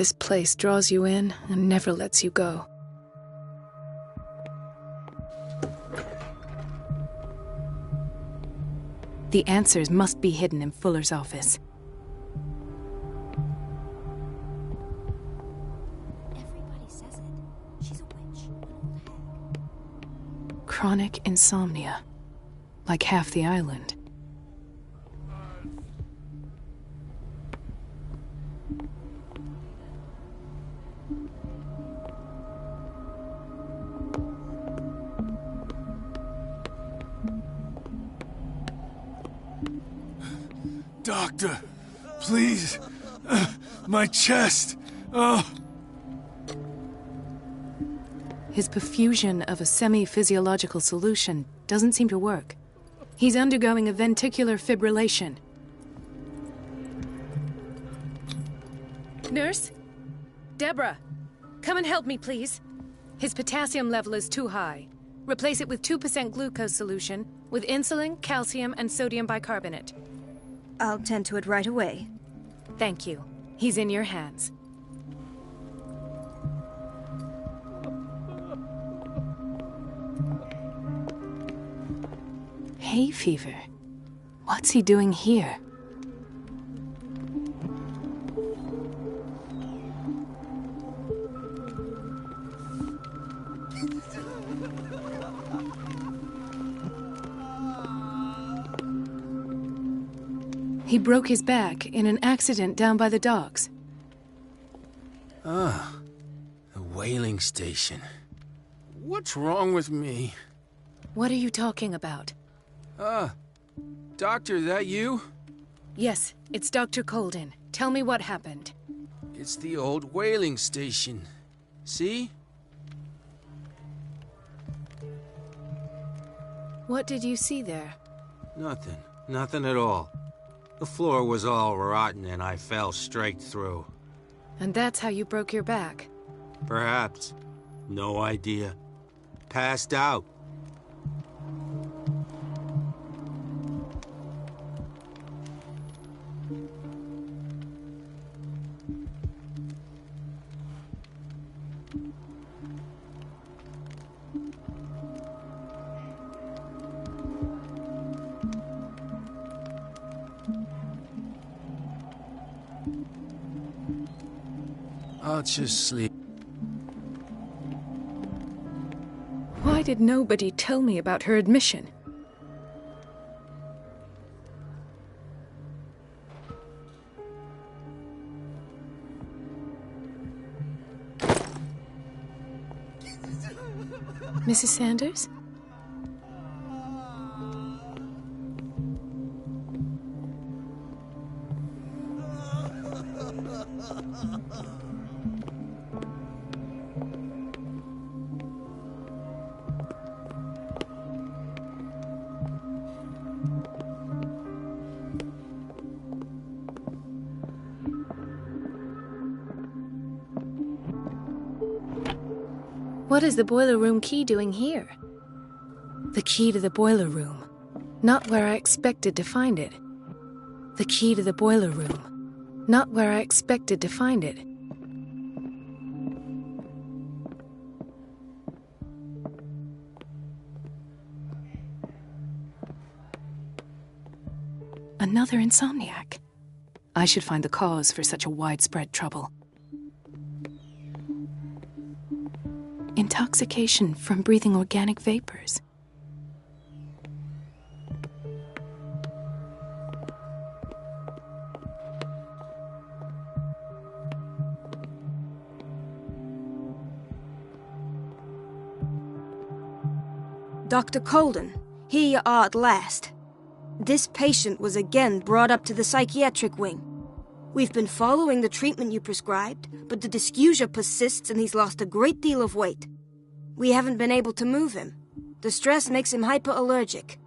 this place draws you in and never lets you go. The answers must be hidden in Fuller's office. Everybody says it. She's a witch, an old hag. Chronic insomnia. Like half the island. Doctor, please. My chest. Oh. His perfusion of a semi-physiological solution doesn't seem to work. He's undergoing a ventricular fibrillation. Nurse? Deborah, come and help me, please. His potassium level is too high. Replace it with 2% glucose solution with insulin, calcium, and sodium bicarbonate. I'll tend to it right away. Thank you. He's in your hands. Hay fever. What's he doing here? He broke his back in an accident down by the docks. Ah, the whaling station. What's wrong with me? What are you talking about? Doctor, that you? Yes, it's Dr. Colden. Tell me what happened. It's the old whaling station. See? What did you see there? Nothing. Nothing at all. The floor was all rotten and I fell straight through. And that's how you broke your back? Perhaps. No idea. Passed out. I'll just sleep. Why did nobody tell me about her admission? Mrs. Sanders? What is the boiler room key doing here? The key to the boiler room. Not where I expected to find it. The key to the boiler room. Not where I expected to find it. Another insomniac. I should find the cause for such a widespread trouble. Intoxication from breathing organic vapors. Dr. Colden, here you are at last. This patient was again brought up to the psychiatric wing. We've been following the treatment you prescribed, but the dysgeusia persists and he's lost a great deal of weight. We haven't been able to move him. The stress makes him hyperallergic.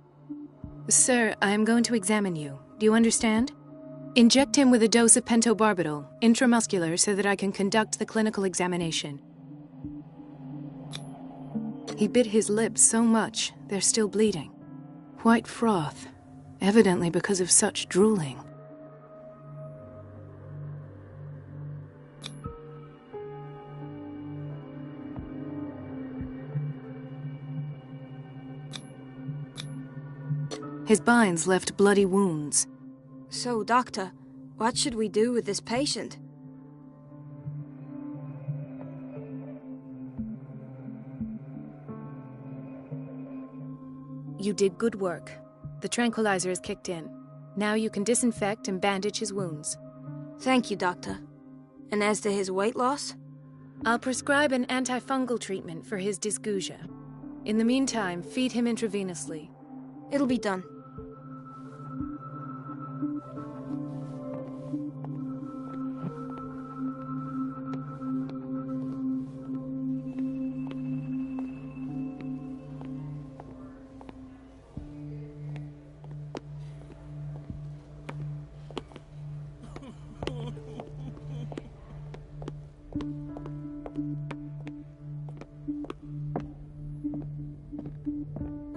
Sir, I am going to examine you. Do you understand? Inject him with a dose of pentobarbital, intramuscular, so that I can conduct the clinical examination. He bit his lips so much, they're still bleeding. White froth, evidently because of such drooling. His binds left bloody wounds. So, Doctor, what should we do with this patient? You did good work. The tranquilizer is kicked in. Now you can disinfect and bandage his wounds. Thank you, Doctor. And as to his weight loss? I'll prescribe an antifungal treatment for his dysgeusia. In the meantime, feed him intravenously. It'll be done.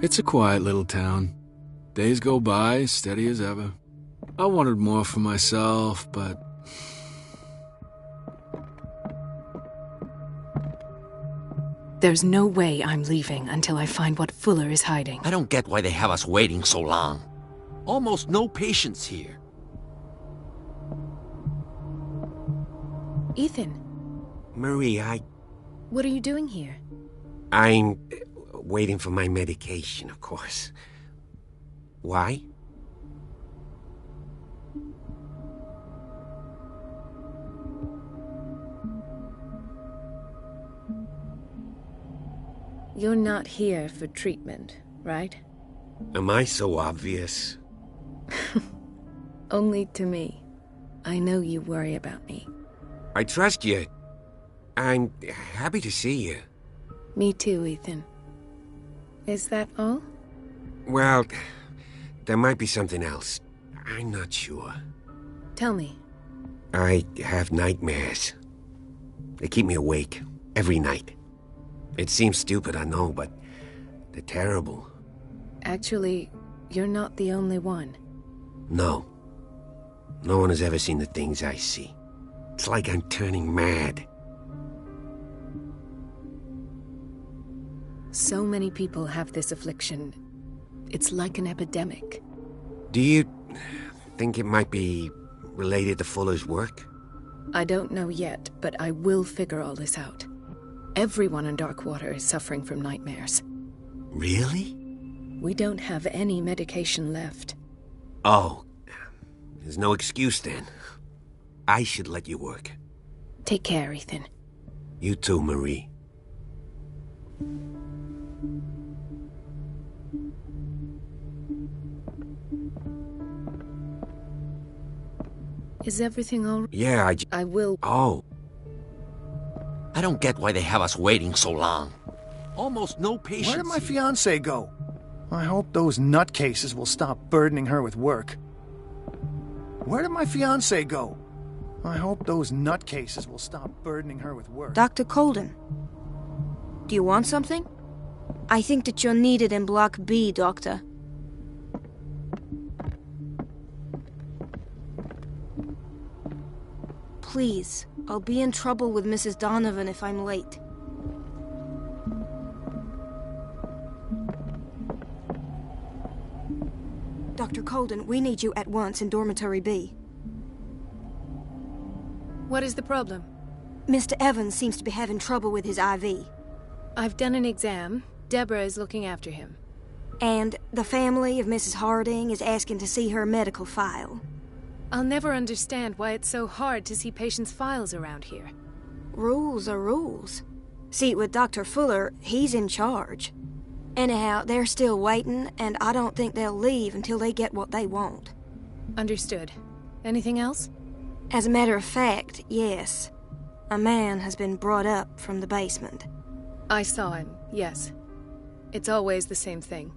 It's a quiet little town. Days go by, steady as ever. I wanted more for myself, but... There's no way I'm leaving until I find what Fuller is hiding. I don't get why they have us waiting so long. Almost no patients here. Ethan, Marie, what are you doing here? I'm waiting for my medication, of course. Why? You're not here for treatment, right? Am I so obvious? Only to me. I know you worry about me. I trust you. I'm happy to see you. Me too, Ethan. Is that all? Well, there might be something else. I'm not sure. Tell me. I have nightmares. They keep me awake every night. It seems stupid, I know, but they're terrible. Actually, you're not the only one. No. No one has ever seen the things I see. It's like I'm turning mad. So many people have this affliction. It's like an epidemic. Do you think it might be related to Fuller's work? I don't know yet, but I will figure all this out. Everyone in Darkwater is suffering from nightmares. Really? We don't have any medication left. Oh, there's no excuse then. I should let you work. Take care, Ethan. You too, Marie. Is everything all right? Yeah, I will... Oh. I don't get why they have us waiting so long. Almost no patients. Where did my here. fiancée go? I hope those nutcases will stop burdening her with work. Where did my fiancée go? I hope those nutcases will stop burdening her with work. Dr. Colden, do you want something? I think that you're needed in Block B, Doctor. Please, I'll be in trouble with Mrs. Donovan if I'm late. Dr. Colden, we need you at once in Dormitory B. What is the problem? Mr. Evans seems to be having trouble with his IV. I've done an exam. Deborah is looking after him. And the family of Mrs. Harding is asking to see her medical file. I'll never understand why it's so hard to see patients' files around here. Rules are rules. See, with Dr. Fuller, he's in charge. Anyhow, they're still waiting, and I don't think they'll leave until they get what they want. Understood. Anything else? As a matter of fact, yes. A man has been brought up from the basement. I saw him, yes. It's always the same thing.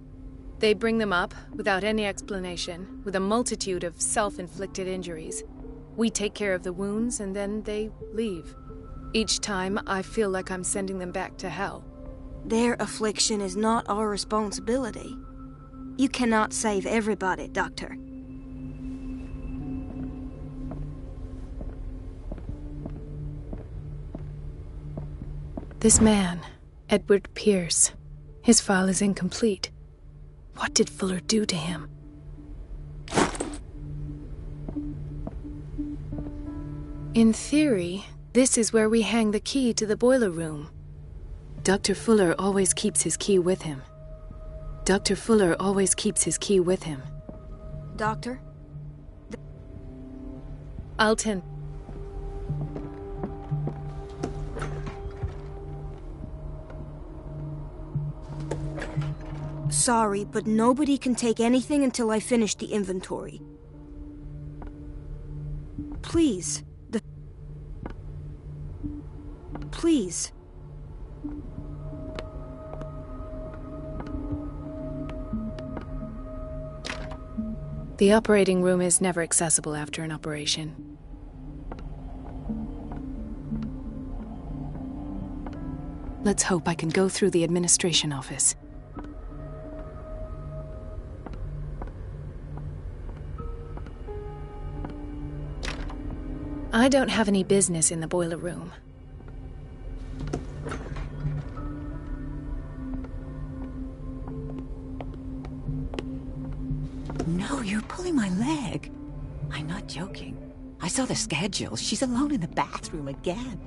They bring them up, without any explanation, with a multitude of self-inflicted injuries. We take care of the wounds, and then they leave. Each time, I feel like I'm sending them back to hell. Their affliction is not our responsibility. You cannot save everybody, Doctor. This man, Edward Pierce, his file is incomplete. What did Fuller do to him? In theory, this is where we hang the key to the boiler room. Dr. Fuller always keeps his key with him. Dr. Fuller always keeps his key with him. Doctor? Alton. Sorry, but nobody can take anything until I finish the inventory. Please. Please. The operating room is never accessible after an operation. Let's hope I can go through the administration office. I don't have any business in the boiler room. No, you're pulling my leg. I'm not joking. I saw the schedule. She's alone in the bathroom again.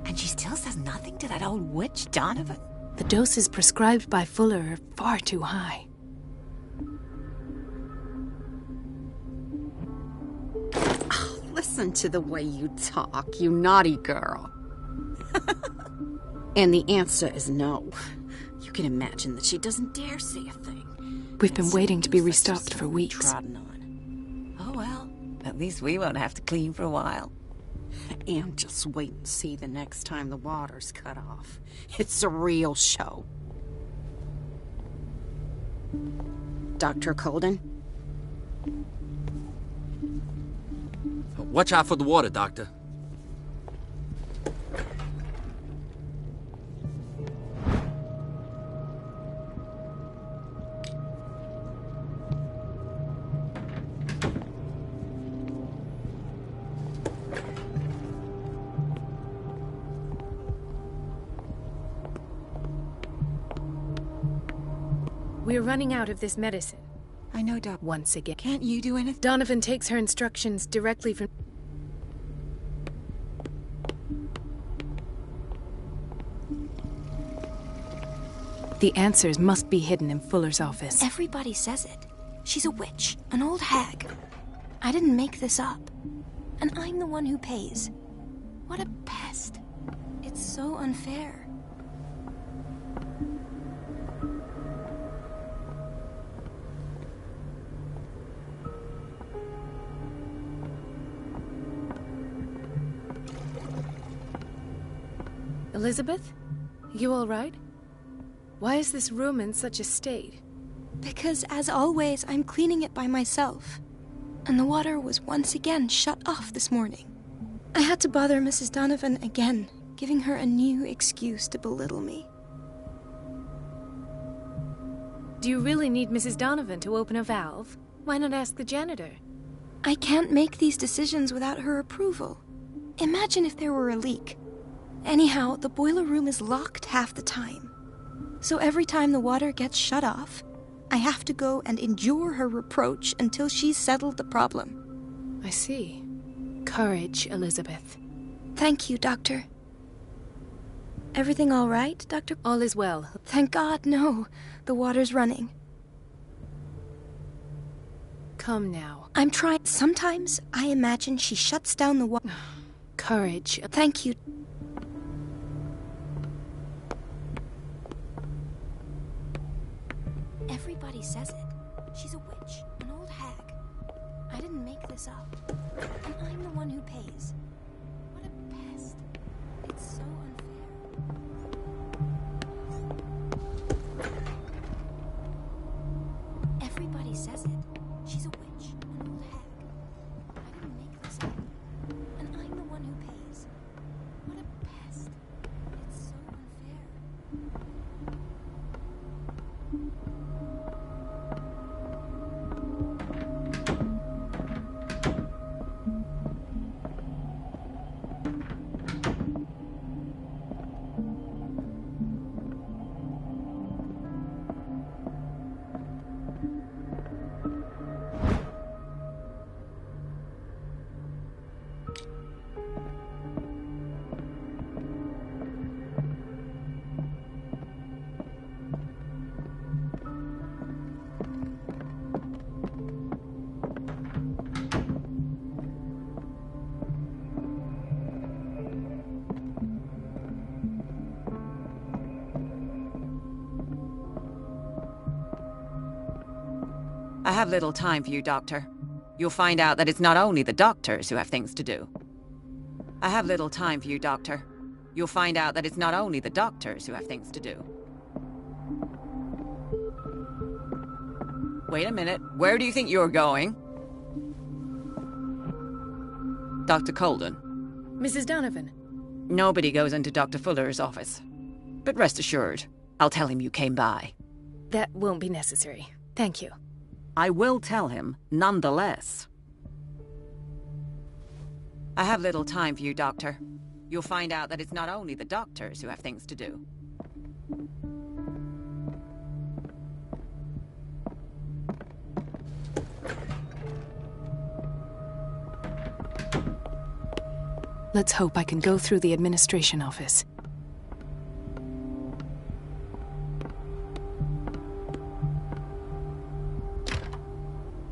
And she still says nothing to that old witch, Donovan? The doses prescribed by Fuller are far too high. Oh, listen to the way you talk, you naughty girl. And the answer is no. You can imagine that she doesn't dare say a thing. We've been waiting to be restocked for weeks. Oh well, at least we won't have to clean for a while. And just wait and see the next time the water's cut off. It's a real show. Dr. Colden? Watch out for the water, Doctor. We're running out of this medicine. I know, Doc. Once again. Can't you do anything? Donovan takes her instructions directly from... The answers must be hidden in Fuller's office. Everybody says it. She's a witch, an old hag. I didn't make this up. And I'm the one who pays. What a pest. It's so unfair. Elizabeth? You all right? Why is this room in such a state? Because, as always, I'm cleaning it by myself. And the water was once again shut off this morning. I had to bother Mrs. Donovan again, giving her a new excuse to belittle me. Do you really need Mrs. Donovan to open a valve? Why not ask the janitor? I can't make these decisions without her approval. Imagine if there were a leak. Anyhow, the boiler room is locked half the time. So every time the water gets shut off, I have to go and endure her reproach until she's settled the problem. I see. Courage, Elizabeth. Thank you, Doctor. Everything all right, Doctor? All is well. Thank God, no. The water's running. Come now. I'm trying. Sometimes I imagine she shuts down the water. Courage. Thank you. Everybody says it. She's a witch, an old hag. I didn't make this up. And I'm the one who pays. What a pest. It's so unfair. Everybody says it. She's a witch, an old hag. I didn't make this up. And I'm the one who pays. What a pest. It's so unfair. I have little time for you, Doctor. You'll find out that it's not only the doctors who have things to do. I have little time for you, Doctor. You'll find out that it's not only the doctors who have things to do. Wait a minute. Where do you think you're going? Dr. Colden. Mrs. Donovan. Nobody goes into Dr. Fuller's office. But rest assured, I'll tell him you came by. That won't be necessary. Thank you. I will tell him, nonetheless. I have little time for you, Doctor. You'll find out that it's not only the doctors who have things to do. Let's hope I can go through the administration office.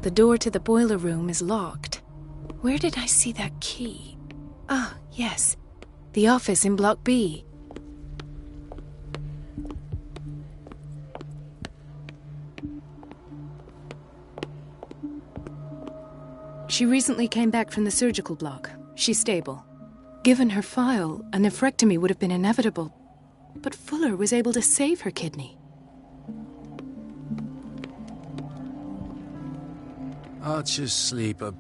The door to the boiler room is locked. Where did I see that key? Ah, yes. The office in Block B. She recently came back from the surgical block. She's stable. Given her file, a nephrectomy would have been inevitable. But Fuller was able to save her kidney. I'll just sleep a...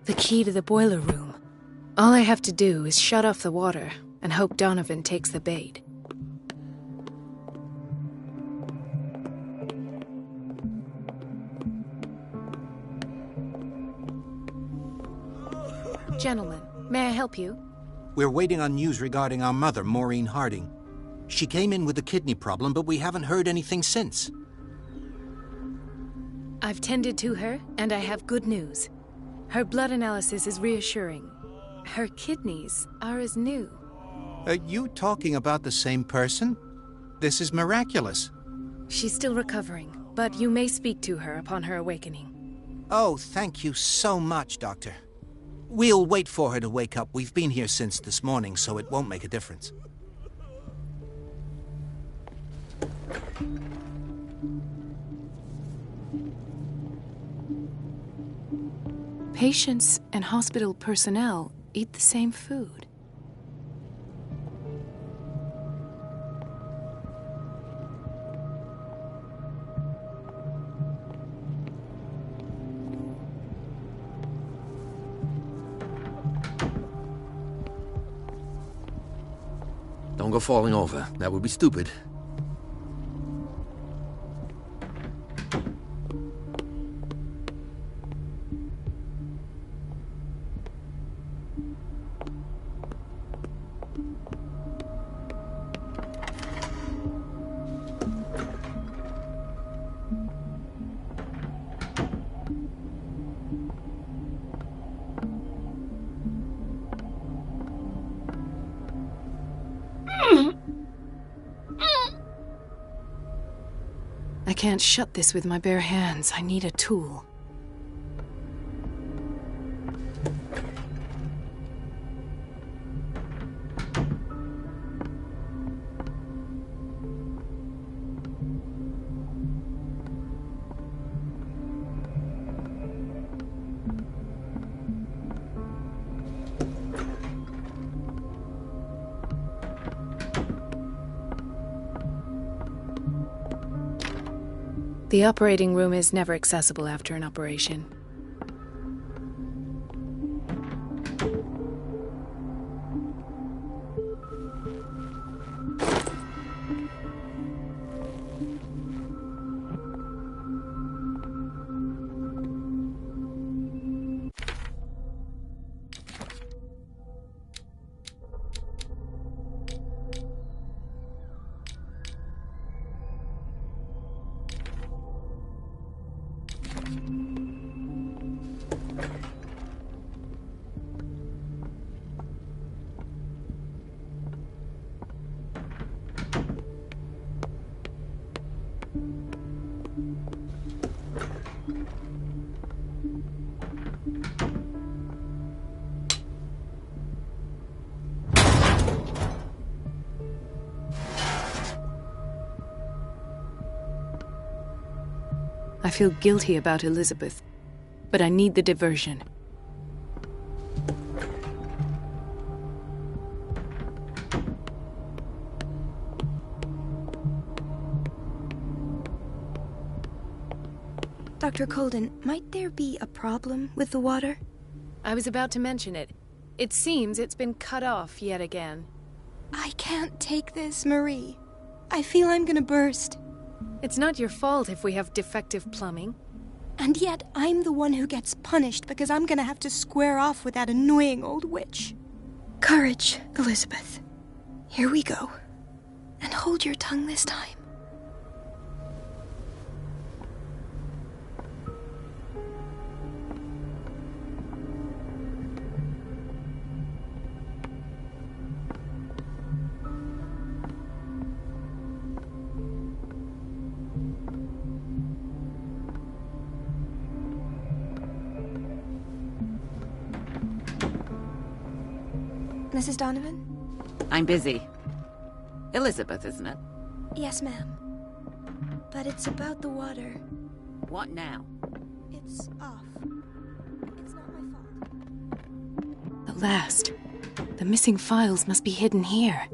The key to the boiler room. All I have to do is shut off the water and hope Donovan takes the bait. Gentlemen, may I help you? We're waiting on news regarding our mother, Maureen Harding. She came in with a kidney problem, but we haven't heard anything since. I've tended to her, and I have good news. Her blood analysis is reassuring. Her kidneys are as new. Are you talking about the same person? This is miraculous. She's still recovering, but you may speak to her upon her awakening. Oh, thank you so much, Doctor. We'll wait for her to wake up. We've been here since this morning, so it won't make a difference. Patients and hospital personnel eat the same food. Don't go falling over. That would be stupid. I can't shut this with my bare hands. I need a tool. The operating room is never accessible after an operation. I feel guilty about Elizabeth, but I need the diversion. Dr. Colden, might there be a problem with the water? I was about to mention it. It seems it's been cut off yet again. I can't take this, Marie. I feel I'm gonna burst. It's not your fault if we have defective plumbing. And yet, I'm the one who gets punished because I'm gonna have to square off with that annoying old witch. Courage, Elizabeth. Here we go. And hold your tongue this time. Mrs. Donovan? I'm busy. Elizabeth, isn't it? Yes, ma'am. But it's about the water. What now? It's off. It's not my fault. At last. The missing files must be hidden here.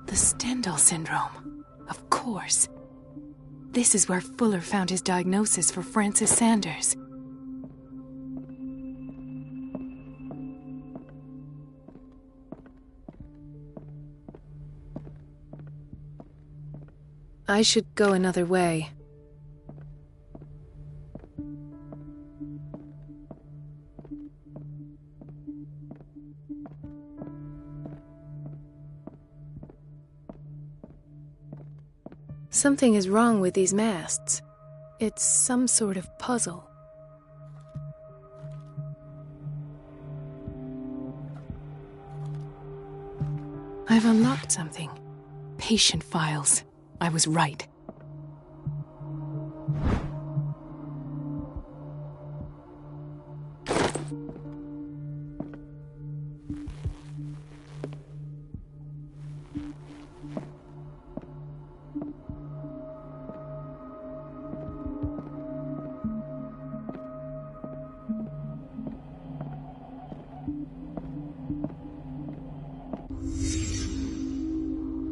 The Stendhal syndrome. Of course. This is where Fuller found his diagnosis for Francis Sanders. I should go another way. Something is wrong with these masts. It's some sort of puzzle. I've unlocked something. Patient files. I was right.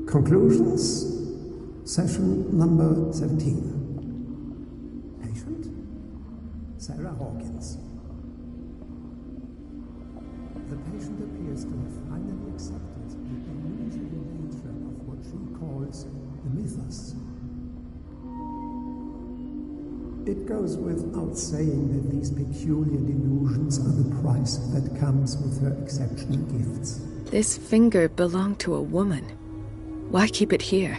Conclusions. Session number 17. Patient? Sarah Hawkins. The patient appears to have finally accepted the unusual nature of what she calls the mythos. It goes without saying that these peculiar delusions are the price that comes with her exceptional gifts. This finger belonged to a woman. Why keep it here?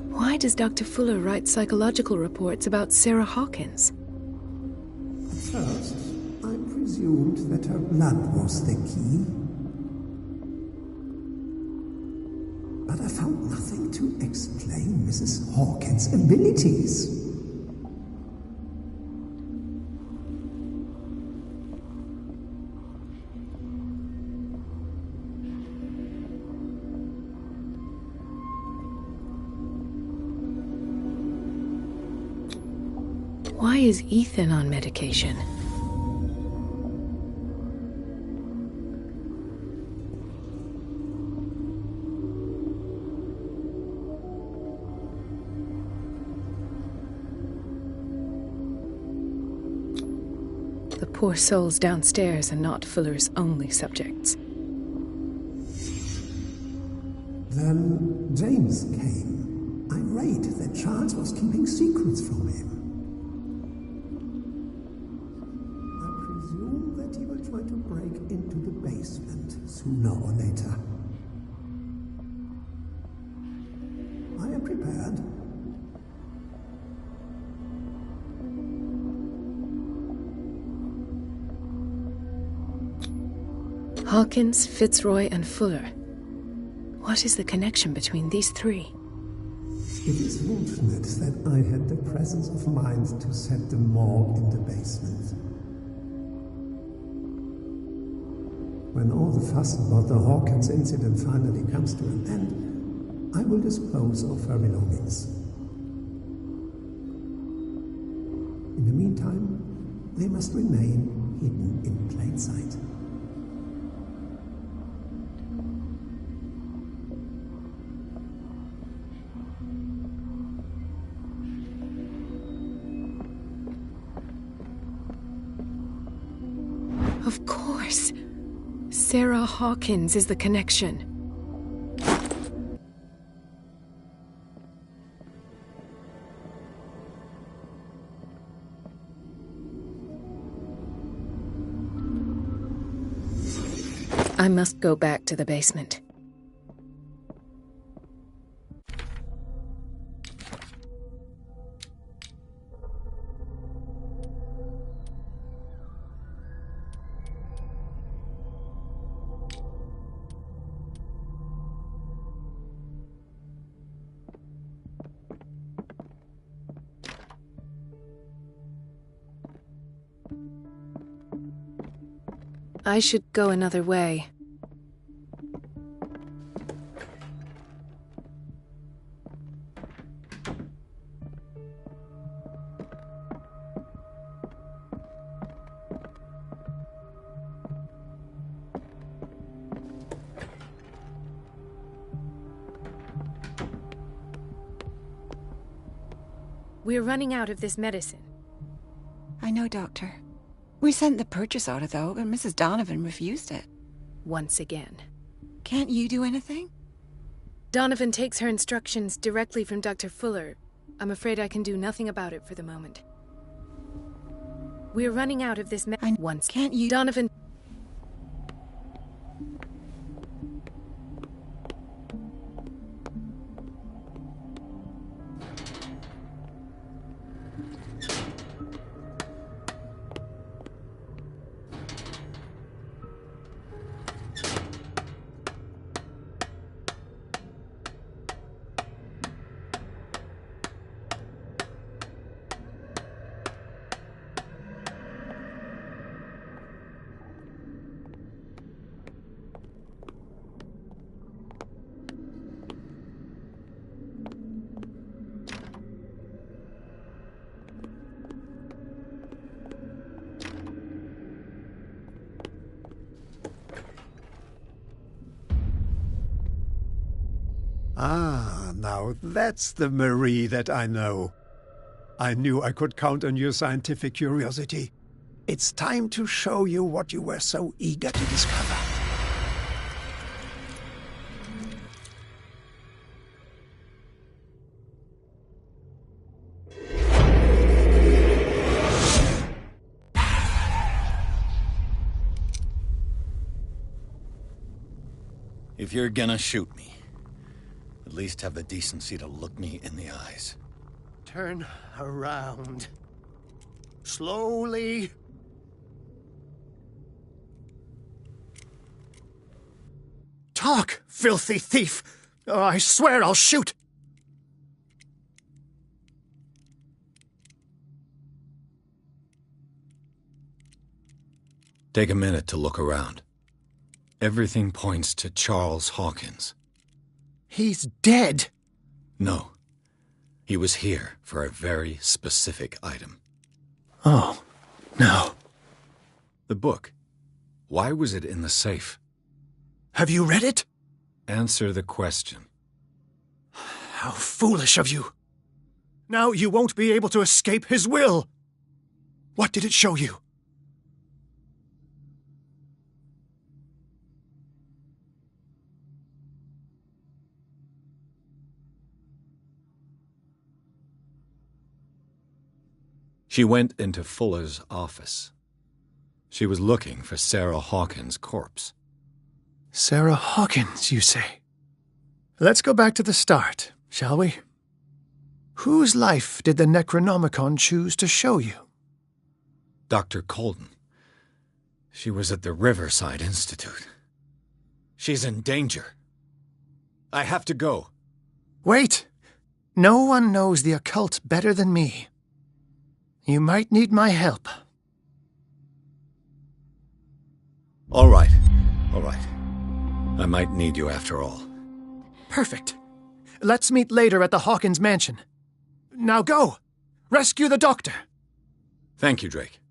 Why does Dr. Fuller write psychological reports about Sarah Hawkins? At first, I presumed that her blood was the key. But I found nothing to explain Mrs. Hawkins' abilities. Why is Ethan on medication? The poor souls downstairs are not Fuller's only subjects. Then James came, irate that Charles was keeping secrets from him. He will try to break into the basement sooner or later. I am prepared. Hawkins, Fitzroy, and Fuller. What is the connection between these three? It is fortunate that I had the presence of mind to set the morgue in the basement. When all the fuss about the Hawkins incident finally comes to an end, I will dispose of her belongings. In the meantime, they must remain hidden in plain sight. Of course. Sarah Hawkins is the connection. I must go back to the basement. I should go another way. We're running out of this medicine. I know, Doctor. We sent the purchase order, though, but Mrs. Donovan refused it. Once again. Can't you do anything? Donovan takes her instructions directly from Dr. Fuller. I'm afraid I can do nothing about it for the moment. We're running out of this once. Can't you? Donovan... Ah, now that's the Marie that I know. I knew I could count on your scientific curiosity. It's time to show you what you were so eager to discover. If you're gonna shoot me, at least have the decency to look me in the eyes. Turn around. Slowly. Talk, filthy thief! Oh, I swear I'll shoot! Take a minute to look around. Everything points to Charles Hawkins. He's dead! No. He was here for a very specific item. Oh, no. The book. Why was it in the safe? Have you read it? Answer the question. How foolish of you. Now you won't be able to escape his will. What did it show you? She went into Fuller's office. She was looking for Sarah Hawkins' corpse. Sarah Hawkins, you say? Let's go back to the start, shall we? Whose life did the Necronomicon choose to show you? Dr. Colden. She was at the Riverside Institute. She's in danger. I have to go. Wait! No one knows the occult better than me. You might need my help. All right. I might need you after all. Perfect. Let's meet later at the Hawkins mansion. Now go! Rescue the doctor! Thank you, Drake.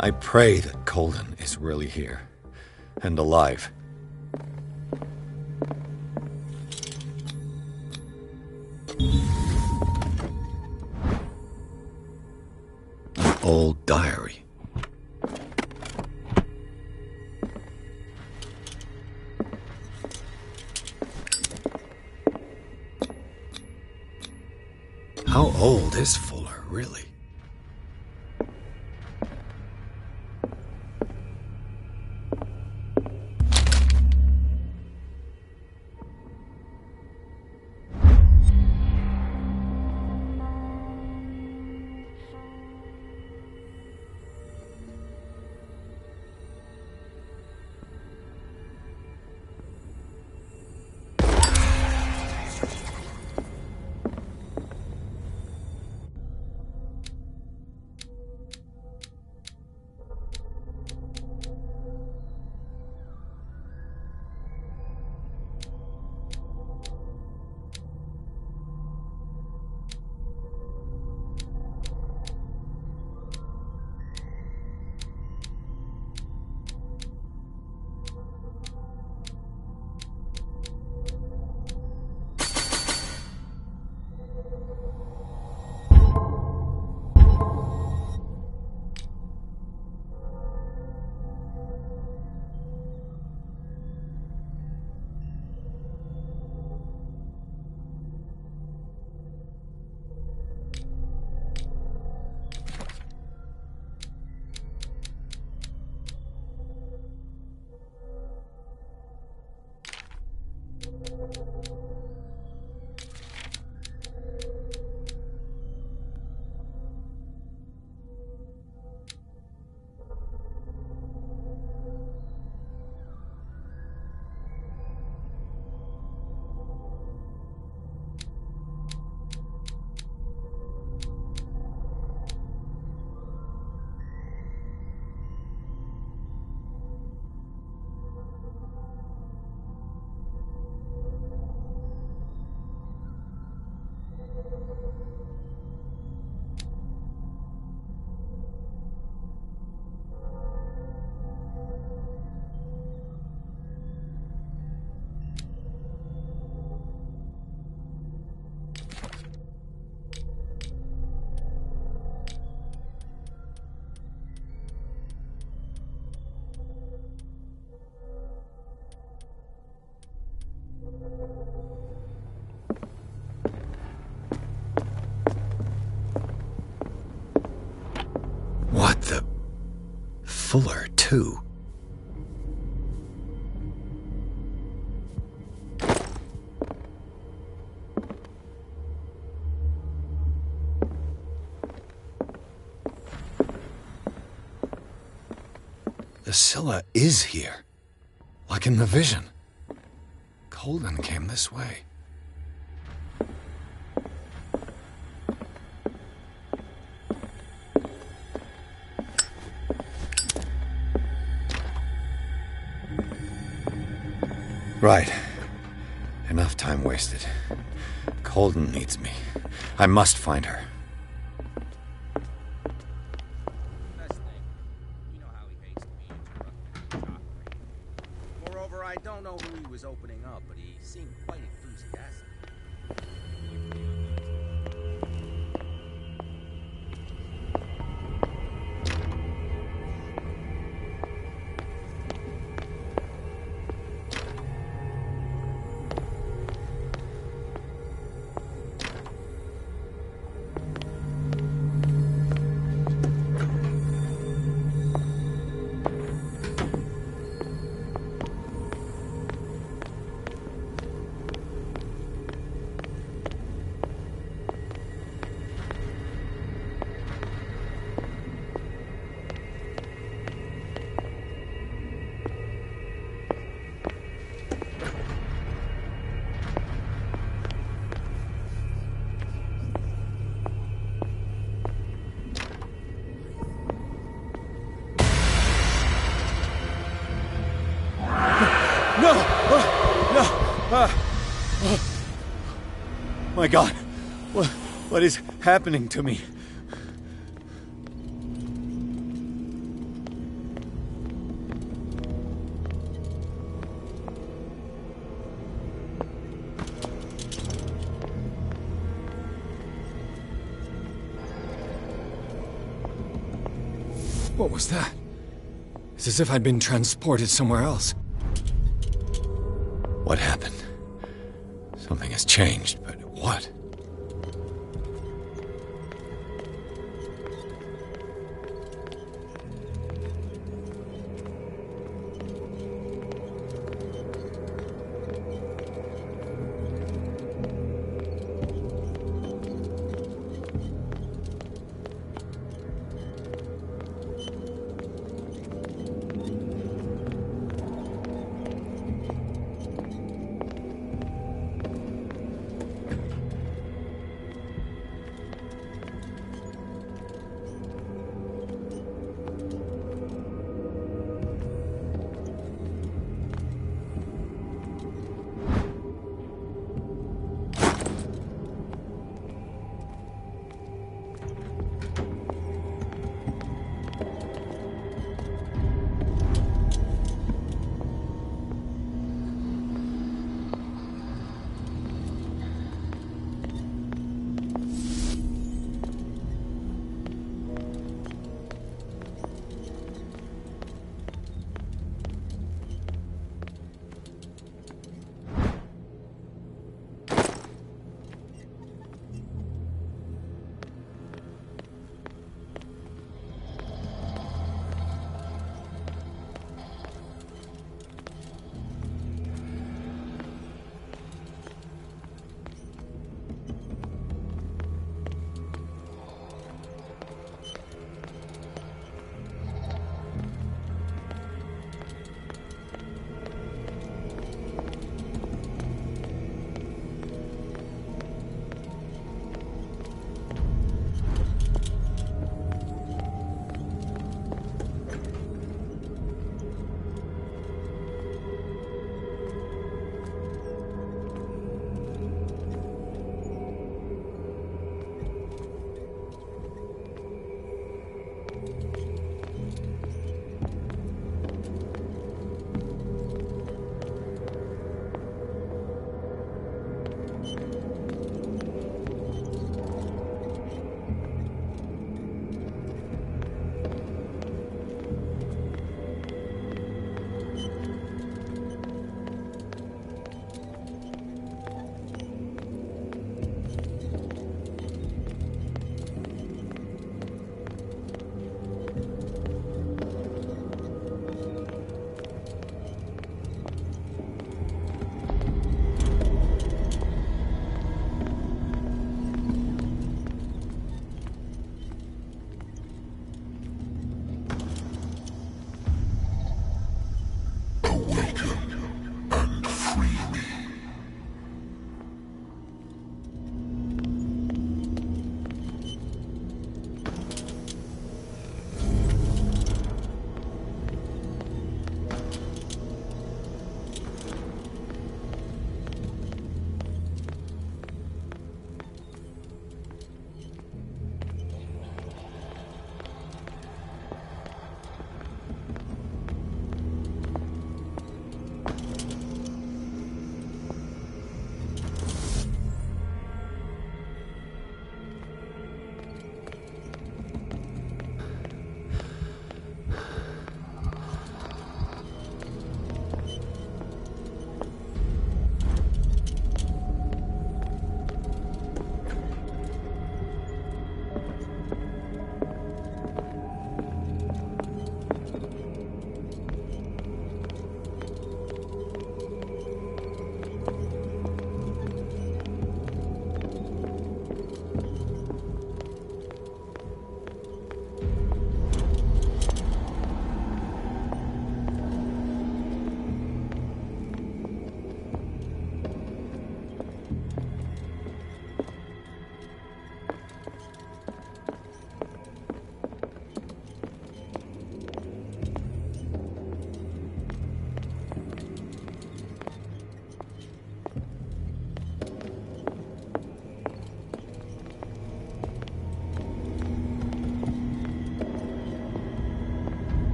I pray that Colden is really here. And alive. An old diary. How old is Fuller, really? fuller, too. The Scylla is here, like in the vision. Colden came this way. Right. Enough time wasted. Colden needs me. I must find her. Moreover, I don't know who he was opening up, but he seemed quite enthusiastic. No! No! My God! What is happening to me? What was that? It's as if I'd been transported somewhere else. What happened? Something has changed, but what?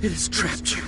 It has trapped you.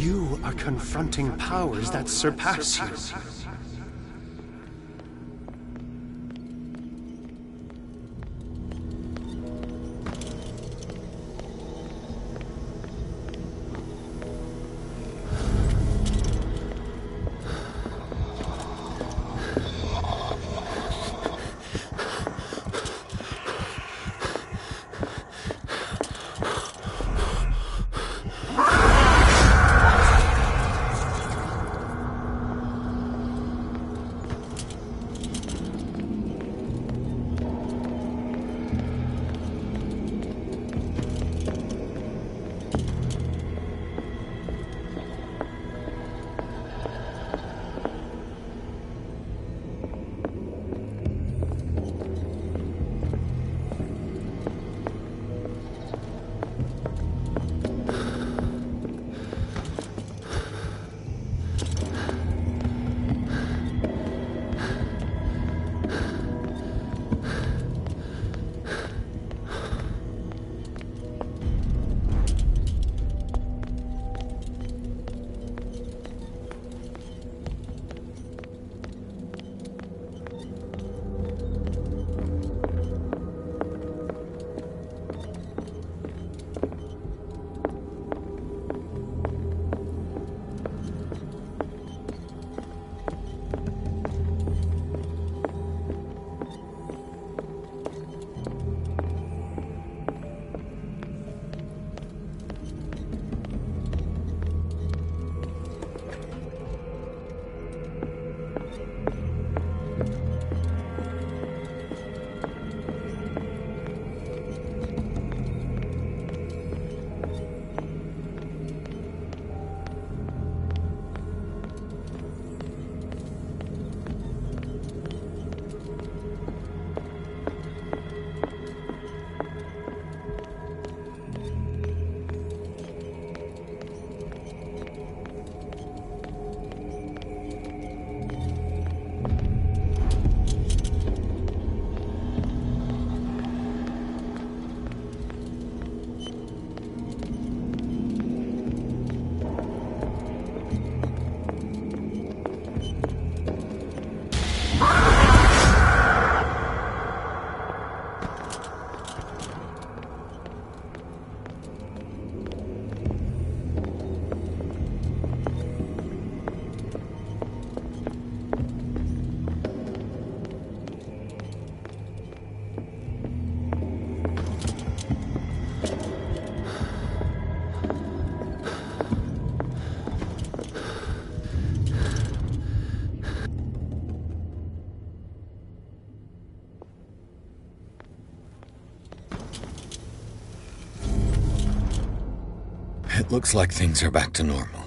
You are confronting powers that surpass you. Looks like things are back to normal.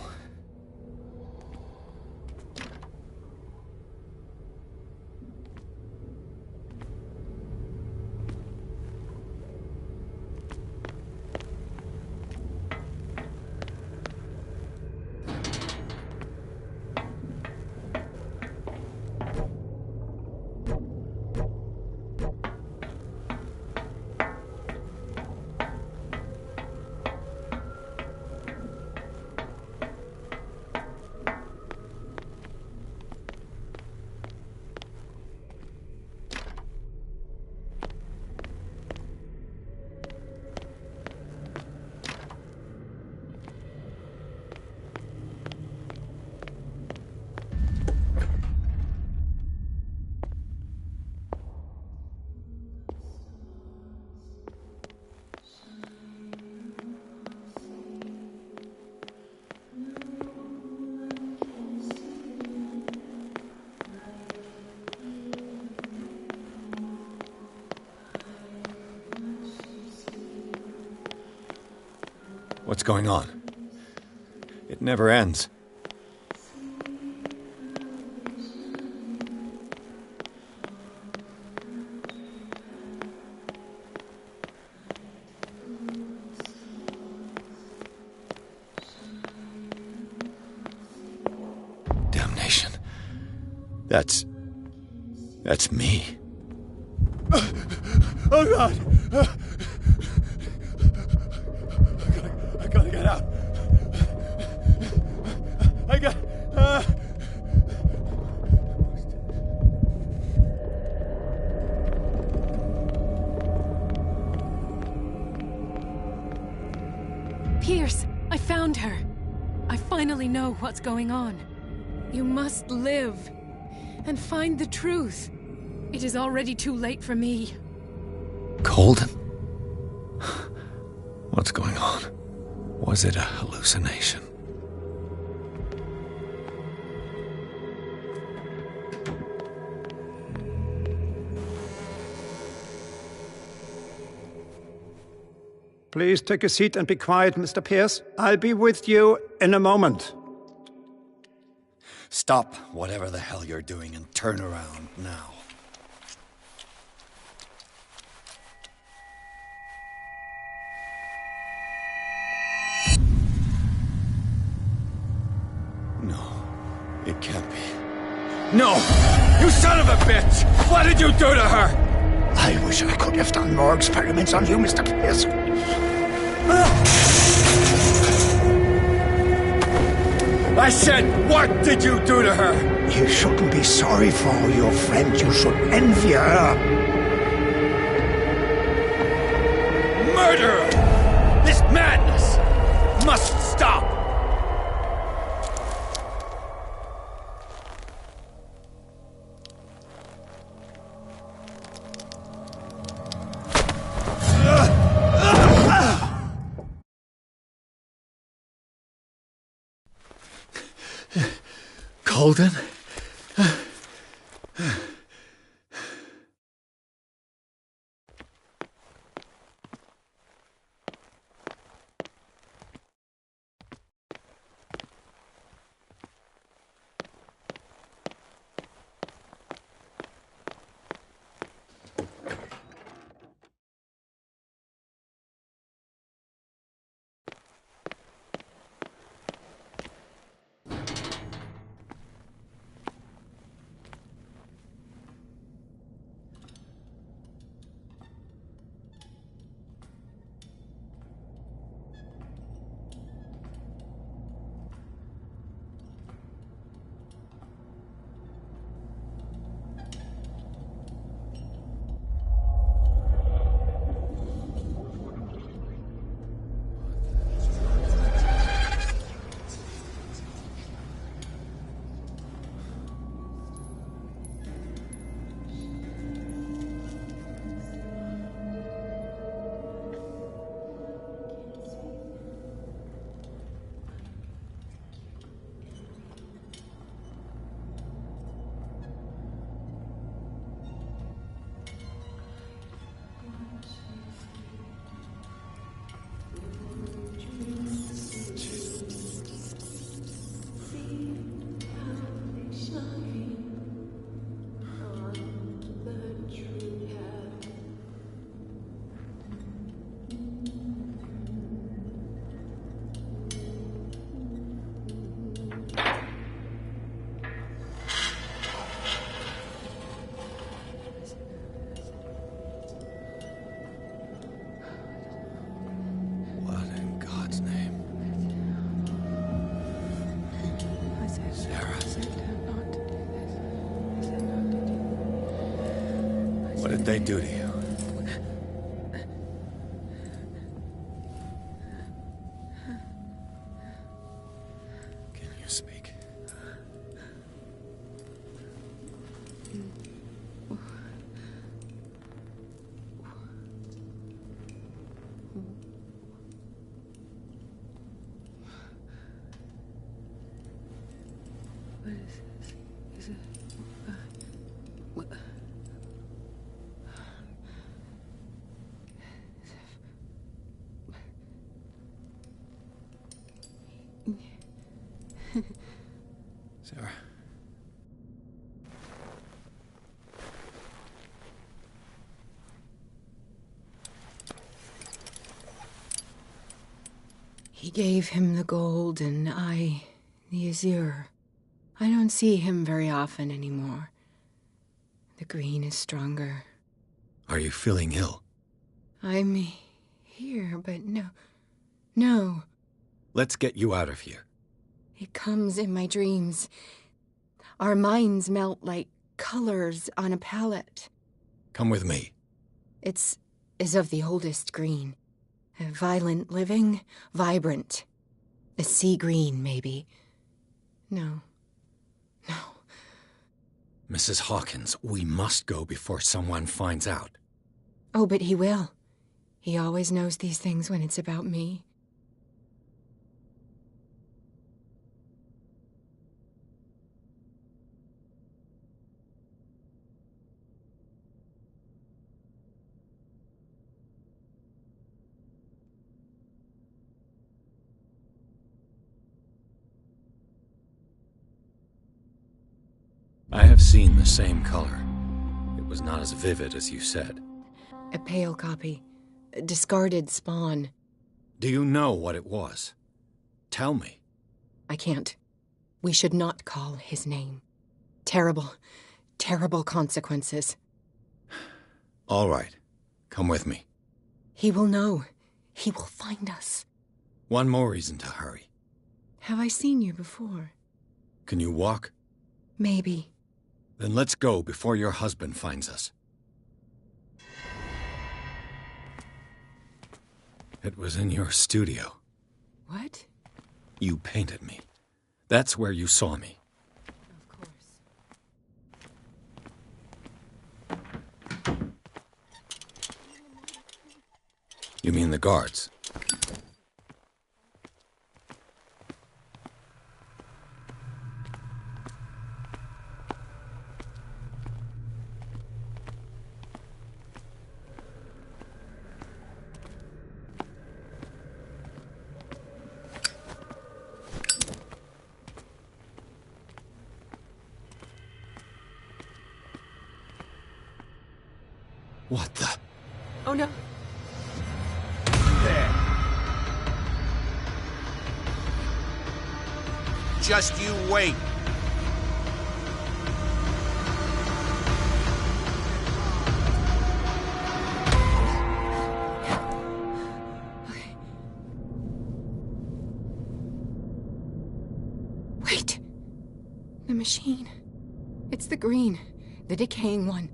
What's going on? It never ends. Damnation. That's me. Oh, God! I gotta get out. I got... Pierce, I found her. I finally know what's going on. You must live and find the truth. It is already too late for me. Colden? What's going on? Was it a hallucination? Please take a seat and be quiet, Mr. Pierce. I'll be with you in a moment. Stop whatever the hell you're doing and turn around now. No, it can't be. No! You son of a bitch! What did you do to her? I wish I could have done more experiments on you, Mr. Pierce. I said, what did you do to her? You shouldn't be sorry for your friend. You should envy her. Murderer! This madness must stop! Colden? What did they do to you? Can you speak? What is this? Is it... what? Sarah. He gave him the gold and I the azure. I don't see him very often anymore. The green is stronger. Are you feeling ill? I'm here, but no. Let's get you out of here. It comes in my dreams. Our minds melt like colors on a palette. Come with me. It's of the oldest green. A violent living, vibrant. A sea green, maybe. No. Mrs. Hawkins, we must go before someone finds out. Oh, but he will. He always knows these things when it's about me. I have seen the same color. It was not as vivid as you said. A pale copy. A discarded spawn. Do you know what it was? Tell me. I can't. We should not call his name. Terrible consequences. All right. Come with me. He will know. He will find us. One more reason to hurry. Have I seen you before? Can you walk? Maybe. Then let's go before your husband finds us. It was in your studio. What? You painted me. That's where you saw me. Of course. You mean the guards? What the? Oh no. There. Just you wait. Wait. The machine. It's the green. The decaying one.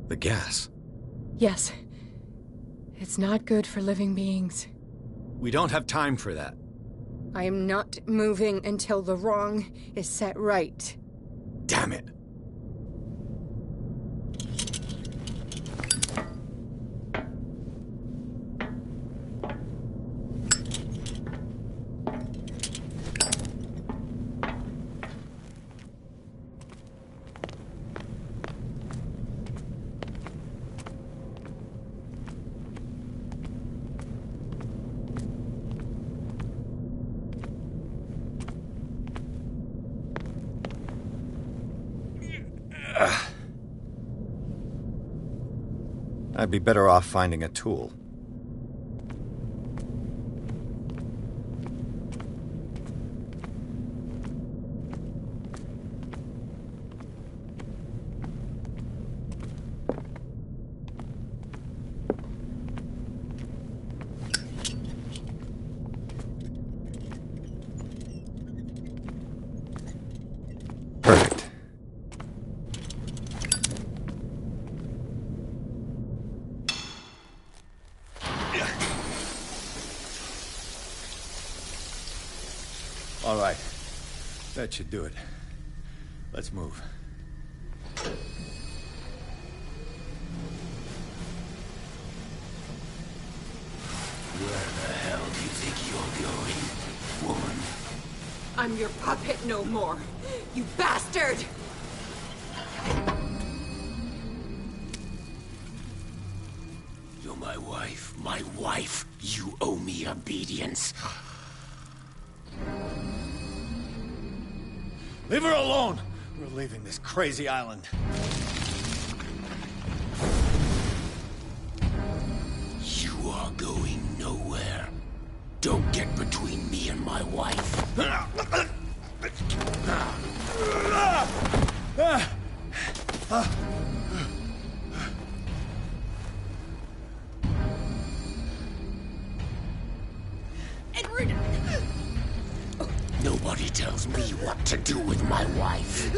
The gas. Yes. It's not good for living beings. We don't have time for that. I am not moving until the wrong is set right. Damn it. I'd be better off finding a tool. Perfect. All right. That should do it. Let's move. Where the hell do you think you're going, woman? I'm your puppet no more, you bastard! You're my wife. My wife. You owe me obedience. Leave her alone! We're leaving this crazy island. You are going nowhere. Don't get between me and my wife. Edward! Nobody tells me what to do with my wife.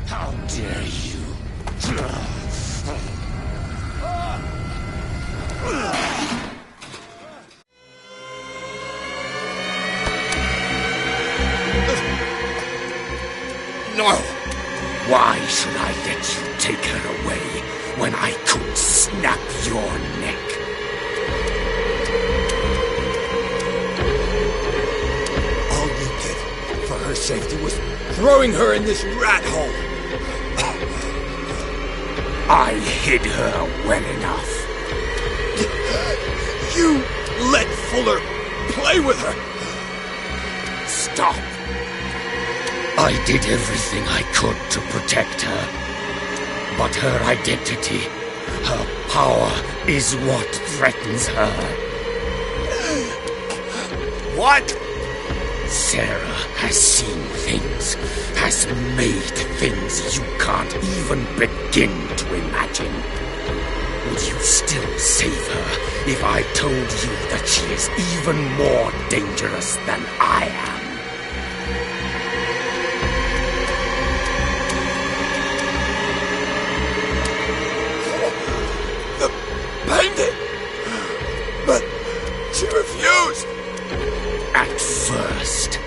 How dare you? No! Why should I let you take her away when I could snap your neck? All you did for her safety was throwing her in this rat hole. I hid her well enough. You let Fuller play with her. Stop. I did everything I could to protect her. But her identity, her power, is what threatens her. What? Sarah has seen things, has made things you can't even begin to imagine. Would you still save her if I told you that she is even more dangerous than I am? The bandit! But she refused! At first,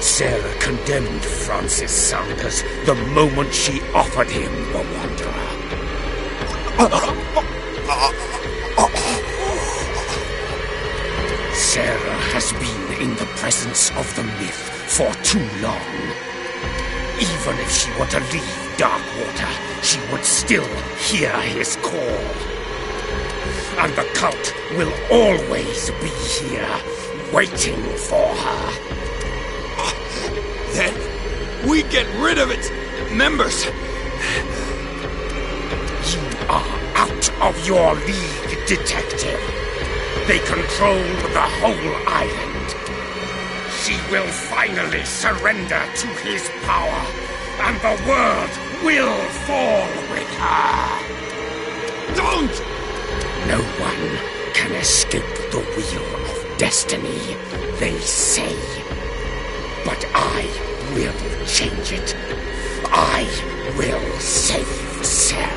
Sarah condemned Francis Saunders the moment she offered him the Wanderer. Sarah has been in the presence of the myth for too long. Even if she were to leave Darkwater, she would still hear his call. And the cult will always be here, waiting for her. Then we get rid of its members. You are out of your league, detective. They control the whole island. She will finally surrender to his power, and the world will fall with her. Don't! No one can escape the wheel of destiny, they say. But I will change it. I will save Sarah.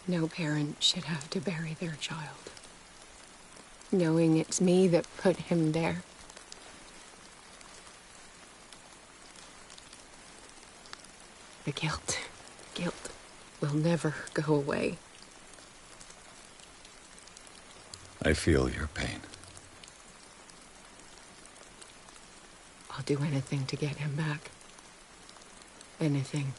No parent should have to bury their child, knowing it's me that put him there. The guilt will never go away. I feel your pain. I'll do anything to get him back. Anything.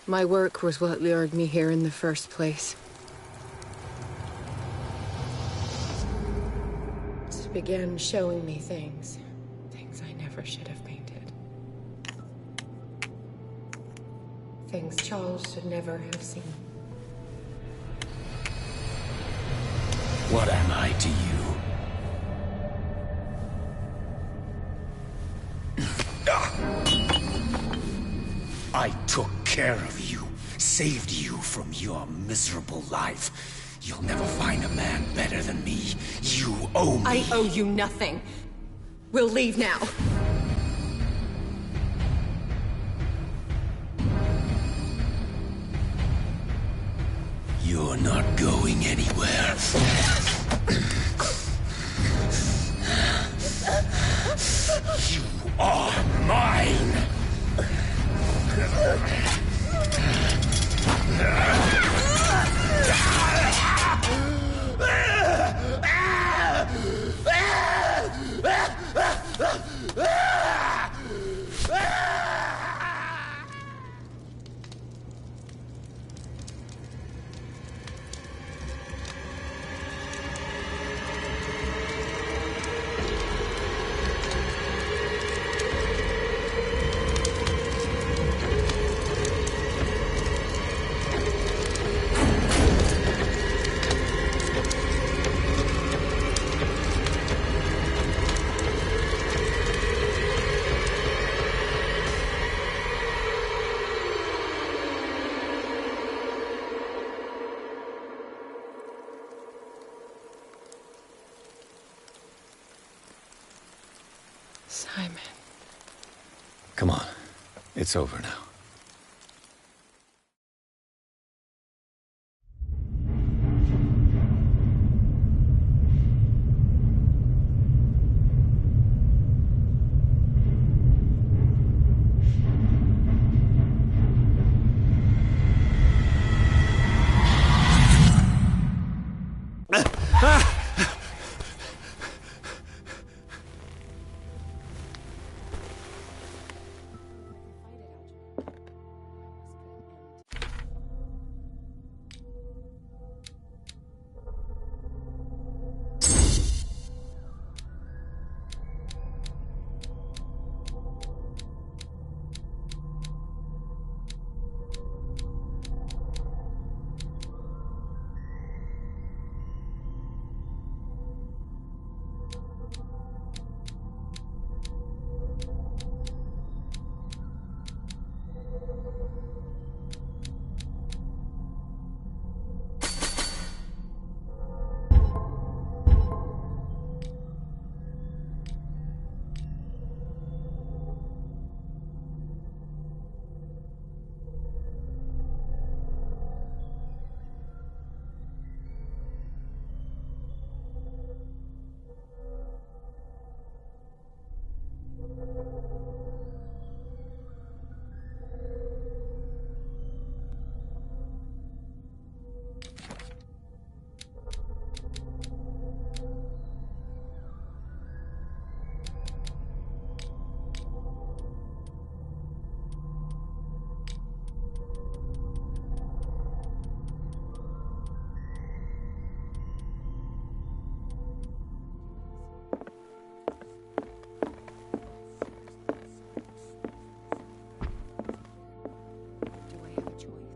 My work was what lured me here in the first place. It began showing me things I never should have painted. Things Charles should never have seen. What am I to you? I took care of you, saved you from your miserable life. You'll never find a man better than me. You owe me. I owe you nothing. We'll leave now. You're not going anywhere. You are mine! Simon. Come on. It's over now.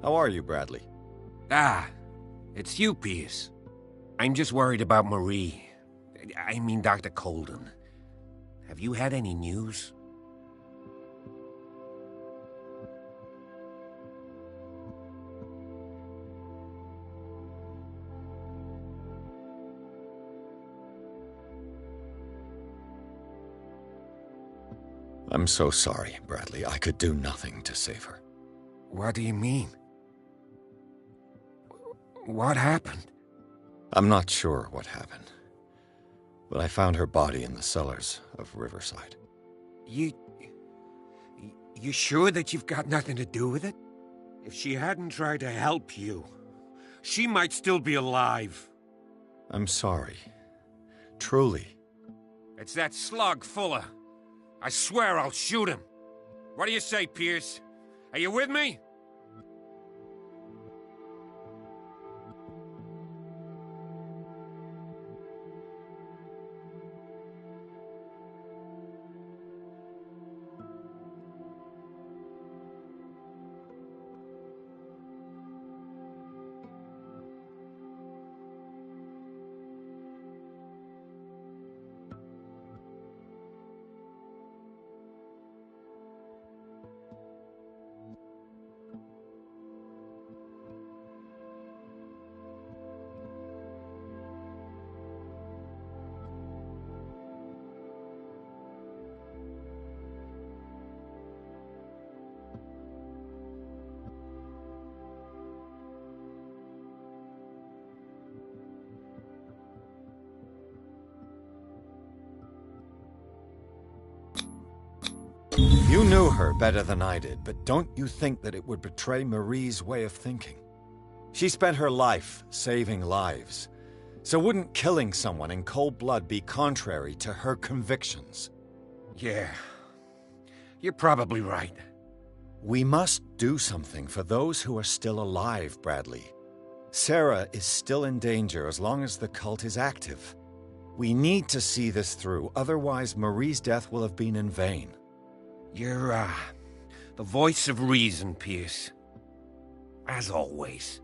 How are you, Bradley? It's you, Pierce. I'm just worried about Marie. I mean, Dr. Colden. Have you had any news? I'm so sorry, Bradley. I could do nothing to save her. What do you mean? What happened? I'm not sure what happened, but I found her body in the cellars of Riverside. You sure that you've got nothing to do with it? If she hadn't tried to help you, she might still be alive. I'm sorry. Truly. It's that slug, Fuller. I swear I'll shoot him. What do you say, Pierce? Are you with me? You knew her better than I did, but don't you think that it would betray Marie's way of thinking? She spent her life saving lives, so wouldn't killing someone in cold blood be contrary to her convictions? Yeah, you're probably right. We must do something for those who are still alive, Bradley. Sarah is still in danger as long as the cult is active. We need to see this through, otherwise Marie's death will have been in vain. You're, the voice of reason, Pierce. As always.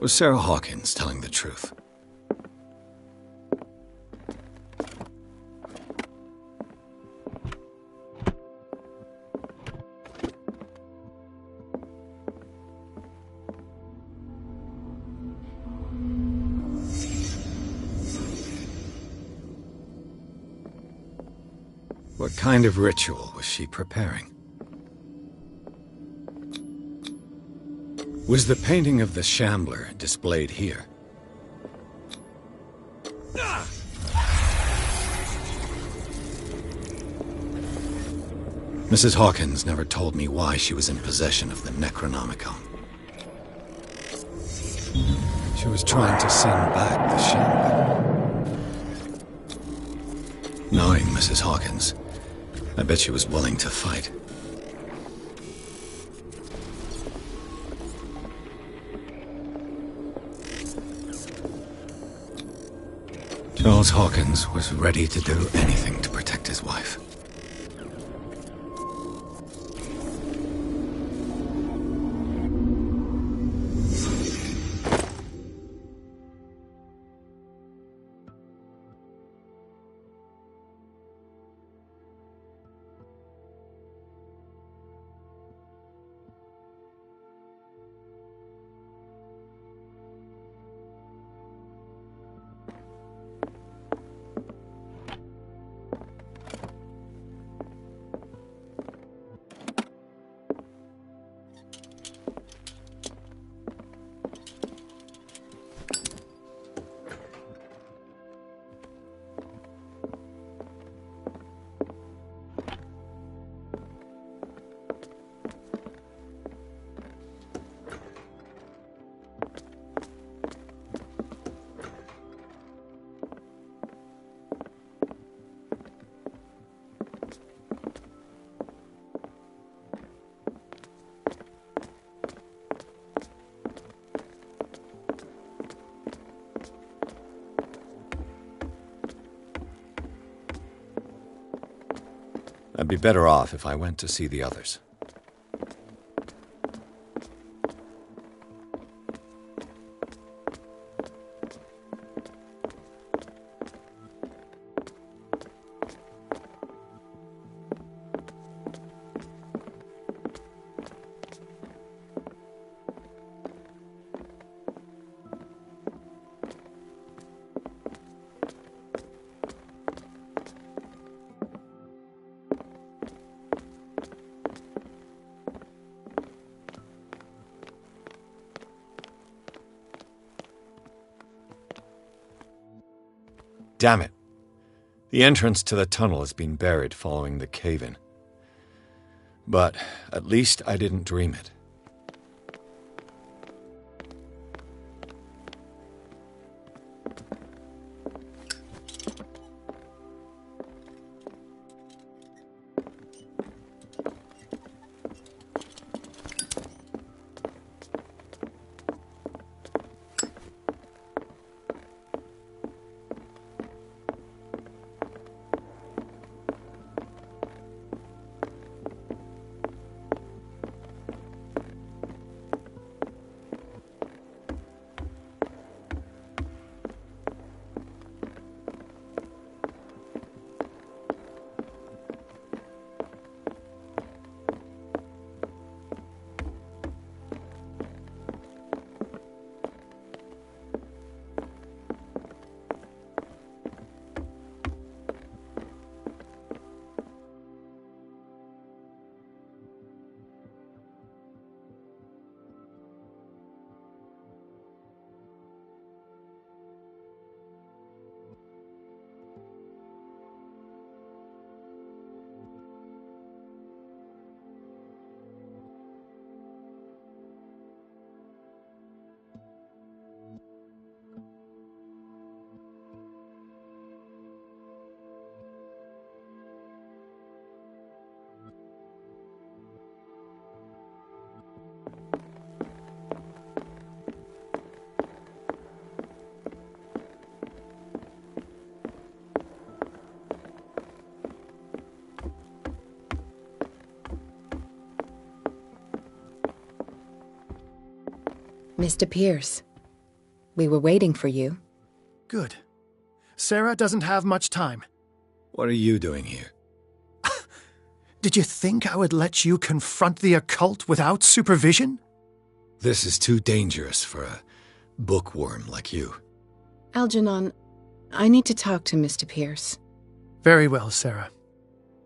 Was Sarah Hawkins telling the truth? What kind of ritual was she preparing? Was the painting of the Shambler displayed here? Mrs. Hawkins never told me why she was in possession of the Necronomicon. She was trying to send back the Shambler. Knowing Mrs. Hawkins, I bet she was willing to fight. Charles Hawkins was ready to do anything to protect his wife. I'd be better off if I went to see the others. Damn it. The entrance to the tunnel has been buried following the cave-in. But at least I didn't dream it. Mr. Pierce, we were waiting for you. Good. Sarah doesn't have much time. What are you doing here? Did you think I would let you confront the occult without supervision? This is too dangerous for a bookworm like you. Algernon, I need to talk to Mr. Pierce. Very well, Sarah.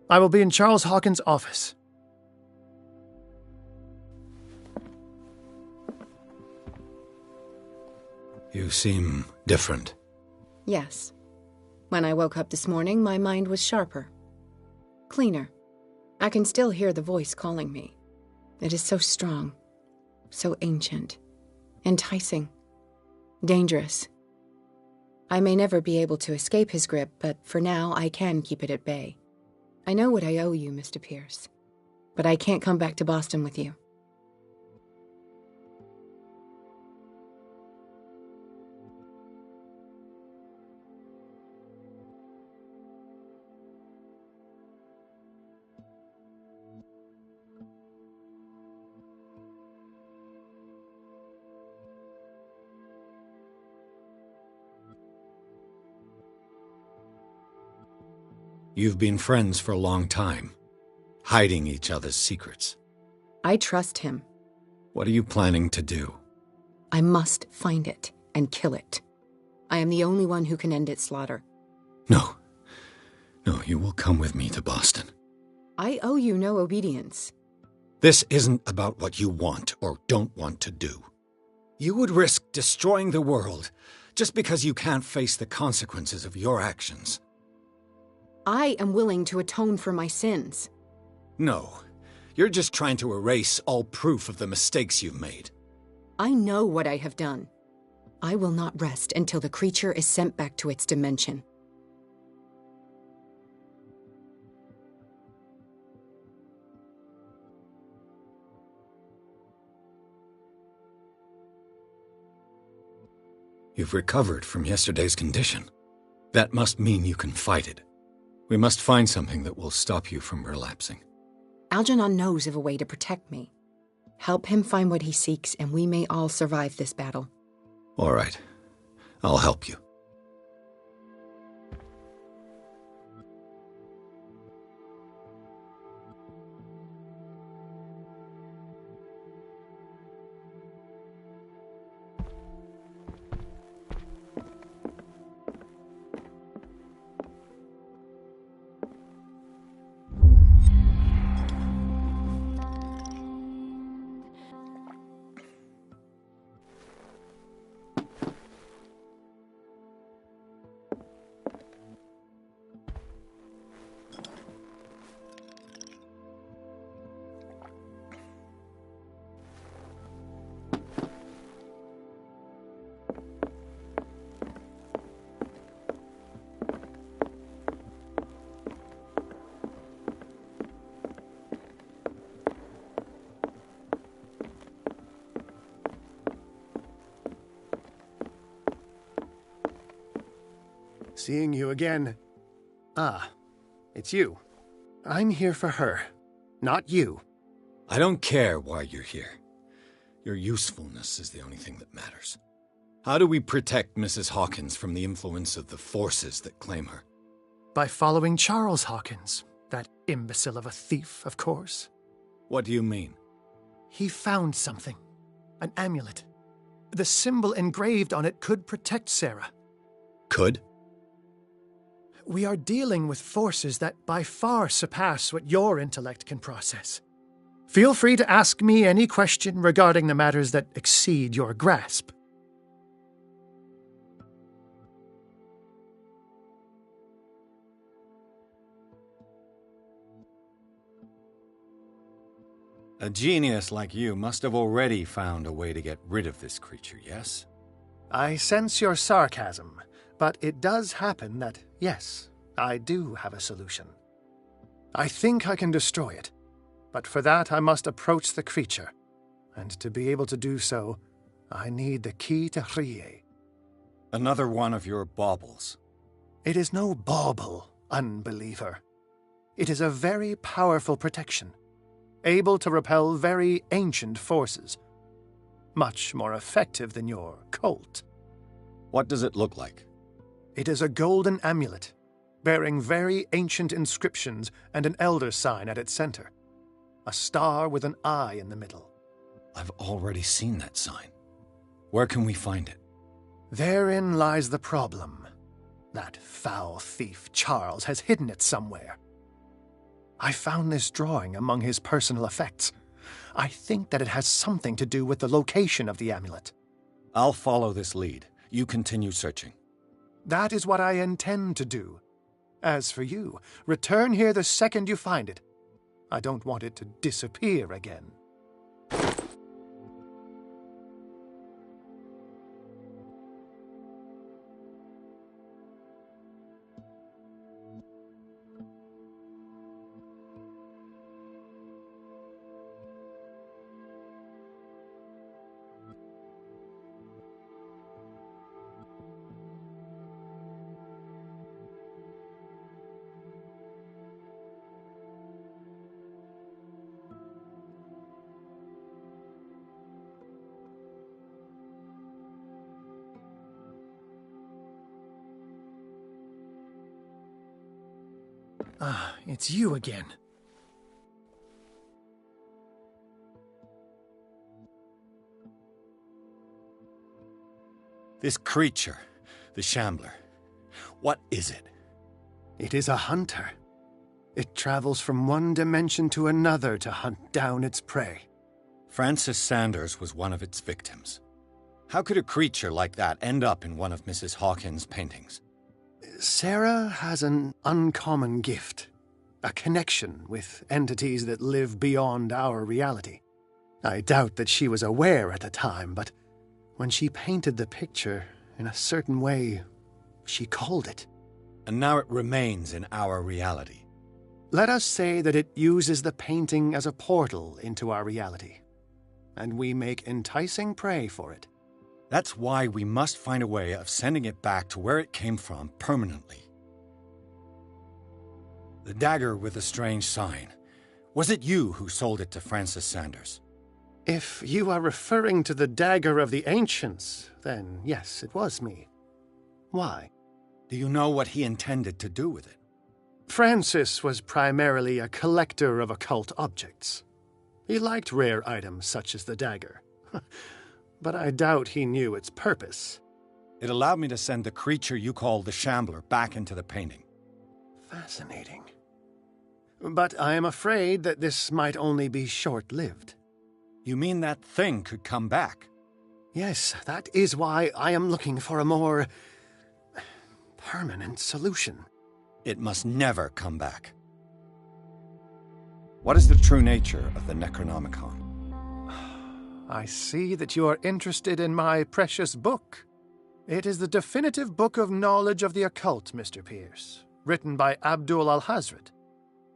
I will be in Charles Hawkins' office. You seem different. Yes. When I woke up this morning, my mind was sharper. Cleaner. I can still hear the voice calling me. It is so strong. So ancient. Enticing. Dangerous. I may never be able to escape his grip, but for now I can keep it at bay. I know what I owe you, Mr. Pierce. But I can't come back to Boston with you. You've been friends for a long time, hiding each other's secrets. I trust him. What are you planning to do? I must find it and kill it. I am the only one who can end its slaughter. No. No, you will come with me to Boston. I owe you no obedience. This isn't about what you want or don't want to do. You would risk destroying the world just because you can't face the consequences of your actions. I am willing to atone for my sins. No, you're just trying to erase all proof of the mistakes you've made. I know what I have done. I will not rest until the creature is sent back to its dimension. You've recovered from yesterday's condition. That must mean you can fight it. We must find something that will stop you from relapsing. Algernon knows of a way to protect me. Help him find what he seeks, and we may all survive this battle. All right. I'll help you. Seeing you again. Ah, it's you. I'm here for her, not you. I don't care why you're here. Your usefulness is the only thing that matters. How do we protect Mrs. Hawkins from the influence of the forces that claim her? By following Charles Hawkins, that imbecile of a thief, of course. What do you mean? He found something. An amulet. The symbol engraved on it could protect Sarah. Could? We are dealing with forces that by far surpass what your intellect can process. Feel free to ask me any question regarding the matters that exceed your grasp. A genius like you must have already found a way to get rid of this creature, yes? I sense your sarcasm, but it does happen that, yes, I do have a solution. I think I can destroy it, but for that I must approach the creature, and to be able to do so, I need the key to Rie. Another one of your baubles. It is no bauble, unbeliever. It is a very powerful protection, able to repel very ancient forces. Much more effective than your Colt. What does it look like? It is a golden amulet, bearing very ancient inscriptions and an elder sign at its center. A star with an eye in the middle. I've already seen that sign. Where can we find it? Therein lies the problem. That foul thief Charles has hidden it somewhere. I found this drawing among his personal effects. I think that it has something to do with the location of the amulet. I'll follow this lead. You continue searching. That is what I intend to do. As for you, return here the second you find it. I don't want it to disappear again. Ah, it's you again. This creature, the Shambler, what is it? It is a hunter. It travels from one dimension to another to hunt down its prey. Francis Sanders was one of its victims. How could a creature like that end up in one of Mrs. Hawkins' paintings? Sarah has an uncommon gift. A connection with entities that live beyond our reality. I doubt that she was aware at the time, but when she painted the picture in a certain way, she called it. And now it remains in our reality. Let us say that it uses the painting as a portal into our reality, and we make enticing prey for it. That's why we must find a way of sending it back to where it came from permanently. The dagger with the strange sign. Was it you who sold it to Francis Sanders? If you are referring to the dagger of the ancients, then yes, it was me. Why? Do you know what he intended to do with it? Francis was primarily a collector of occult objects. He liked rare items such as the dagger. But I doubt he knew its purpose. It allowed me to send the creature you call the Shambler back into the painting. Fascinating. But I am afraid that this might only be short-lived. You mean that thing could come back? Yes, that is why I am looking for a more permanent solution. It must never come back. What is the true nature of the Necronomicon? I see that you are interested in my precious book. It is the definitive book of knowledge of the occult, Mr. Pierce, written by Abdul al-Hazred.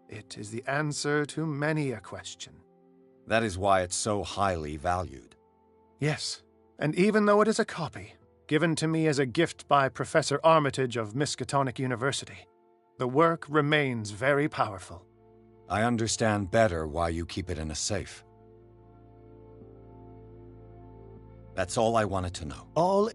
It is the answer to many a question. That is why it's so highly valued. Yes, and even though it is a copy, given to me as a gift by Professor Armitage of Miskatonic University, the work remains very powerful. I understand better why you keep it in a safe. That's all I wanted to know. All...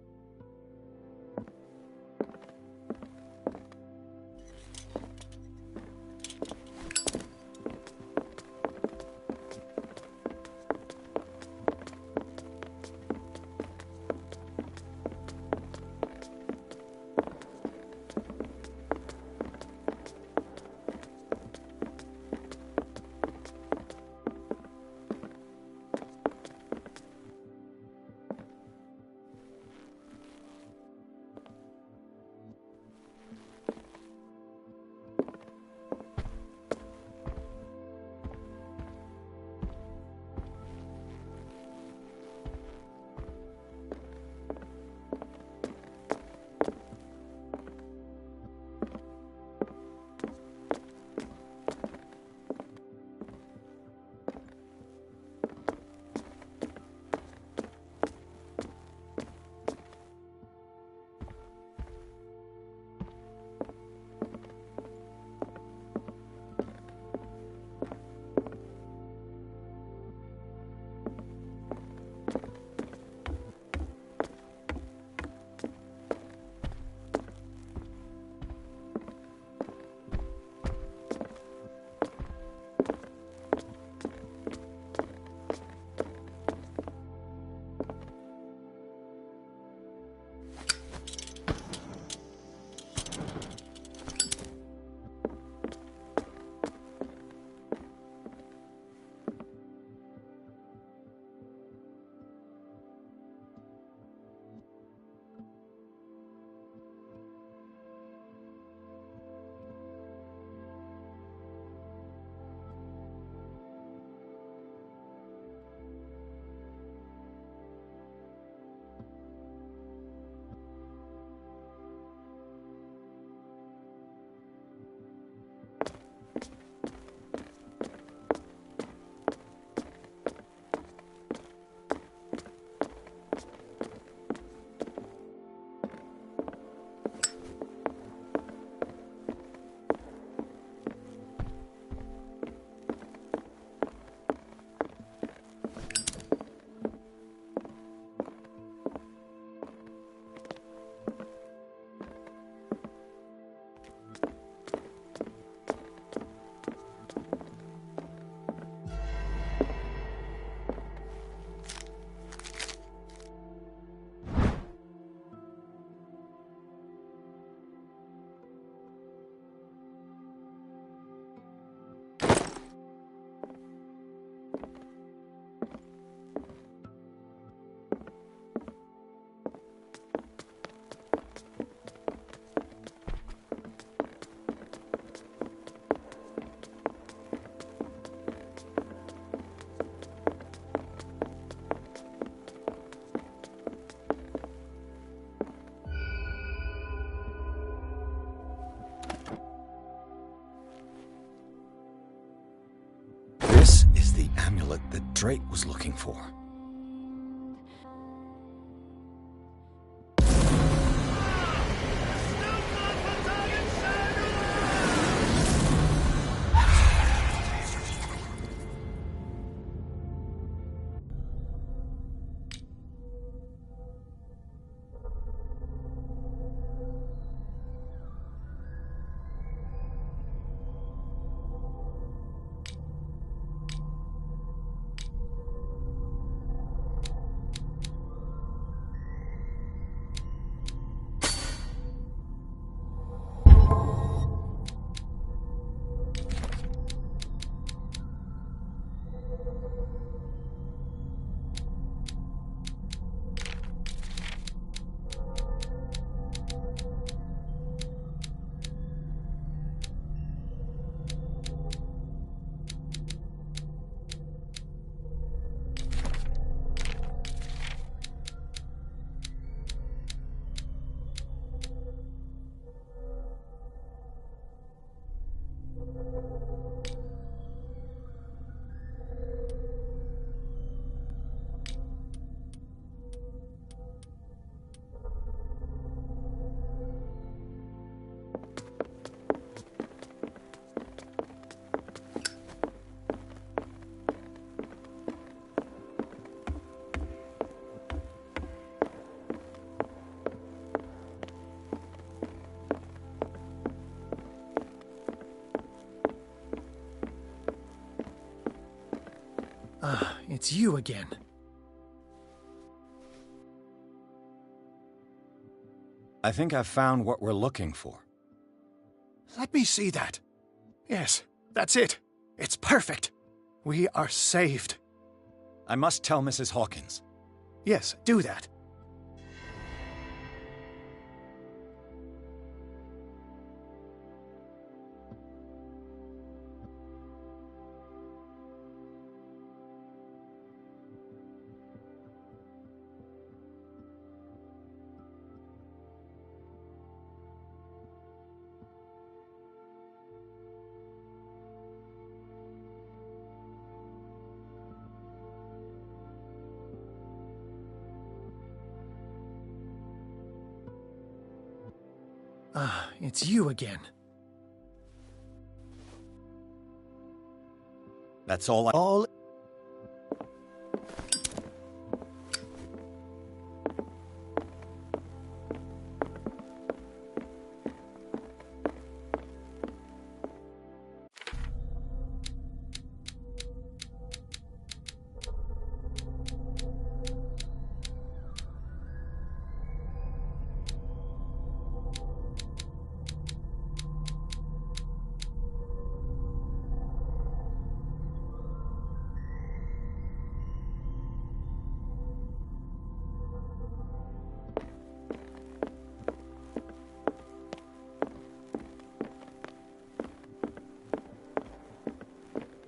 Drake was looking for. Ah, it's you again. I think I've found what we're looking for. Let me see that. Yes, that's it. It's perfect. We are saved. I must tell Mrs. Hawkins. Yes, do that. Ah, it's you again. That's all.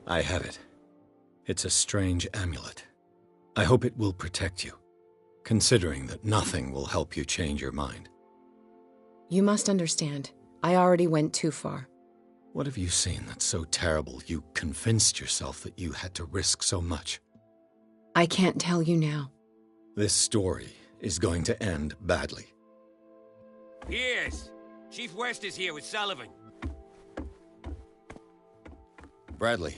I have it. It's a strange amulet. I hope it will protect you, considering that nothing will help you change your mind. You must understand, I already went too far. What have you seen that's so terrible you convinced yourself that you had to risk so much? I can't tell you now. This story is going to end badly. Pierce! Chief West is here with Sullivan. Bradley,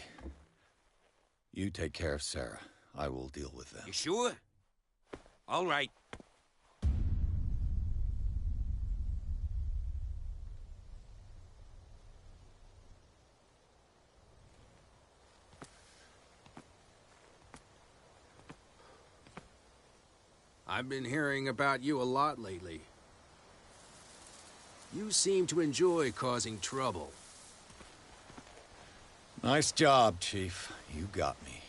you take care of Sarah. I will deal with them. You sure? All right. I've been hearing about you a lot lately. You seem to enjoy causing trouble. Nice job, Chief. You got me.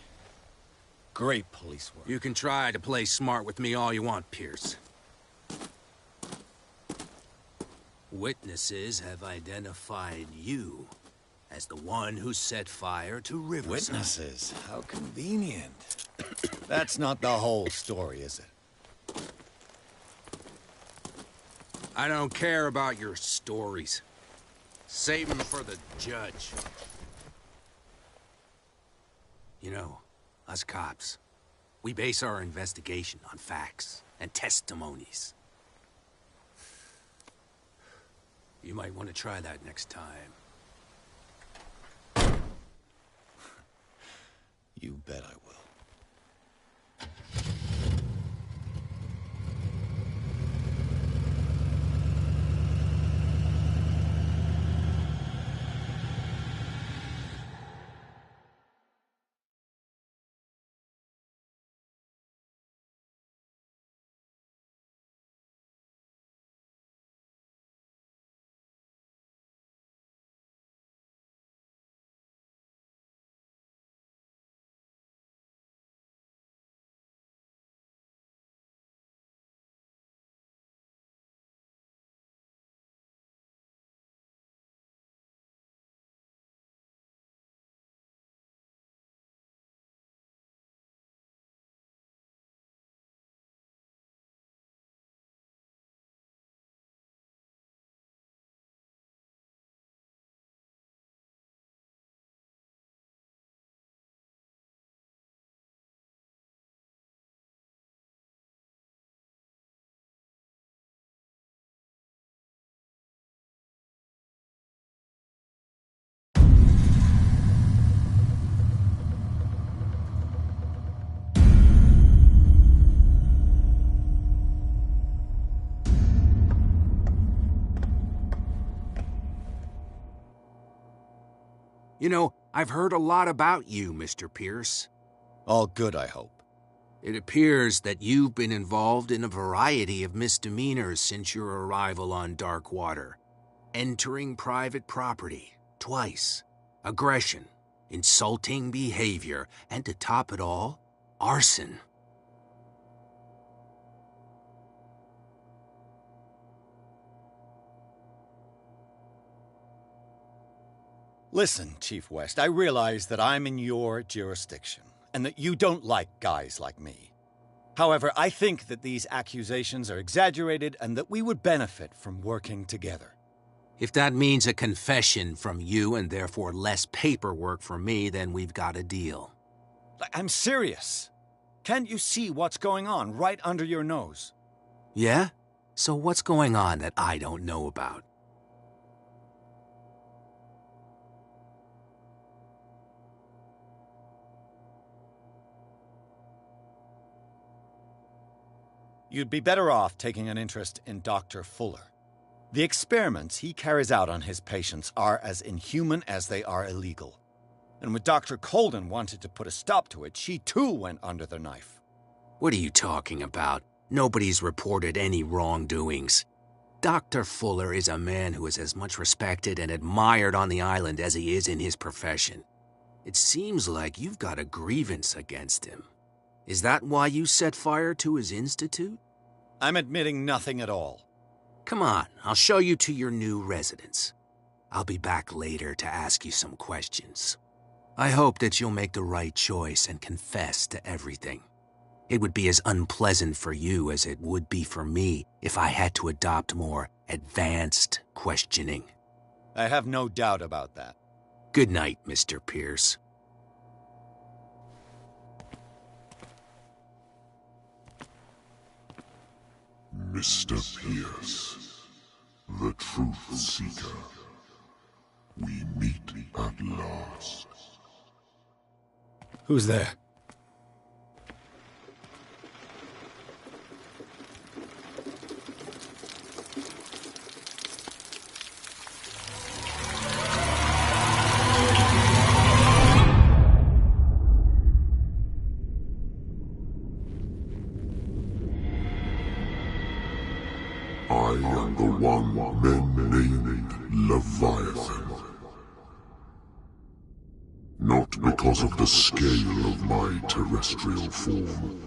Great police work. You can try to play smart with me all you want, Pierce. Witnesses have identified you as the one who set fire to Riverside. Witnesses? How convenient. That's not the whole story, is it? I don't care about your stories. Save them for the judge. You know, us cops. We base our investigation on facts and testimonies. You might want to try that next time. You bet I will. You know, I've heard a lot about you, Mr. Pierce. All good, I hope. It appears that you've been involved in a variety of misdemeanors since your arrival on Darkwater. Entering private property, twice. Aggression, insulting behavior, and to top it all, arson. Listen, Chief West, I realize that I'm in your jurisdiction, and that you don't like guys like me. However, I think that these accusations are exaggerated and that we would benefit from working together. If that means a confession from you and therefore less paperwork for me, then we've got a deal. I'm serious. Can't you see what's going on right under your nose? Yeah? So what's going on that I don't know about? You'd be better off taking an interest in Dr. Fuller. The experiments he carries out on his patients are as inhuman as they are illegal. And when Dr. Colden wanted to put a stop to it, she too went under the knife. What are you talking about? Nobody's reported any wrongdoings. Dr. Fuller is a man who is as much respected and admired on the island as he is in his profession. It seems like you've got a grievance against him. Is that why you set fire to his institute? I'm admitting nothing at all. Come on, I'll show you to your new residence. I'll be back later to ask you some questions. I hope that you'll make the right choice and confess to everything. It would be as unpleasant for you as it would be for me if I had to adopt more advanced questioning. I have no doubt about that. Good night, Mr. Pierce. Mr. Pierce, the Truth Seeker. We meet at last. Who's there? I am the one men named Leviathan. Not because of the scale of my terrestrial form,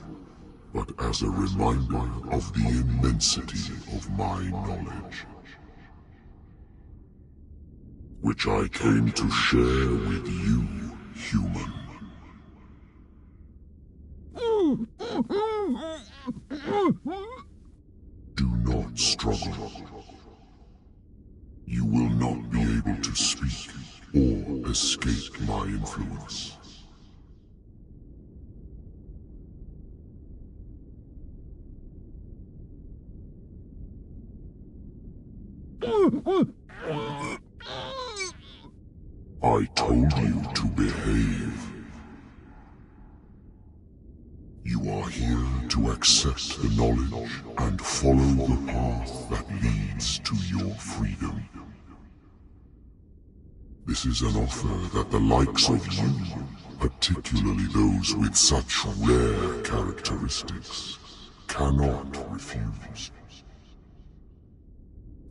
but as a reminder of the immensity of my knowledge, which I came to share with you, human. Do not struggle. You will not be able to speak or escape my influence. I told you to behave. You are here to accept the knowledge and follow the path that leads to your freedom. This is an offer that the likes of you, particularly those with such rare characteristics, cannot refuse.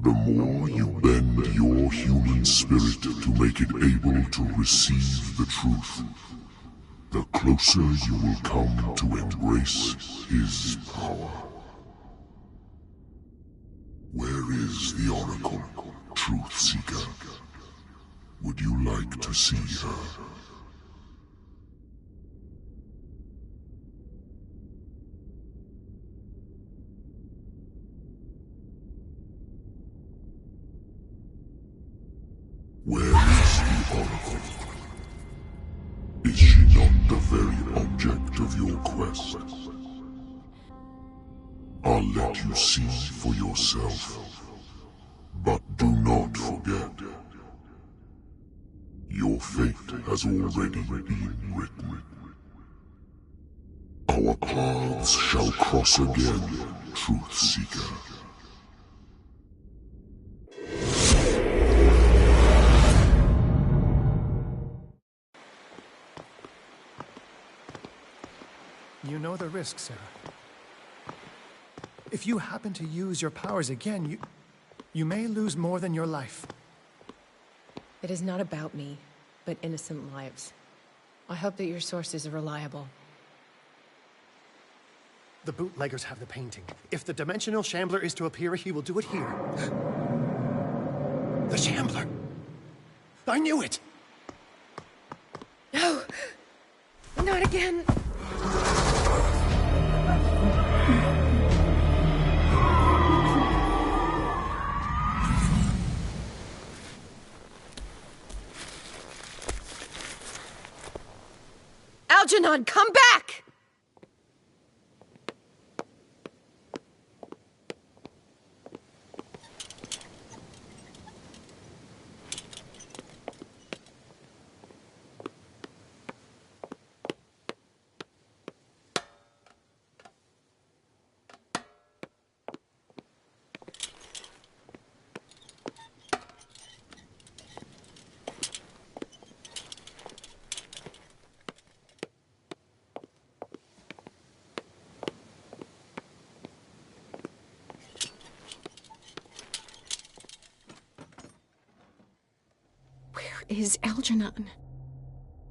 The more you bend your human spirit to make it able to receive the truth, the closer you will come to embrace his power. Where is the Oracle, Truth Seeker? Would you like to see her? Where is the Oracle? Is she not the very object of your quest? I'll let you see for yourself. But do not forget, your fate has already been written. Our paths shall cross again, Truth Seeker. You know the risk, Sarah. If you happen to use your powers again, you may lose more than your life. It is not about me, but innocent lives. I hope that your sources are reliable. The bootleggers have the painting. If the dimensional shambler is to appear, he will do it here. The shambler! I knew it! No! Not again! Algernon, come back! Is Algernon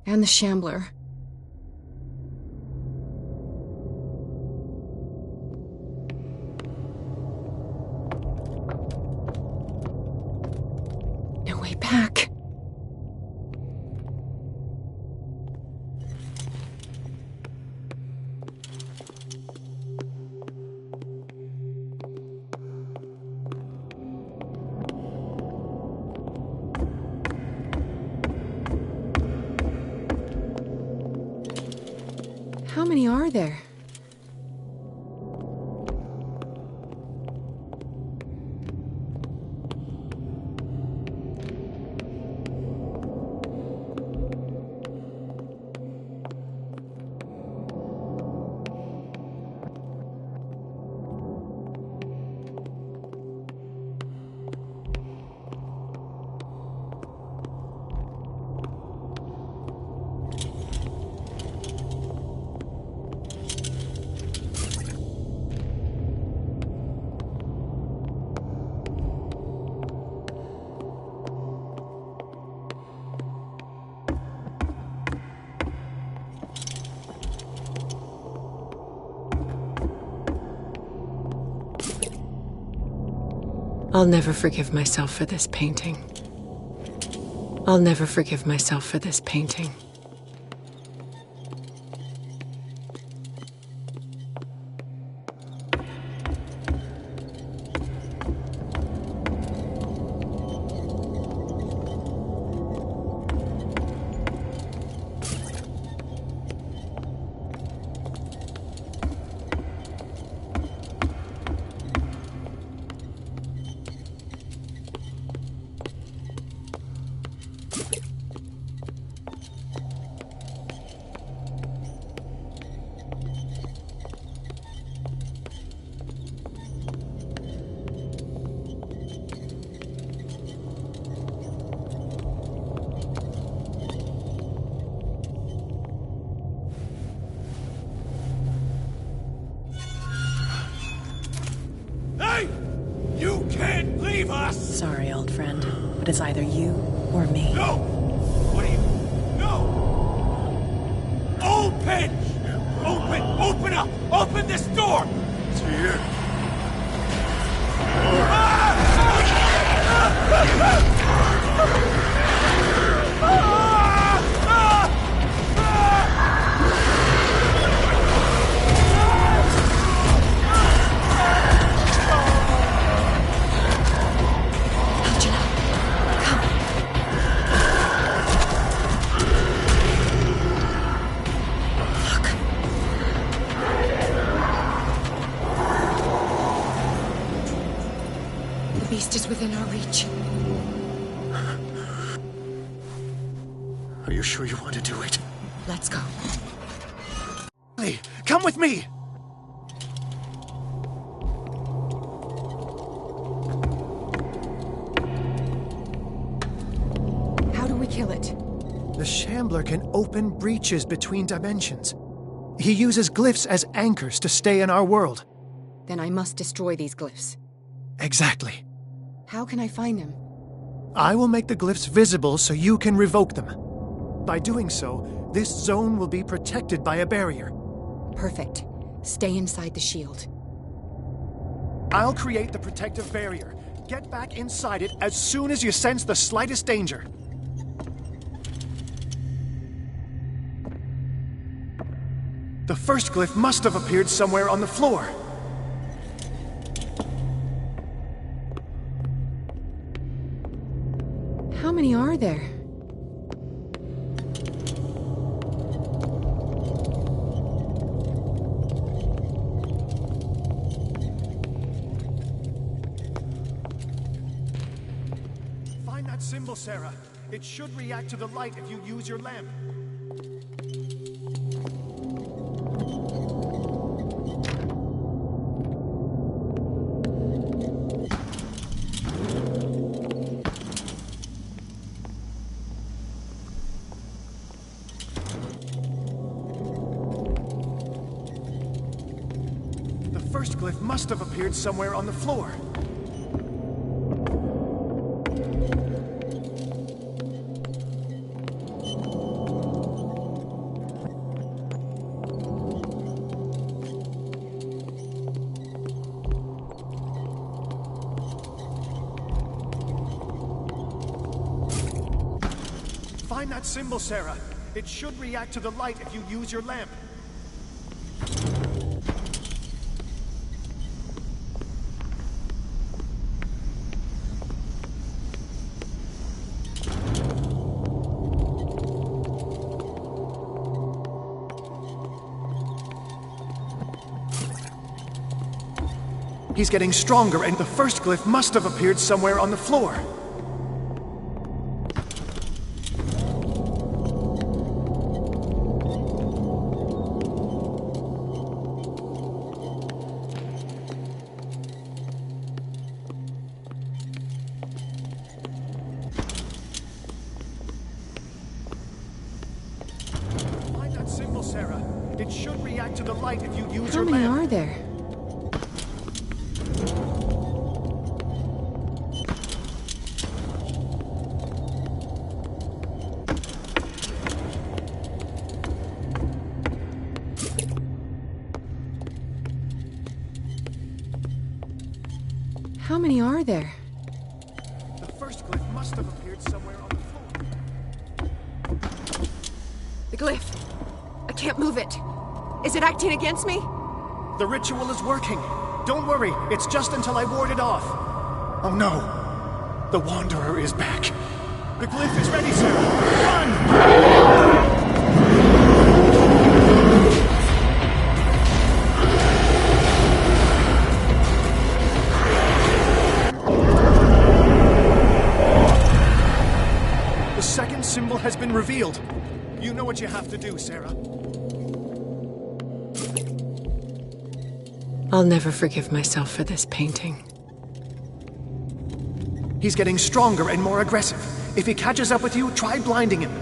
and the Shambler. No way back. How many are there? I'll never forgive myself for this painting. I'll never forgive myself for this painting. leave us! Sorry, old friend, but it's either you or me. No! What are you... No! Open! Open up! Open this door! It's here. The beast is within our reach. Are you sure you want to do it? Let's go. Hey, come with me! How do we kill it? The Shambler can open breaches between dimensions. He uses glyphs as anchors to stay in our world. Then I must destroy these glyphs. Exactly. How can I find them? I will make the glyphs visible so you can revoke them. By doing so, this zone will be protected by a barrier. Perfect. Stay inside the shield. I'll create the protective barrier. Get back inside it as soon as you sense the slightest danger. The first glyph must have appeared somewhere on the floor. How many are there? Find that symbol, Sarah. It should react to the light if you use your lamp. The first glyph must have appeared somewhere on the floor. Find that symbol, Sarah. It should react to the light if you use your lamp. He's getting stronger, and the first glyph must have appeared somewhere on the floor. Find that symbol, Sarah. It should react to the light if you use How your many lamp. are there? How many are there? The first glyph must have appeared somewhere on the floor. The glyph. I can't move it. Is it acting against me? The ritual is working. Don't worry, it's just until I ward it off. Oh no! The Wanderer is back. The glyph is ready, Sarah! Run! The second symbol has been revealed. You know what you have to do, Sarah. I'll never forgive myself for this painting. He's getting stronger and more aggressive. If he catches up with you, try blinding him.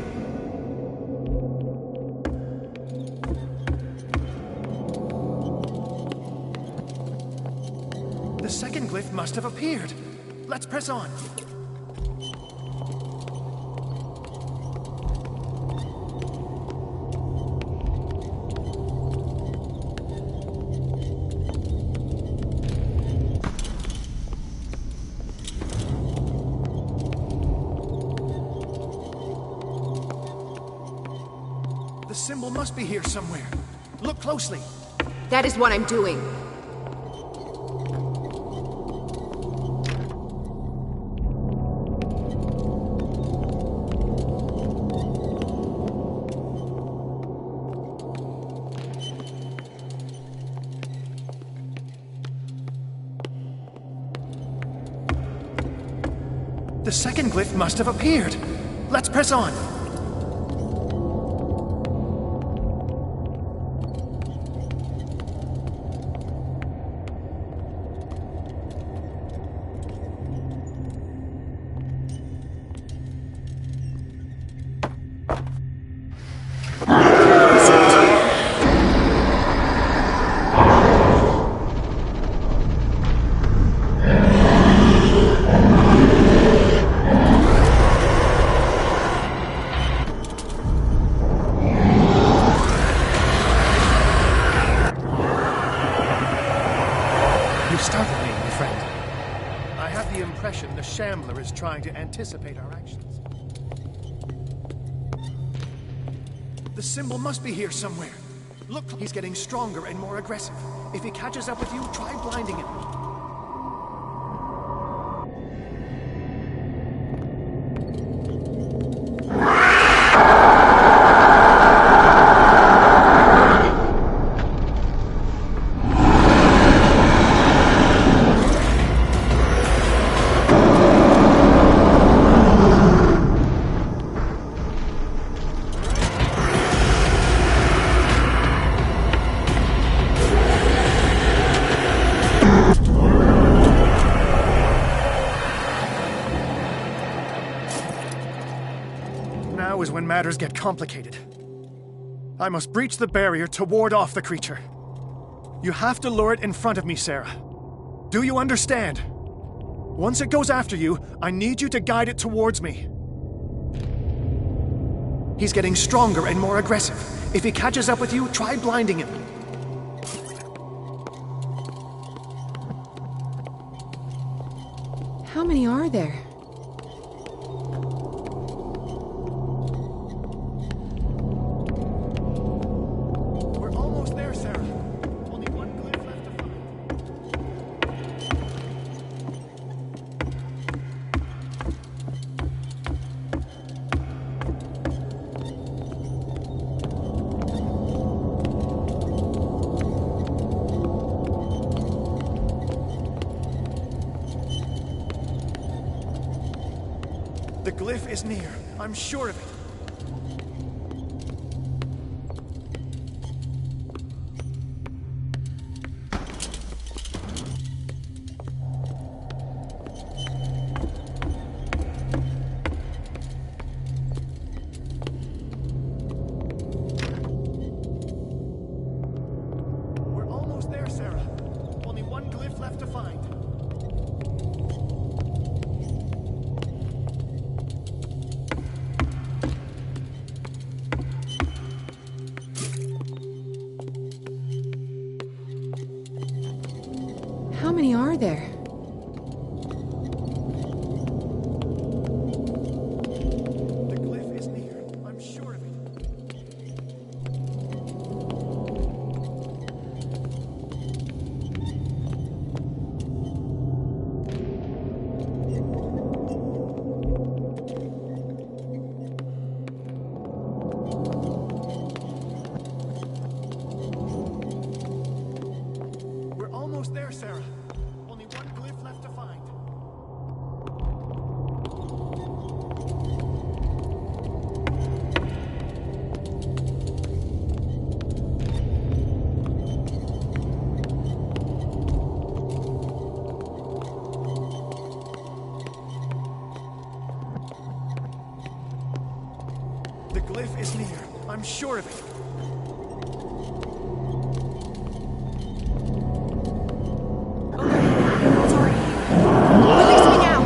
The second glyph must have appeared. Let's press on. The symbol must be here somewhere. Look closely. That is what I'm doing. The second glyph must have appeared. Let's press on. You startled me, my friend. I have the impression the Shambler is trying to anticipate our actions. The symbol must be here somewhere. Look, he's getting stronger and more aggressive. If he catches up with you, try blinding him. Now is when matters get complicated. I must breach the barrier to ward off the creature. You have to lure it in front of me, Sarah. Do you understand? Once it goes after you, I need you to guide it towards me. He's getting stronger and more aggressive. If he catches up with you, try blinding him. How many are there? We're almost there, Sarah. Only one glyph left to find. The glyph is near. I'm sure of it. We're almost there, Sarah. Only one glyph left to find. How many are there? The glyph is near. I'm sure of it. We're almost there, Sarah. Only one glyph left to find. The glyph is near. I'm sure of it. Release me now!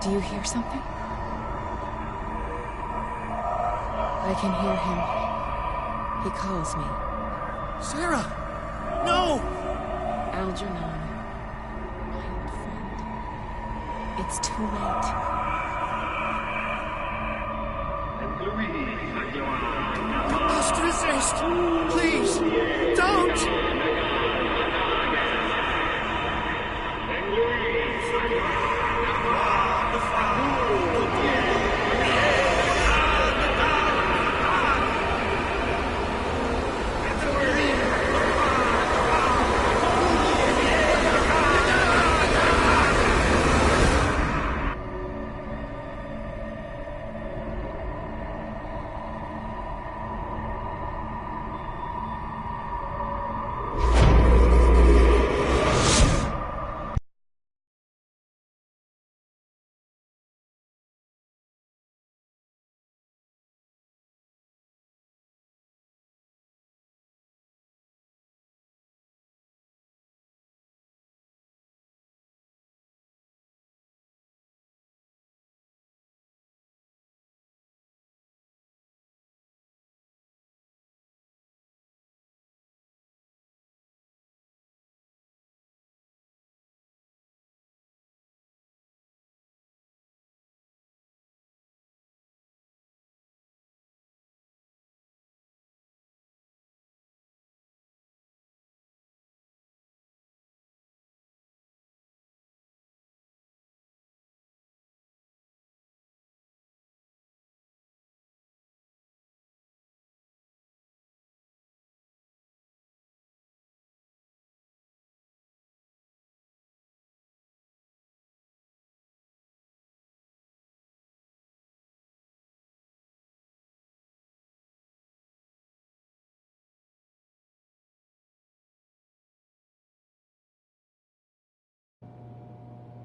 Do you hear something? I can hear him. He calls me. Sarah! No! Algernon, my old friend. It's too late. Must resist! Please, don't!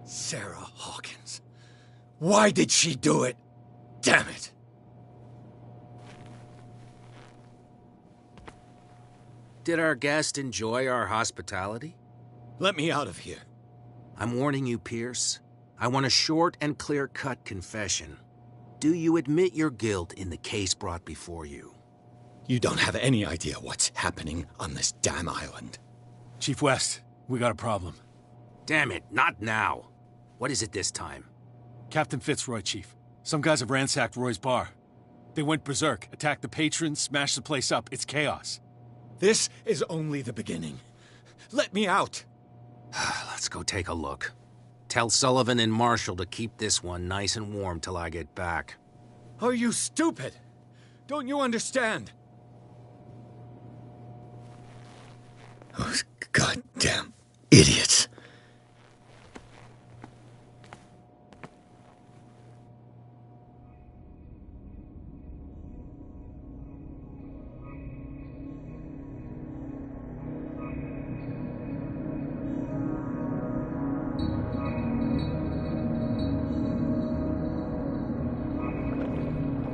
Sarah Hawkins. Why did she do it? Damn it! Did our guest enjoy our hospitality? Let me out of here. I'm warning you, Pierce. I want a short and clear-cut confession. Do you admit your guilt in the case brought before you? You don't have any idea what's happening on this damn island. Chief West, we got a problem. Damn it, not now. What is it this time? Captain Fitzroy, Chief. Some guys have ransacked Roy's bar. They went berserk, attacked the patrons, smashed the place up. It's chaos. This is only the beginning. Let me out. Let's go take a look. Tell Sullivan and Marshall to keep this one nice and warm till I get back. Are you stupid? Don't you understand? Those goddamn idiots.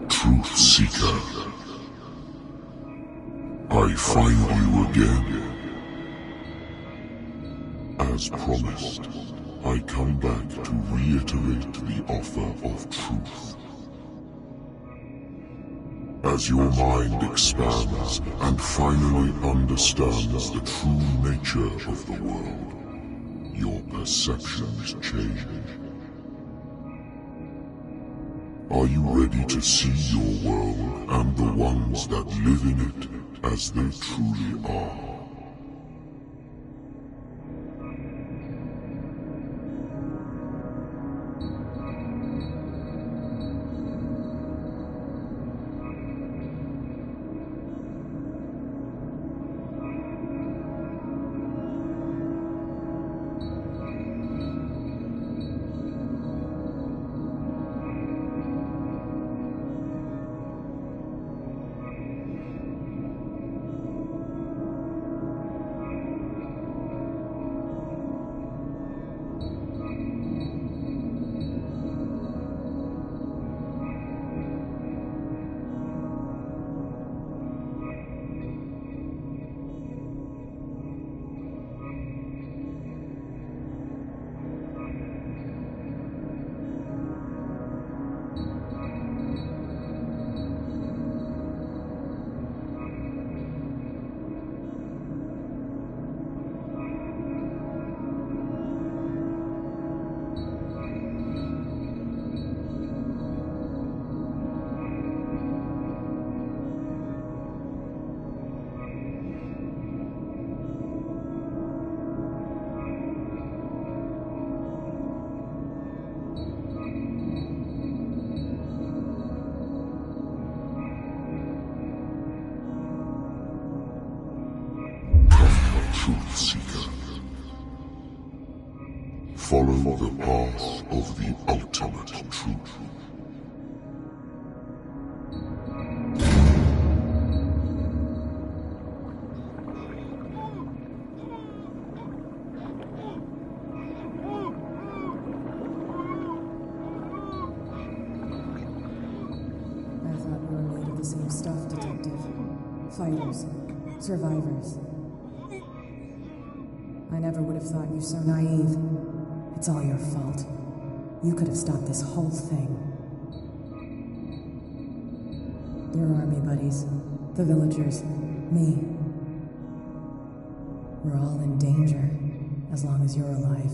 Truth Seeker, I find you again. As promised, I come back to reiterate the offer of truth. As your mind expands and finally understands the true nature of the world, your perceptions change. Are you ready to see your world and the ones that live in it as they truly are? truth seeker. Follow the path of the ultimate truth. Same stuff, Detective. Fighters. Survivors. I never would have thought you so naive. It's all your fault. You could have stopped this whole thing. Your army buddies, the villagers, me. We're all in danger, as long as you're alive.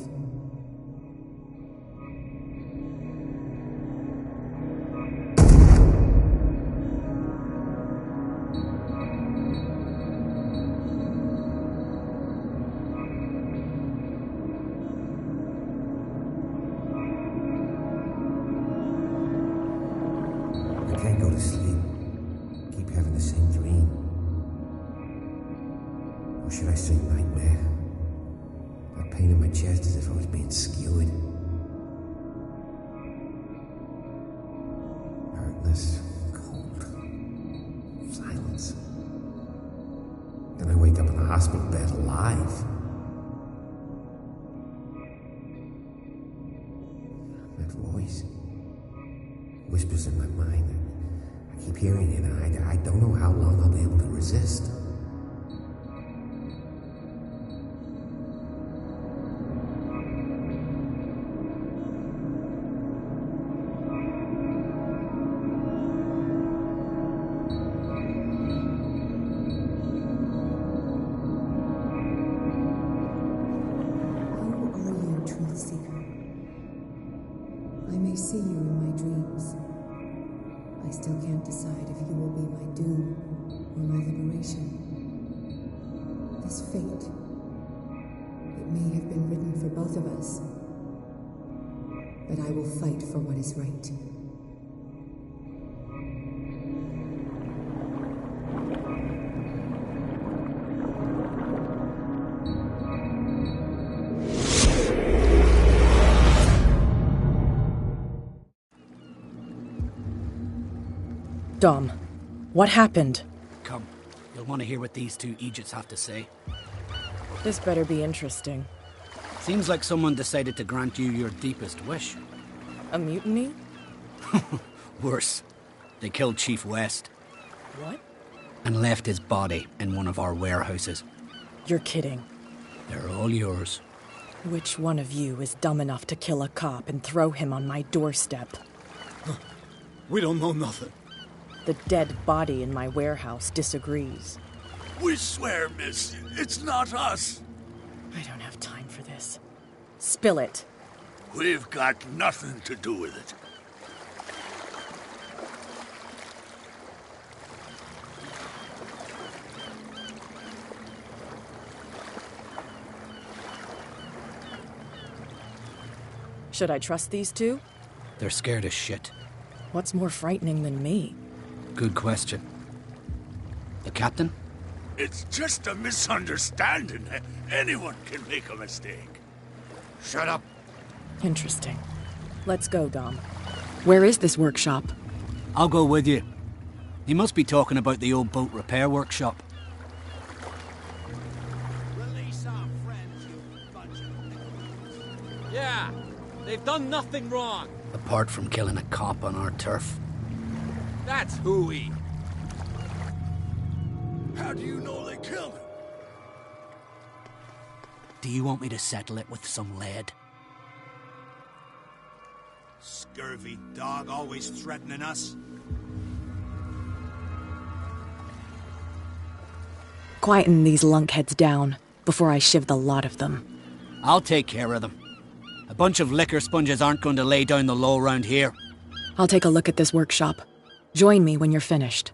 Whispers in my mind. I keep hearing it, and I don't know how long I'll be able to resist. Who are you, truth seeker? I may see you in my dreams. I still can't decide if you will be my doom or my liberation. This fate, it may have been written for both of us, but I will fight for what is right. Dom, what happened? Come, you'll want to hear what these two Egypts have to say. This better be interesting. Seems like someone decided to grant you your deepest wish. A mutiny? Worse. They killed Chief West. What? And left his body in one of our warehouses. You're kidding. They're all yours. Which one of you is dumb enough to kill a cop and throw him on my doorstep? We don't know nothing. The dead body in my warehouse disagrees. We swear, miss, it's not us. I don't have time for this. Spill it. We've got nothing to do with it. Should I trust these two? They're scared as shit. What's more frightening than me? Good question. The captain? It's just a misunderstanding. Anyone can make a mistake. Shut up. Interesting. Let's go, Dom. Where is this workshop? I'll go with you. He must be talking about the old boat repair workshop. Release our friends, you bunch of... Yeah, they've done nothing wrong. Apart from killing a cop on our turf. That's hooey. How do you know they killed him? Do you want me to settle it with some lead? Scurvy dog, always threatening us. Quieten these lunkheads down before I shiv the lot of them. I'll take care of them. A bunch of liquor sponges aren't going to lay down the law around here. I'll take a look at this workshop. Join me when you're finished.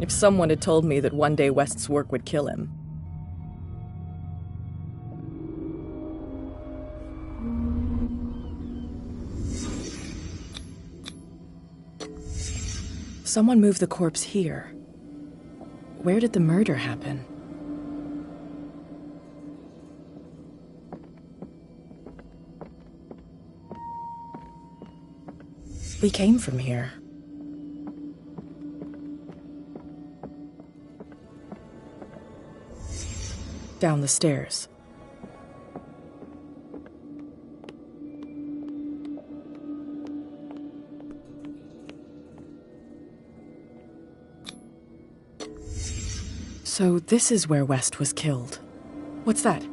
If someone had told me that one day West's work would kill him. Someone moved the corpse here. Where did the murder happen? We came from here. Down the stairs. So this is where West was killed. What's that?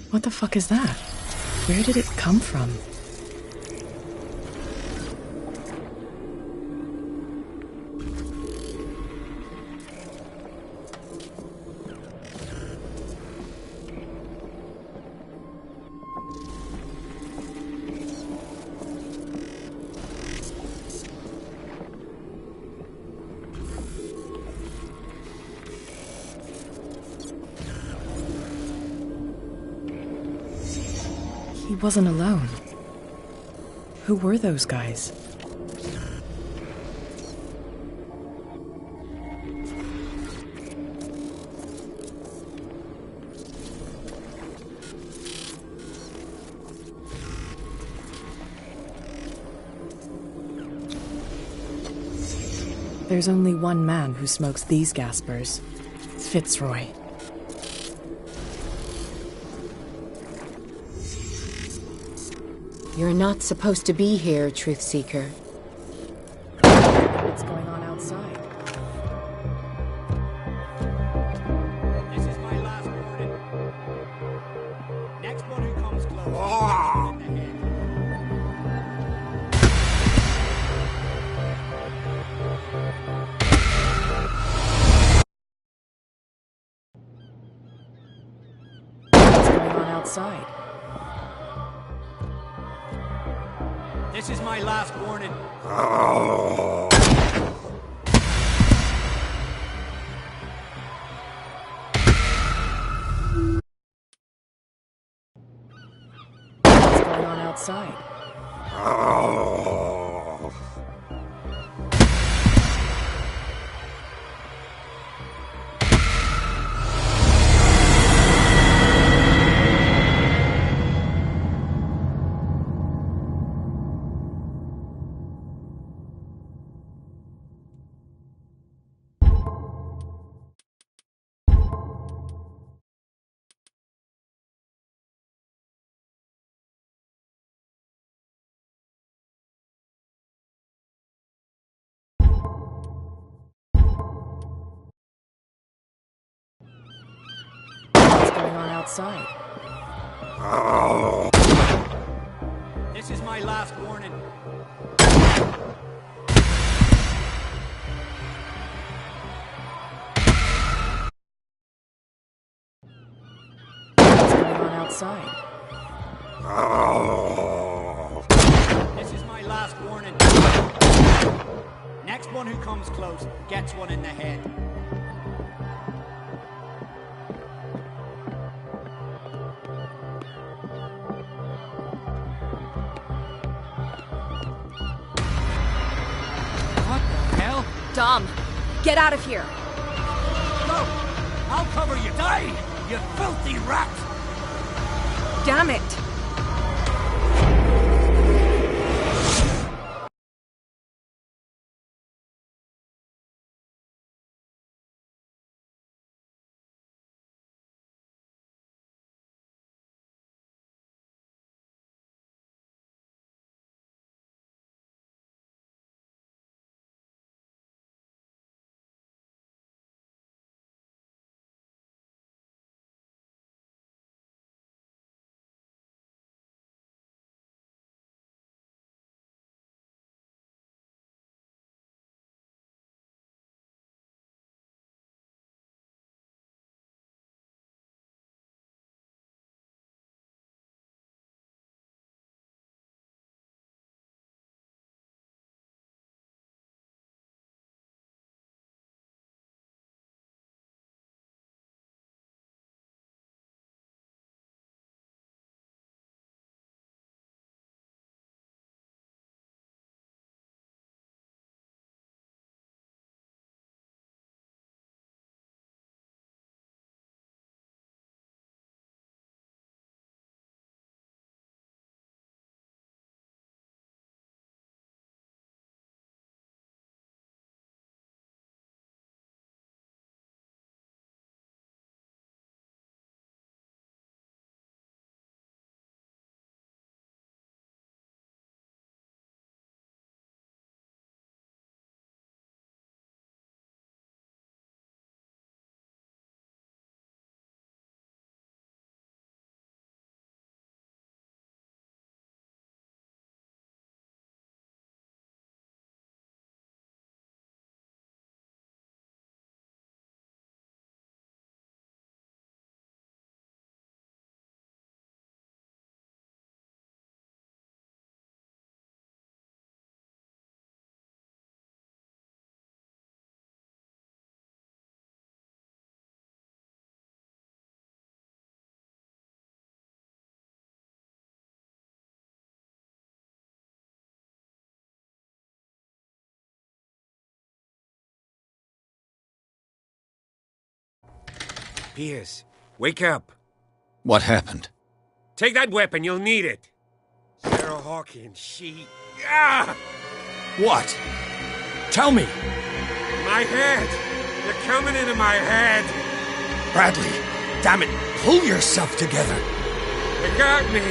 What the fuck is that? Where did it come from? He wasn't alone. Who were those guys? There's only one man who smokes these gaspers. Fitzroy. You're not supposed to be here, Truth Seeker. What's going on outside? This is my last warning. Next one who comes close. In the head. What's going on outside? This is my last warning. What's going on outside? What's going on outside? This is my last warning. What's going on outside? This is my last warning. Next one who comes close gets one in the head. What the hell? Dom, get out of here. Go! I'll cover you. Die, you filthy rat! Damn it. Piers, wake up. What happened? Take that weapon, you'll need it. Sarah Hawkins, she... Ah! What? Tell me! My head! You're coming into my head! Bradley, damn it, pull yourself together! You got me!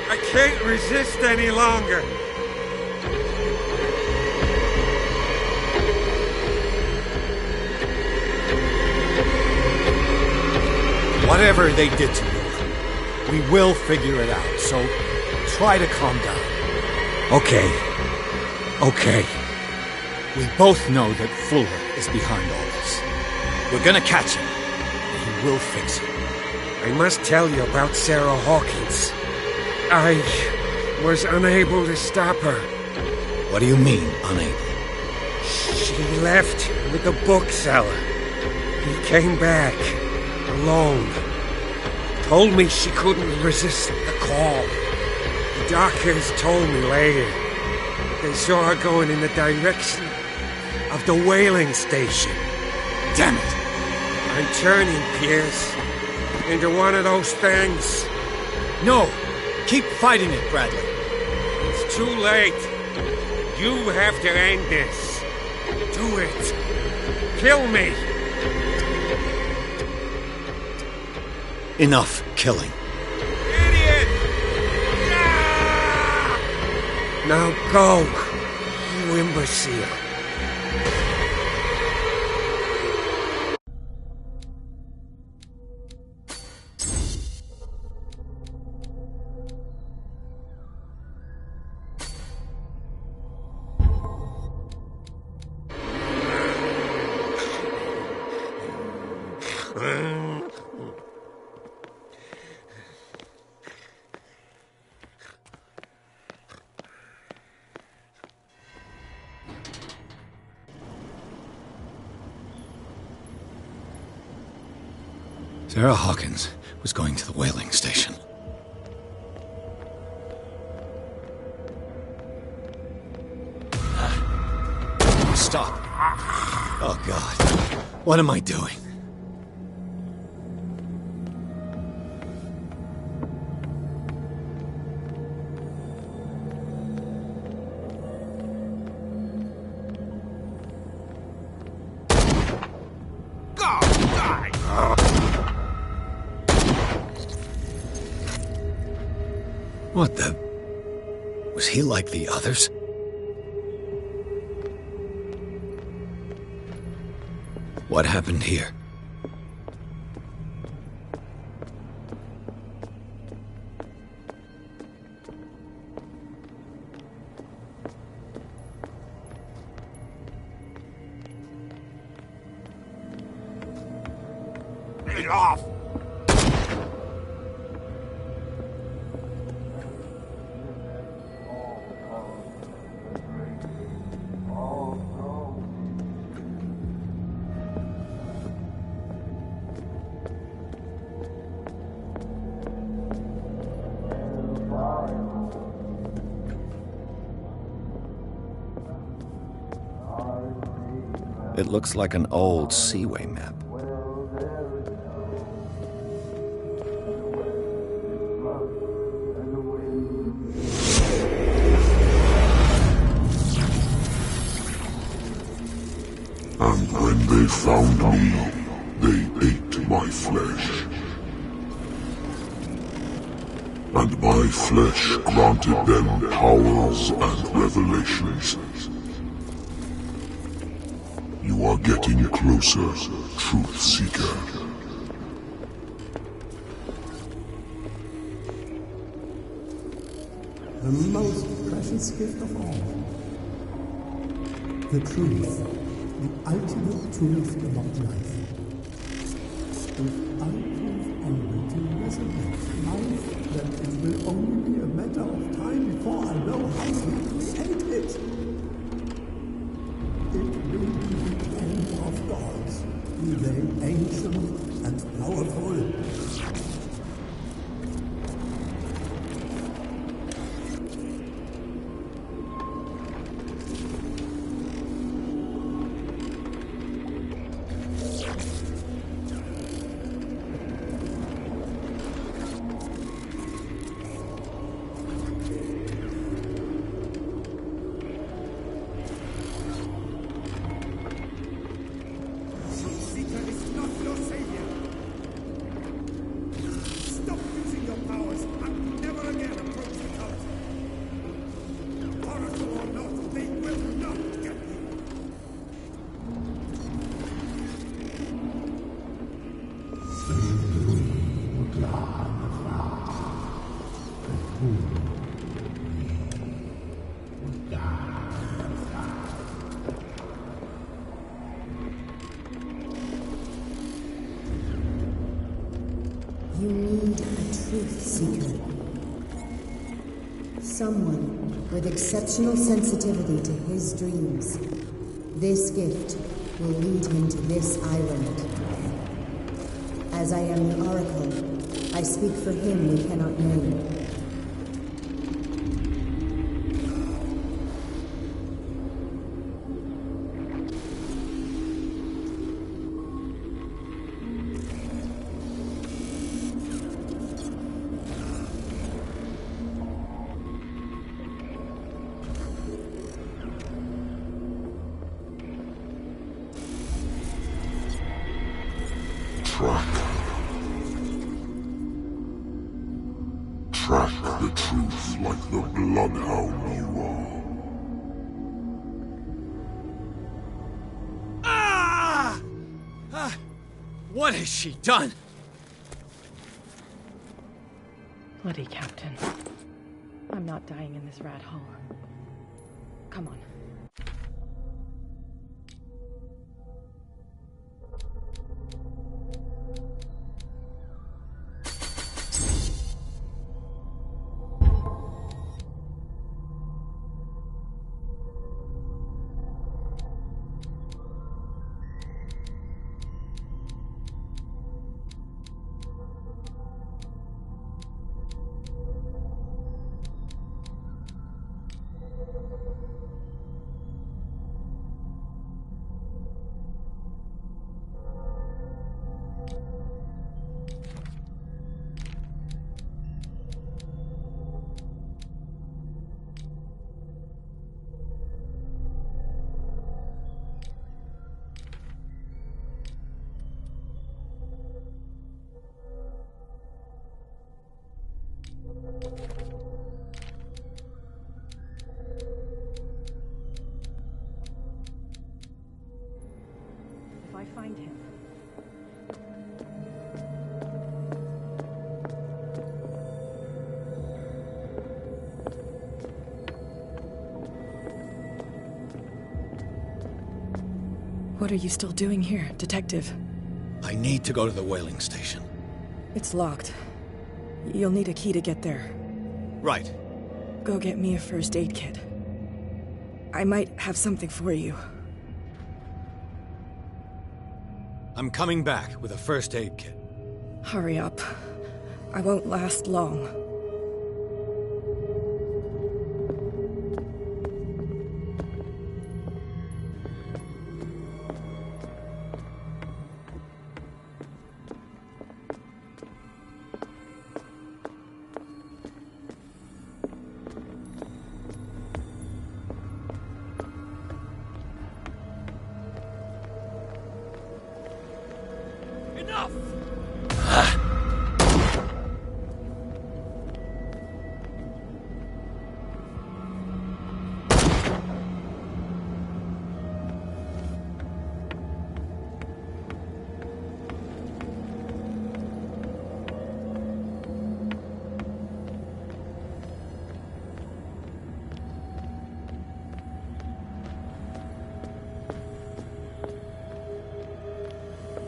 I can't resist any longer! Whatever they did to you, we will figure it out, so try to calm down. Okay. We both know that Fuller is behind all this. We're gonna catch him, and he will fix it. I must tell you about Sarah Hawkins. I was unable to stop her. What do you mean, unable? She left with the bookseller. He came back, alone. Told me she couldn't resist the call. The doctors told me later they saw her going in the direction of the whaling station. Damn it! I'm turning, Piers, into one of those things. No! Keep fighting it, Bradley. It's too late. You have to end this. Do it. Kill me. Enough killing. Idiot! Ah! Now go, you imbecile. Sarah Hawkins was going to the whaling station. Stop. Oh, God. What am I doing? What the... Was he like the others? What happened here? Get off! It looks like an old Seaway map. And when they found me, they ate my flesh. And my flesh granted them powers and revelations. You are getting closer, Truth Seeker. The most precious gift of all. The truth. The ultimate truth about life. If I prove only to resurrect life, then it will only be a matter of time before I know how to create it. It will be the end of gods, be they ancient and powerful. seeker. Someone with exceptional sensitivity to his dreams. This gift will lead him to this island. As I am the Oracle, I speak for him we cannot name. Track the truth like the bloodhound you are. Ah! What has she done? Bloody Captain. I'm not dying in this rat hole. Come on. If I find him, what are you still doing here, Detective? I need to go to the whaling station. It's locked. You'll need a key to get there. Right. Go get me a first aid kit. I might have something for you. I'm coming back with a first aid kit. Hurry up. I won't last long. Enough!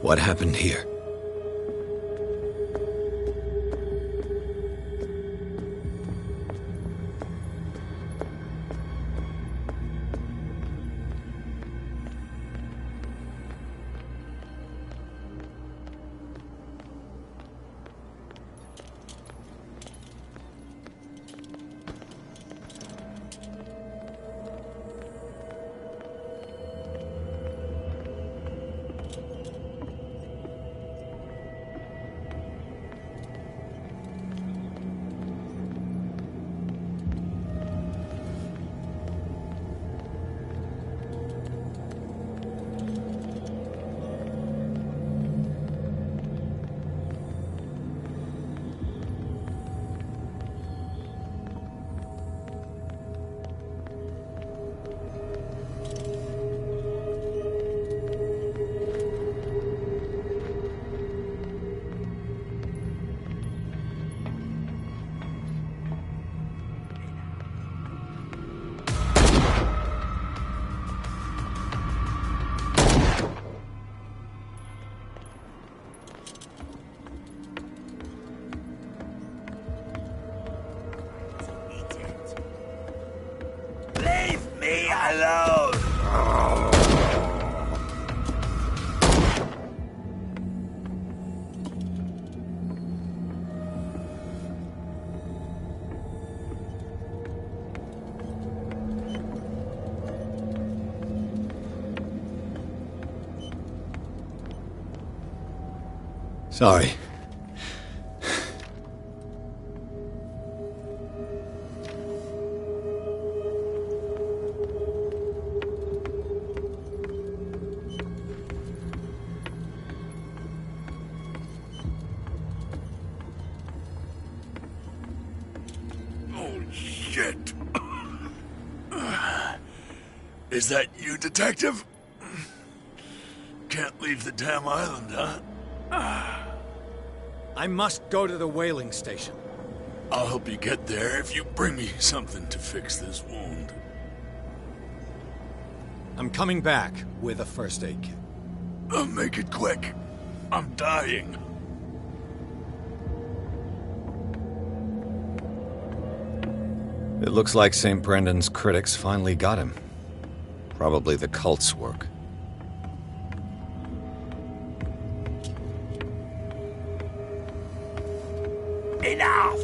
What happened here? Sorry. Shit. Is that you, Detective? Can't leave the damn island, huh? I must go to the whaling station. I'll help you get there if you bring me something to fix this wound. I'm coming back with a first aid kit. Make it quick. I'm dying. It looks like St. Brendan's critics finally got him. Probably the cult's work. Enough!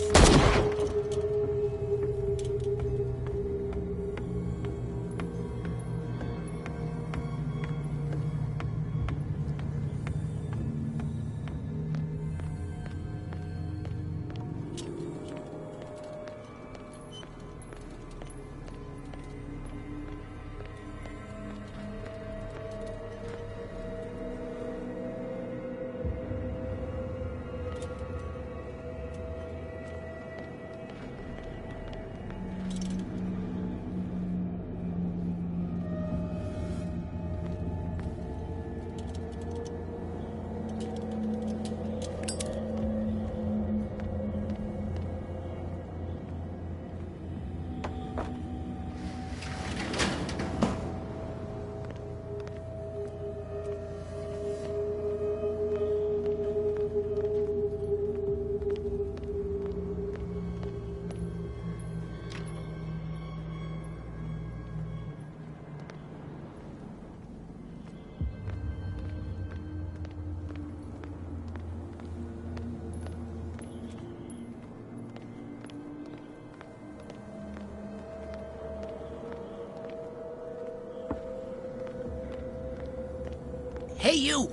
Hey, you!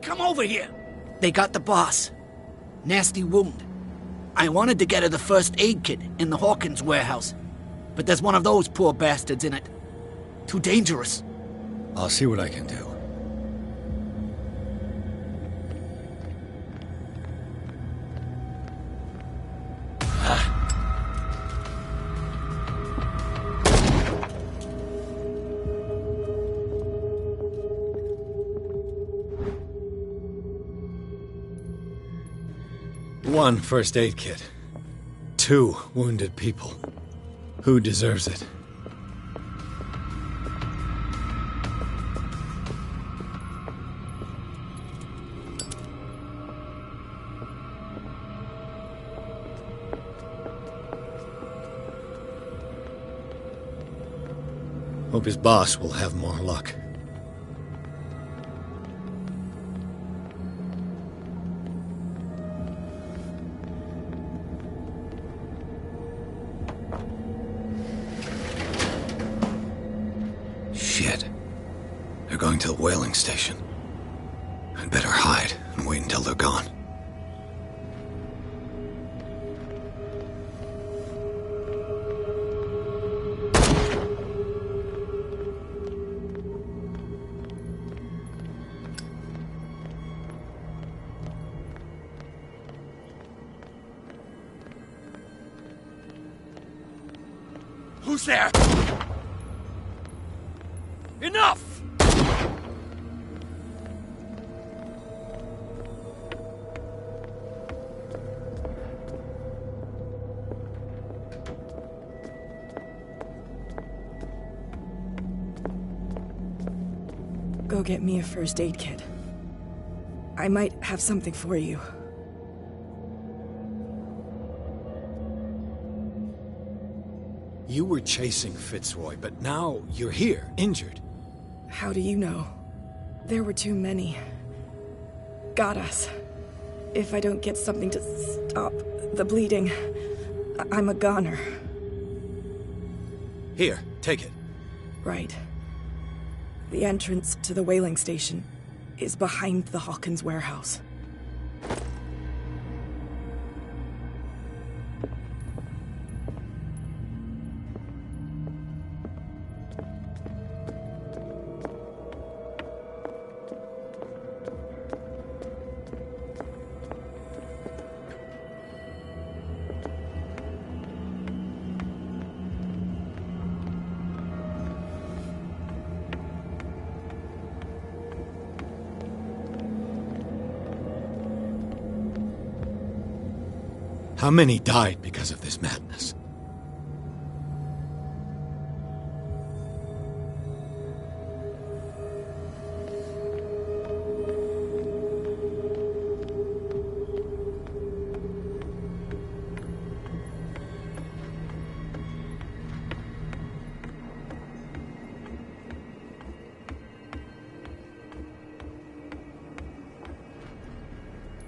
Come over here! They got the boss. Nasty wound. I wanted to get her the first aid kit in the Hawkins warehouse, but there's one of those poor bastards in it. Too dangerous. I'll see what I can do. One first aid kit. 2 wounded people. Who deserves it? Hope his boss will have more luck. Shit. They're going to the whaling station. I'd better hide and wait until they're gone. Who's there? Enough! Go get me a first aid kit. I might have something for you. You were chasing Fitzroy, but now you're here, injured. How do you know? There were too many. Got us. If I don't get something to stop the bleeding, I'm a goner. Here, take it. Right. The entrance to the whaling station is behind the Hawkins warehouse. How many died because of this madness?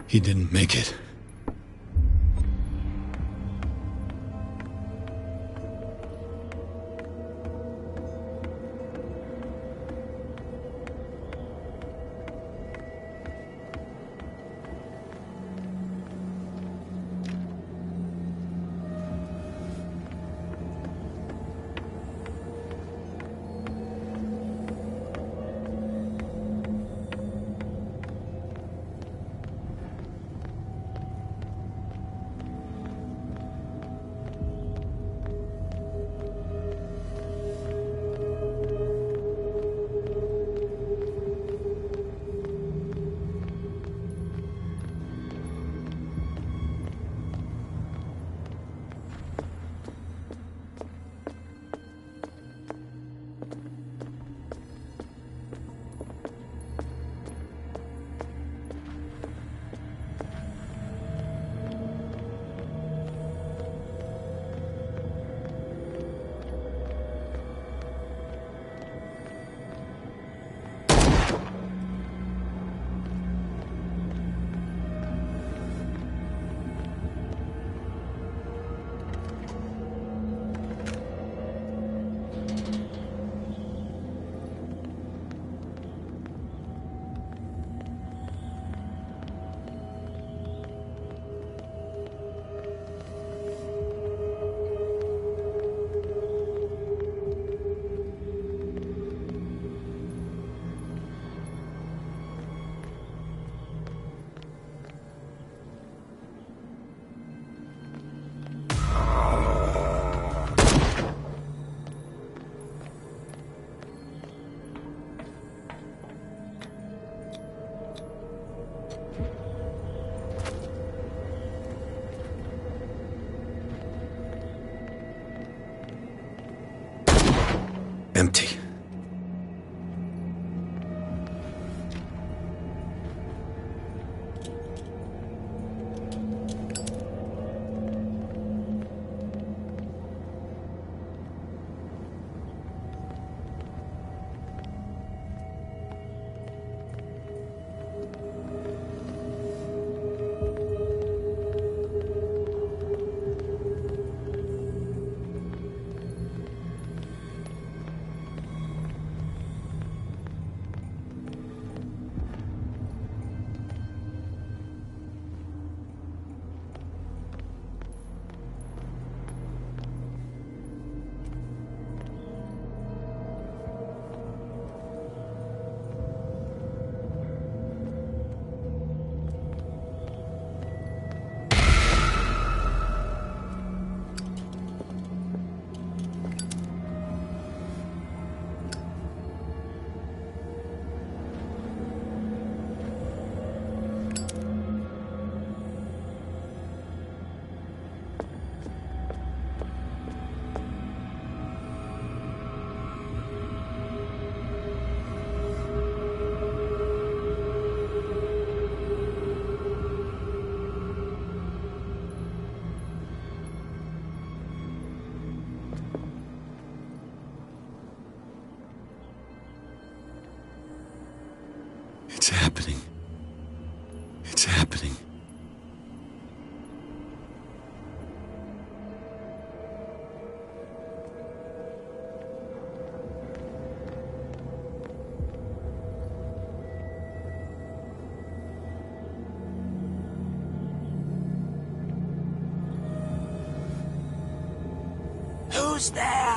He didn't make it. Empty. It's happening. It's happening. Who's there?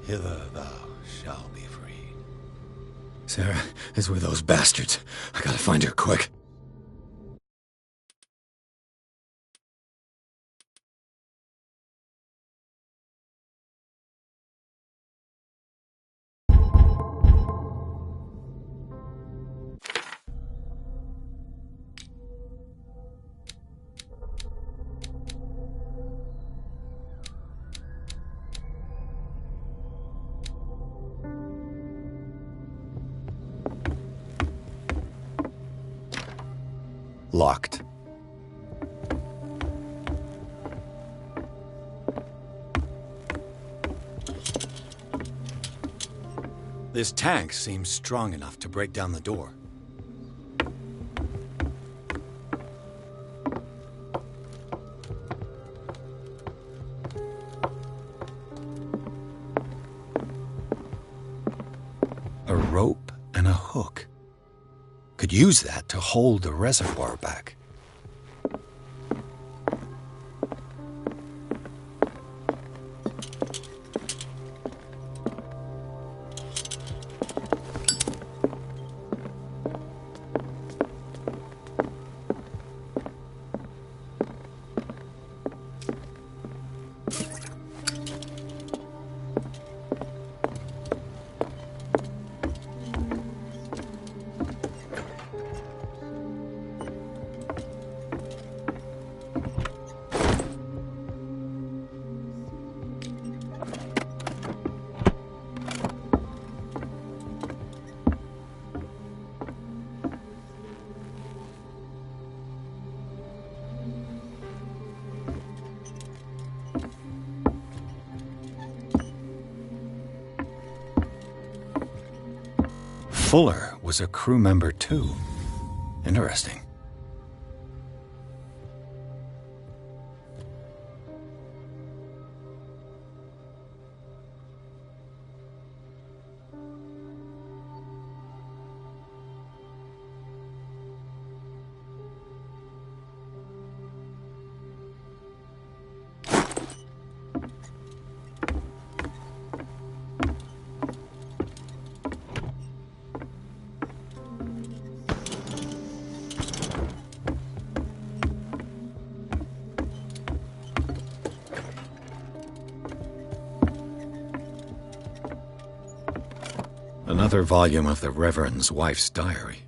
Hither thou shalt be freed. Sarah is with those bastards. I gotta find her quick. Locked. This tank seems strong enough to break down the door. A rope and a hook. Could use that to hold the reservoir back. Fuller was a crew member too. Interesting. Another volume of the Reverend's wife's diary.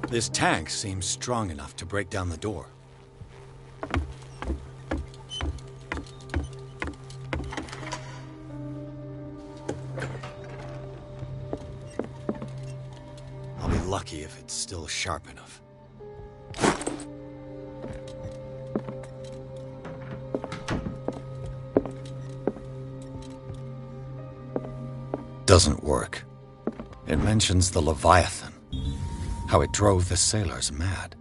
This tank seems strong enough to break down the door. I'll be lucky if it's still sharp enough. Doesn't work. It mentions the Leviathan. How it drove the sailors mad.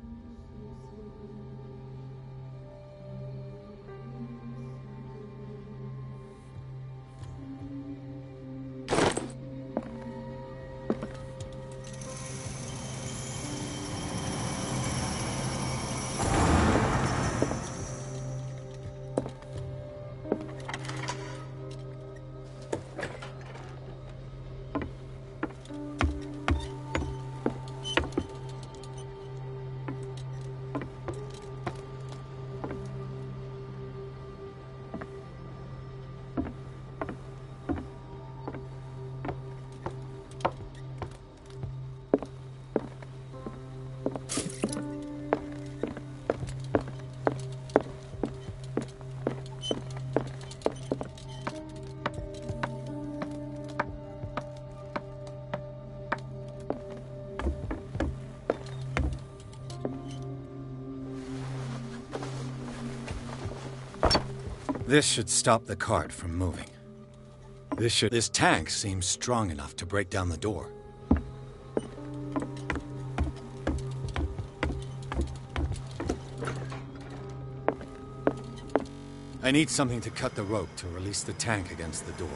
This should stop the cart from moving. This tank seems strong enough to break down the door. I need something to cut the rope to release the tank against the door.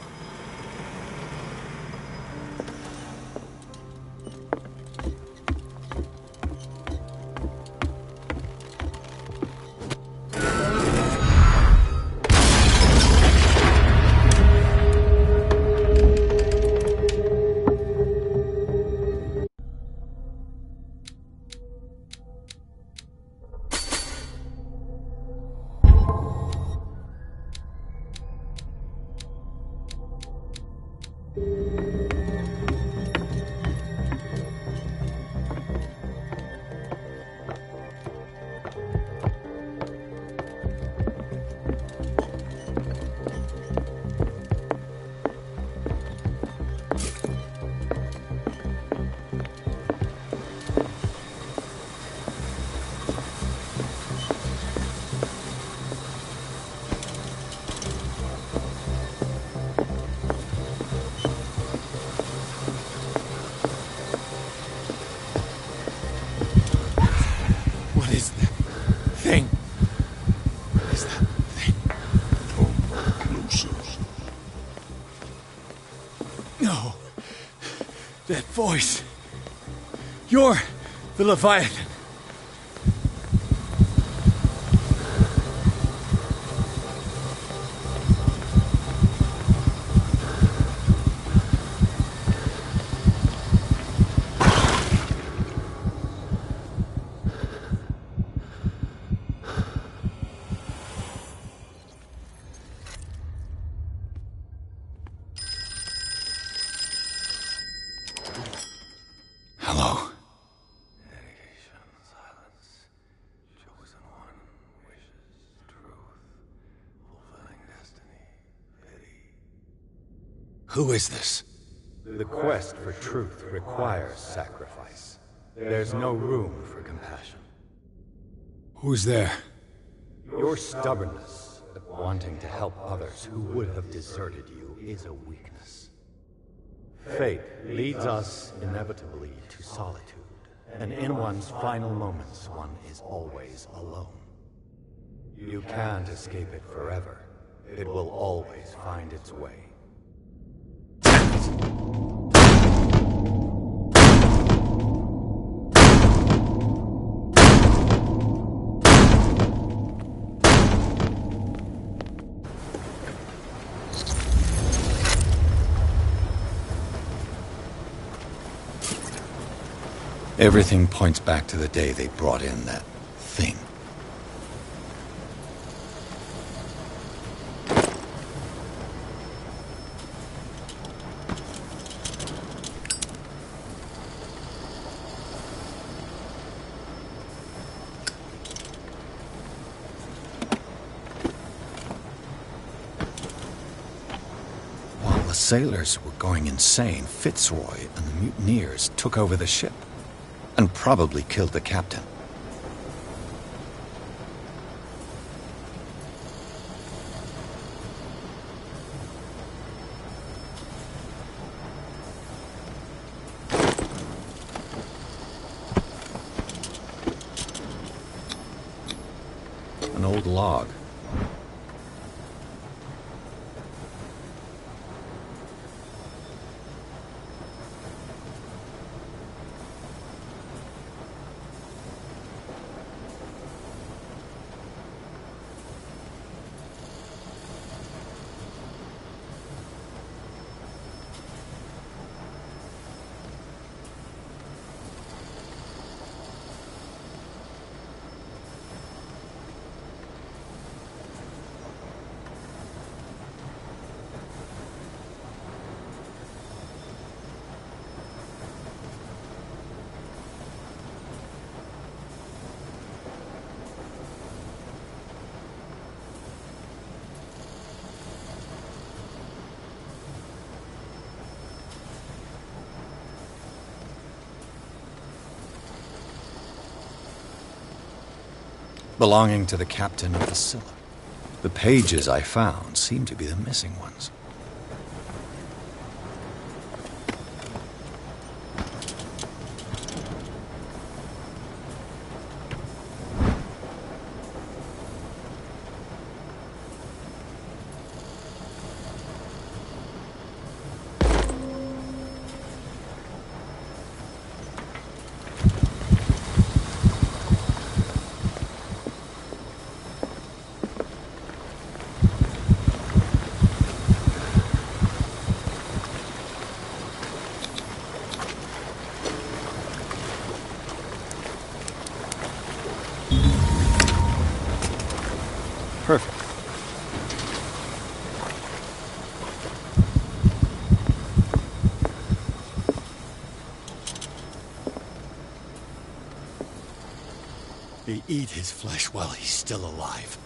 That voice. You're the Leviathan. Who is this? The quest for truth requires sacrifice. There's no room for compassion. Who's there? Your stubbornness at wanting to help others who would have deserted you is a weakness. Fate leads us inevitably to solitude, and in one's final moments, one is always alone. You can't escape it forever. It will always find its way. Everything points back to the day they brought in that thing. While the sailors were going insane, Fitzroy and the mutineers took over the ship. And probably killed the captain. An old log. Belonging to the captain of the Scylla. The pages I found seem to be the missing ones. Perfect. They eat his flesh while he's still alive.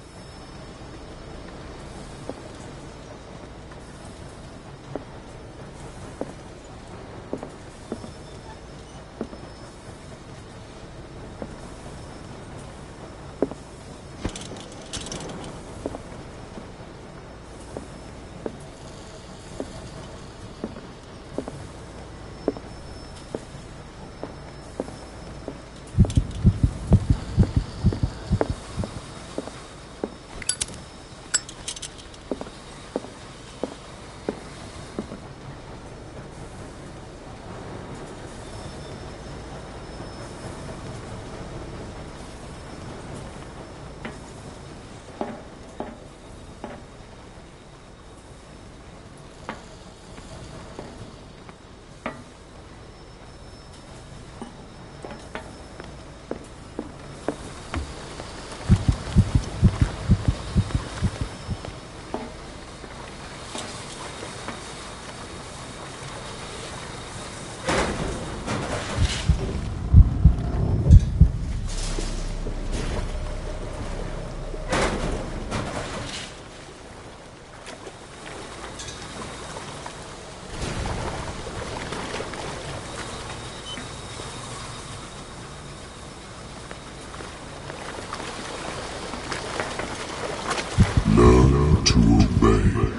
Learn to obey.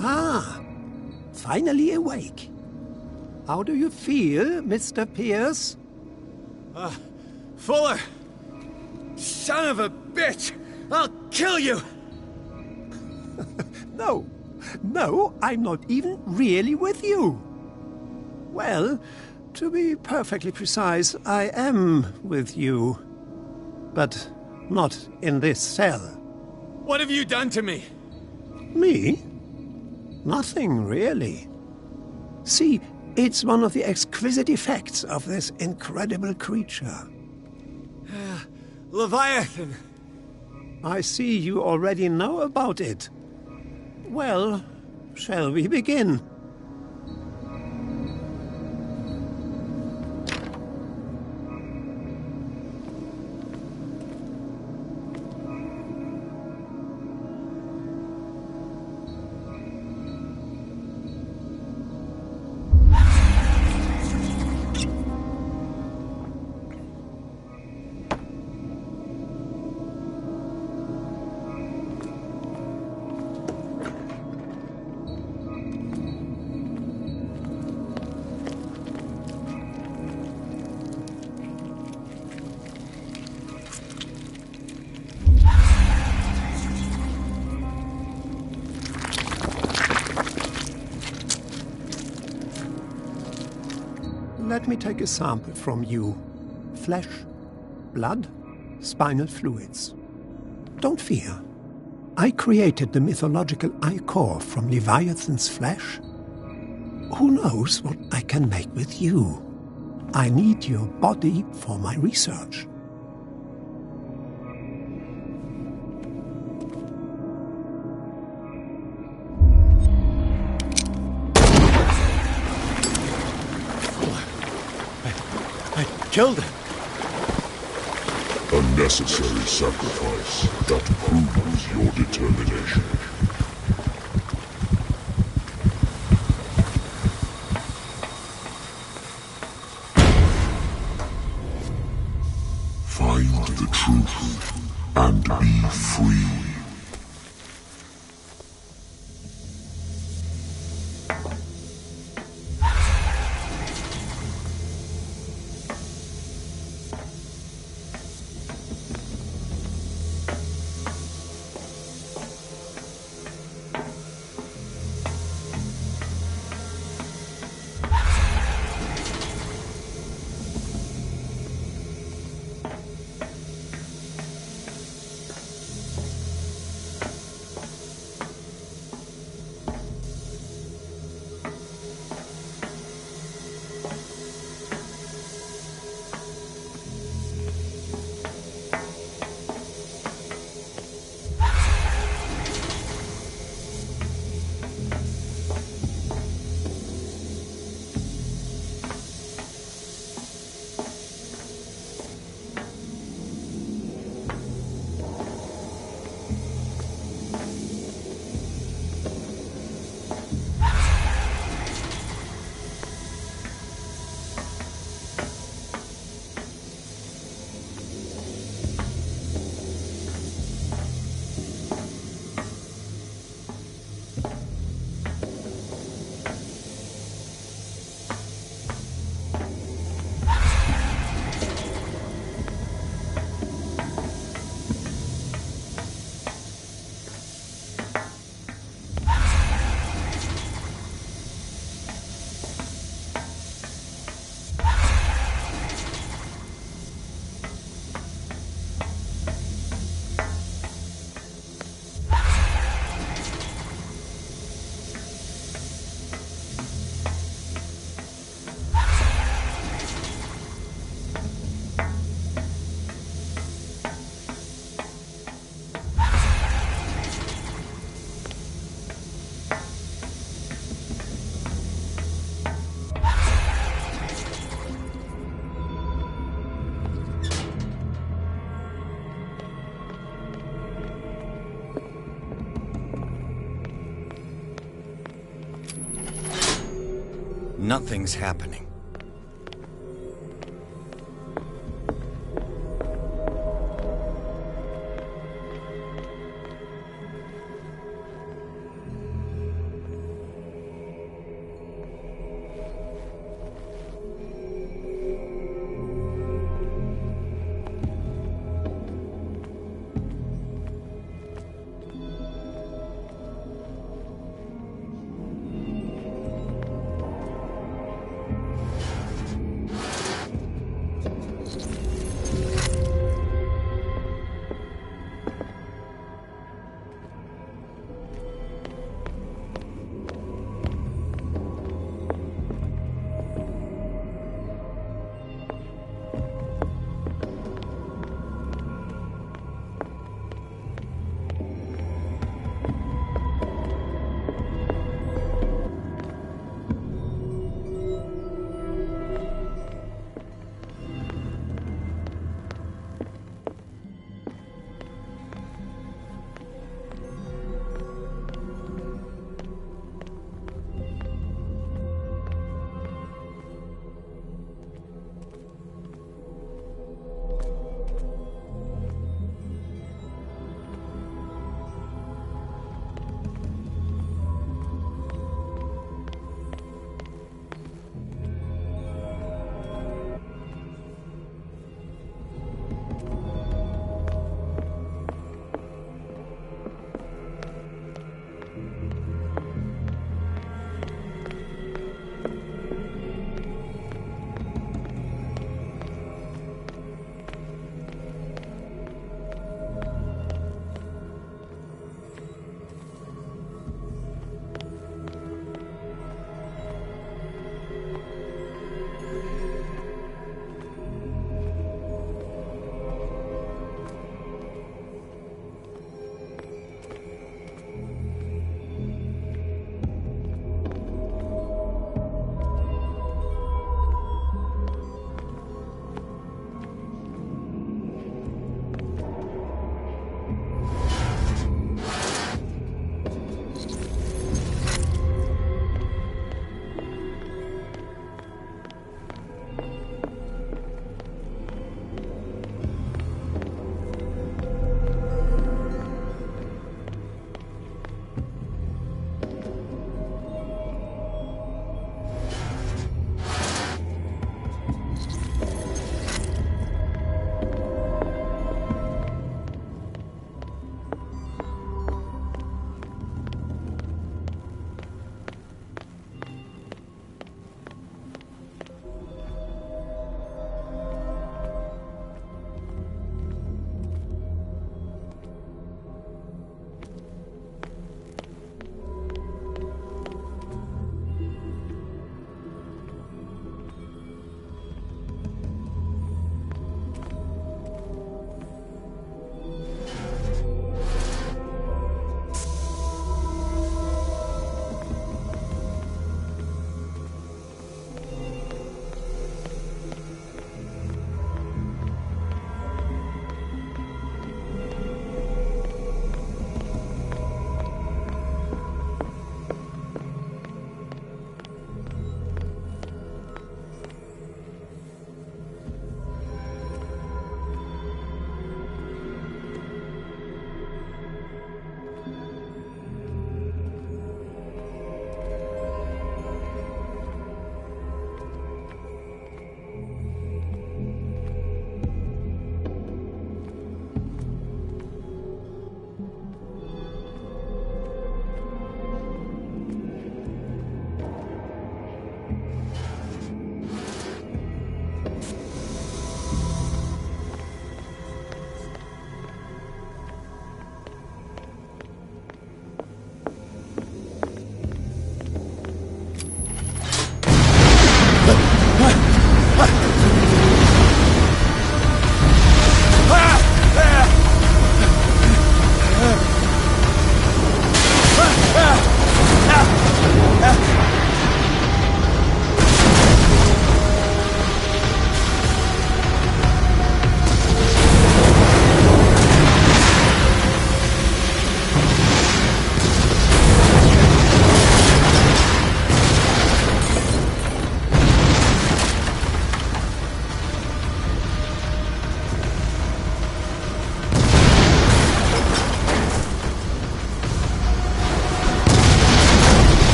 Ah, finally awake. How do you feel, Mr. Pierce? Fuller! Son of a bitch! I'll kill you! No, I'm not even really with you. Well, to be perfectly precise, I am with you. But not in this cell. What have you done to me? Me? Nothing, really. See, it's one of the exquisite effects of this incredible creature. Leviathan! I see you already know about it. Well, shall we begin? Let me take a sample from you. Flesh, blood, spinal fluids. Don't fear. I created the mythological ichor from Leviathan's flesh. Who knows what I can make with you? I need your body for my research. Killed him. A necessary sacrifice that proves your determination. Find the truth and be free. Nothing's happening.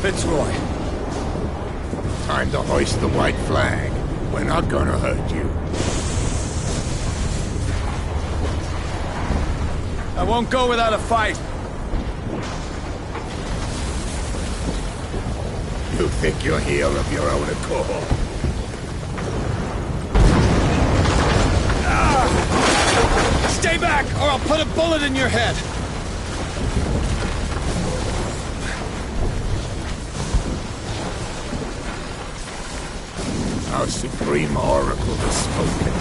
Fitzroy. Time to hoist the white flag. We're not gonna hurt you. I won't go without a fight. You think you're here of your own accord? Stay back, or I'll put a bullet in your head! Our supreme oracle has spoken.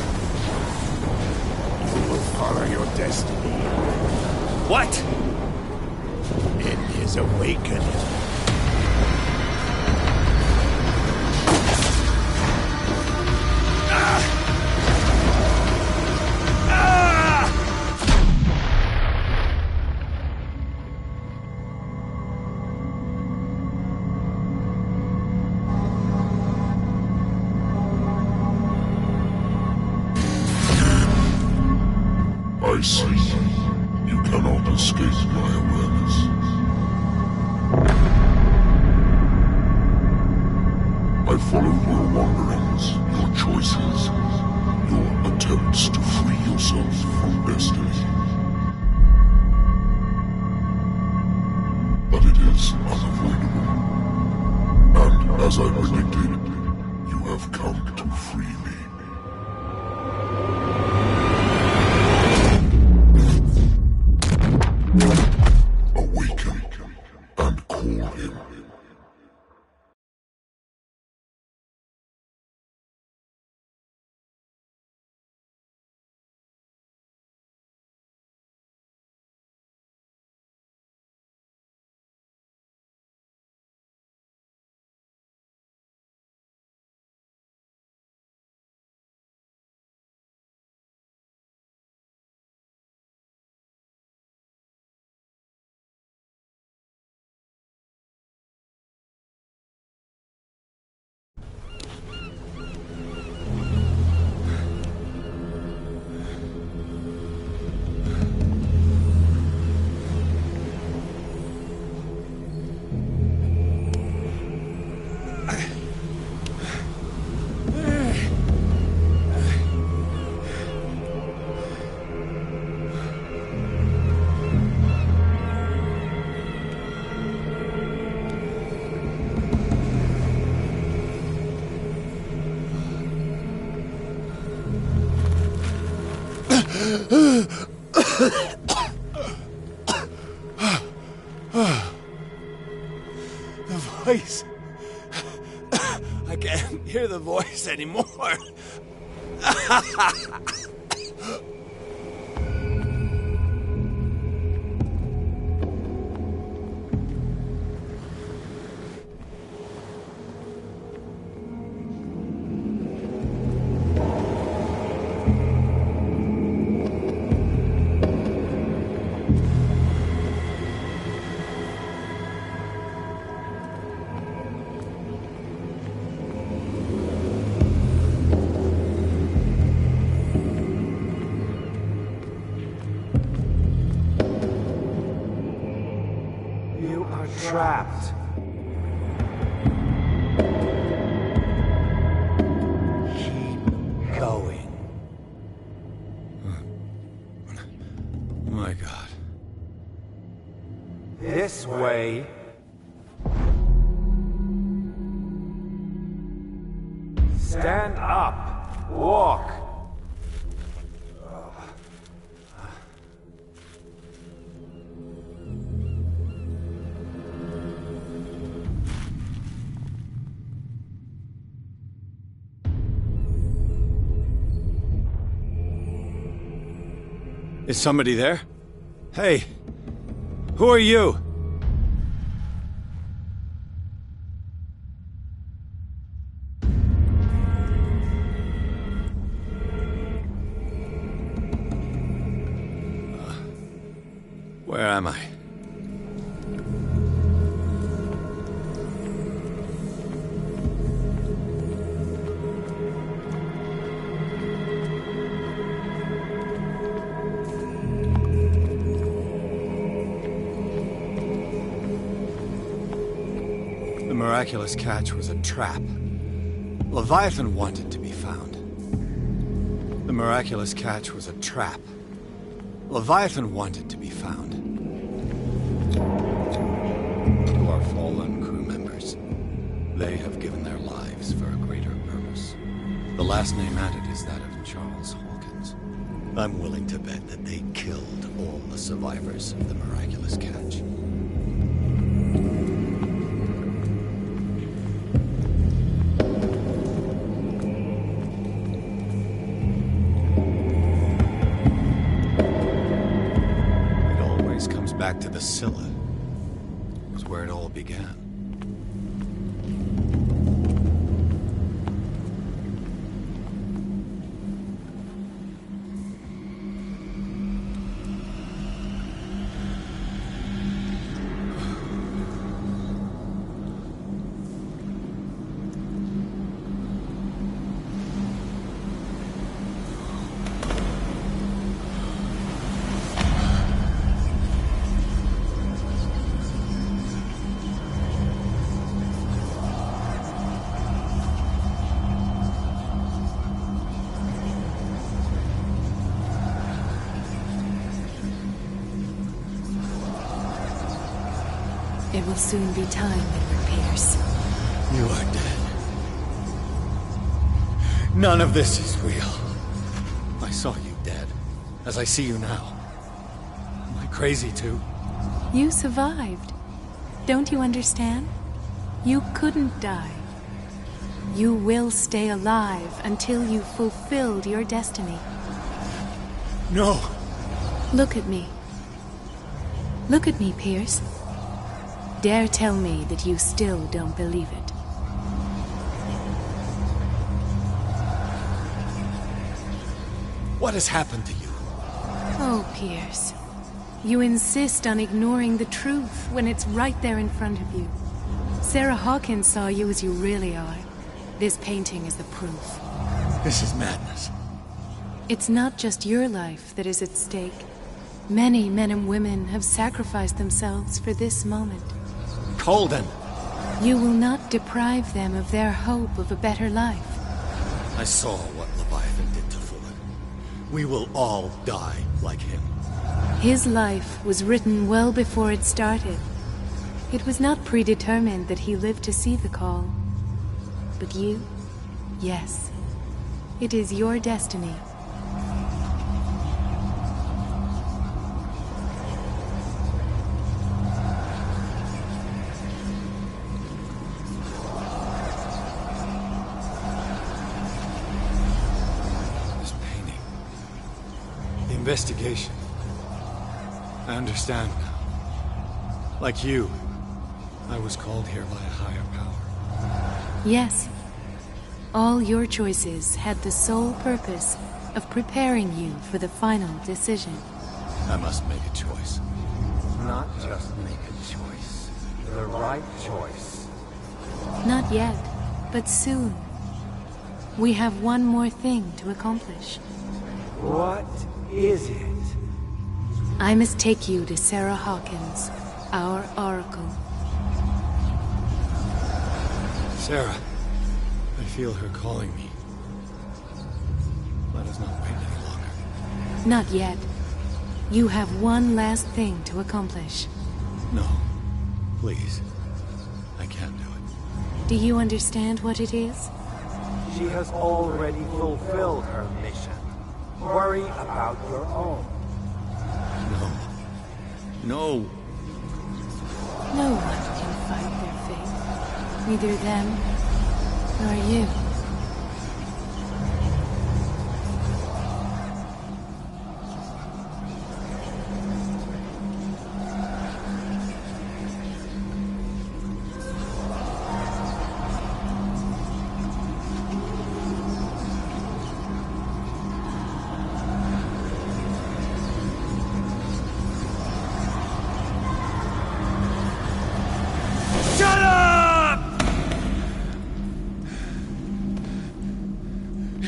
You will follow your destiny. What? In his awakening. I see. You cannot escape my awareness. I followed your wanderings, your choices, your attempts to free yourself from destiny. But it is unavoidable. And as I predicted, you have come to free me. Awaken and call him. The voice. I can't hear the voice anymore. You are trapped. Keep going. Oh my God. This way. Stand up. Walk. Is somebody there? Hey, who are you? Where am I? The miraculous catch was a trap. Leviathan wanted to be found. The miraculous catch was a trap. Leviathan wanted to be found. To our fallen crew members, they have given their lives for a greater purpose. The last name added is that of Charles Hawkins. I'm willing to bet that they killed all the survivors of the miraculous catch. Back to the Scylla. It was where it all began. It will soon be time, Edward Pierce. You are dead. None of this is real. I saw you dead, as I see you now. Am I crazy too? You survived. Don't you understand? You couldn't die. You will stay alive until you've fulfilled your destiny. No! Look at me. Look at me, Pierce. Dare tell me that you still don't believe it. What has happened to you? Oh, Pierce. You insist on ignoring the truth when it's right there in front of you. Sarah Hawkins saw you as you really are. This painting is the proof. This is madness. It's not just your life that is at stake. Many men and women have sacrificed themselves for this moment. Colden! You will not deprive them of their hope of a better life. I saw what Leviathan did to Fulton. We will all die like him. His life was written well before it started. It was not predetermined that he lived to see the call. But you? Yes. It is your destiny. Investigation. I understand now. Like you, I was called here by a higher power. Yes. All your choices had the sole purpose of preparing you for the final decision. I must make a choice. Not just make a choice. The right choice. Not yet, but soon. We have one more thing to accomplish. What is it? I must take you to Sarah Hawkins, our Oracle. Sarah, I feel her calling me. Let us not wait any longer. Not yet. You have one last thing to accomplish. No. Please. I can't do it. Do you understand what it is? She has already fulfilled her mission. Worry about your own. No. No. No one can fight their fate. Neither them, nor you.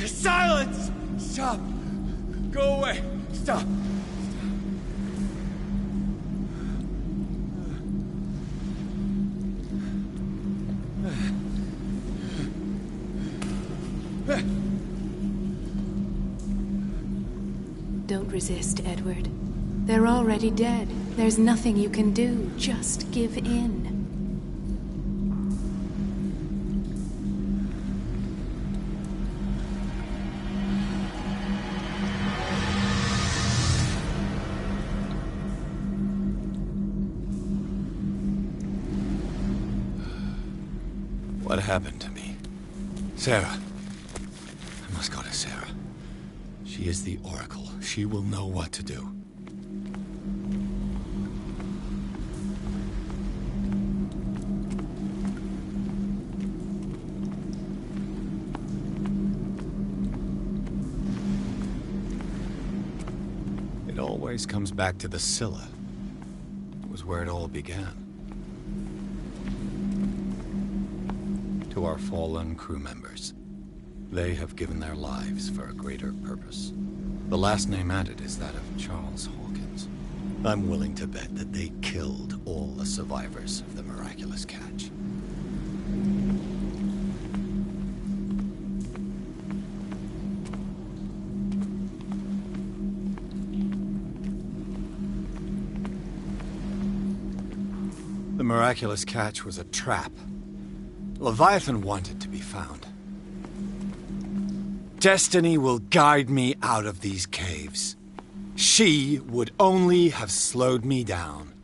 Silence! Stop! Go away! Stop! Don't resist, Edward. They're already dead. There's nothing you can do. Just give in. What happened to me? Sarah. I must go to Sarah. She is the Oracle. She will know what to do. It always comes back to the Scylla. It was where it all began. To our fallen crew members. They have given their lives for a greater purpose. The last name added is that of Charles Hawkins. I'm willing to bet that they killed all the survivors of the miraculous catch. The miraculous catch was a trap. Leviathan wanted to be found. Destiny will guide me out of these caves. She would only have slowed me down.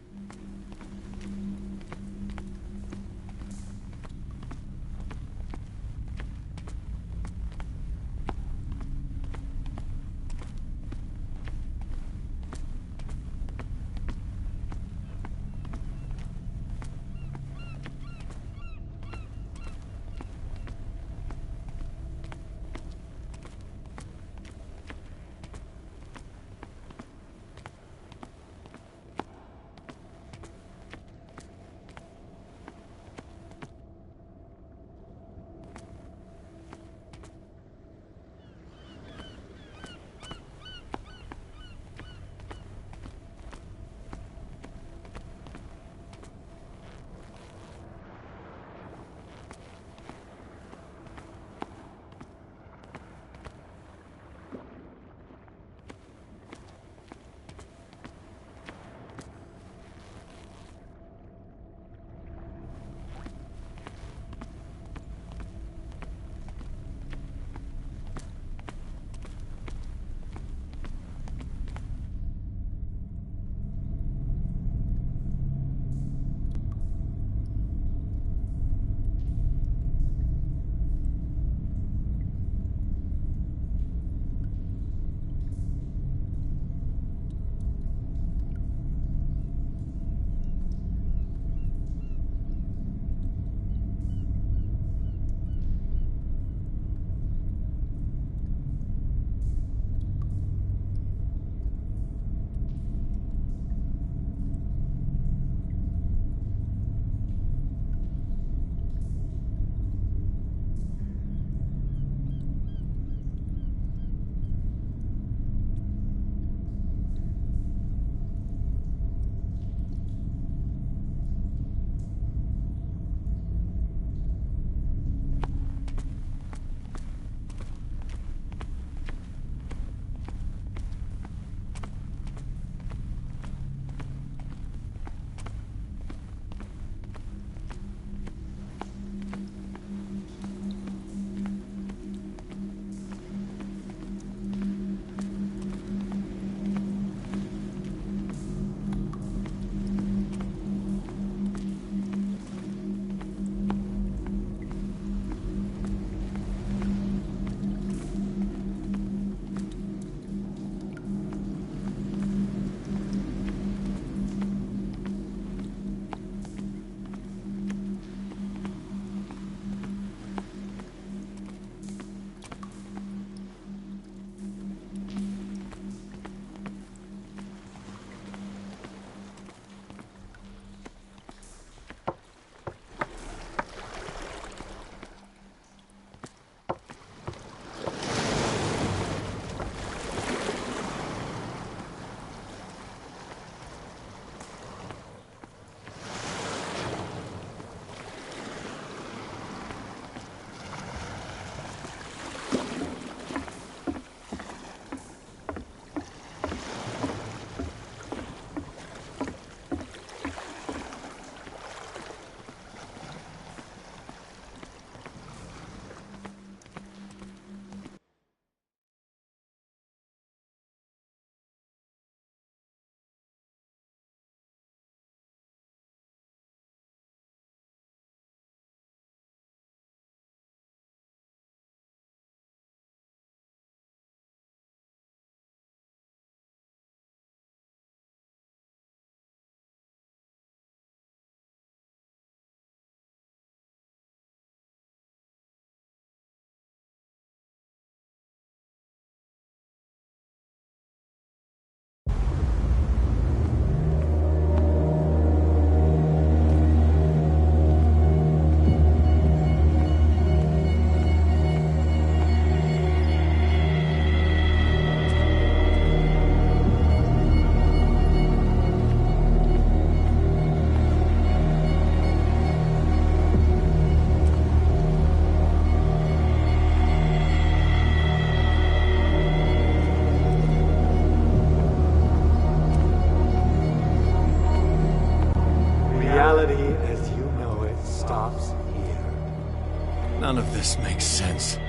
stops here. None of this makes sense.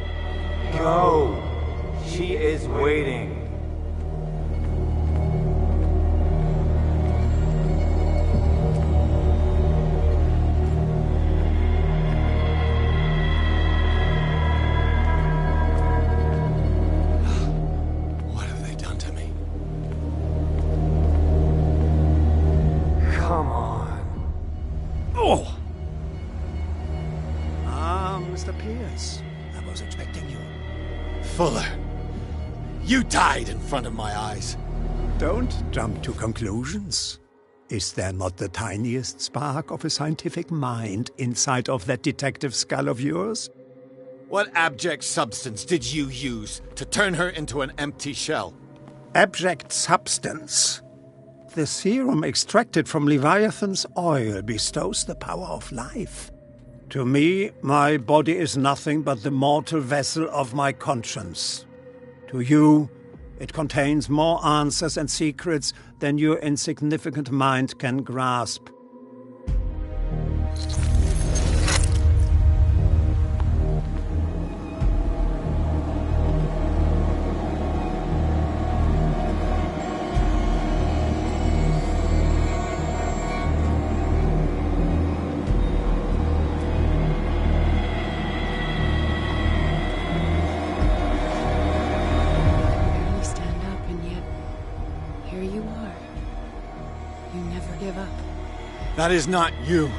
Go! She is waiting. What have they done to me? Come on. Oh! Mr. Pierce. I was expecting you. Fuller, you died in front of my eyes. Don't jump to conclusions. Is there not the tiniest spark of a scientific mind inside of that detective skull of yours? What abject substance did you use to turn her into an empty shell? Abject substance? The serum extracted from Leviathan's oil bestows the power of life. To me, my body is nothing but the mortal vessel of my conscience. To you, it contains more answers and secrets than your insignificant mind can grasp. That is not you.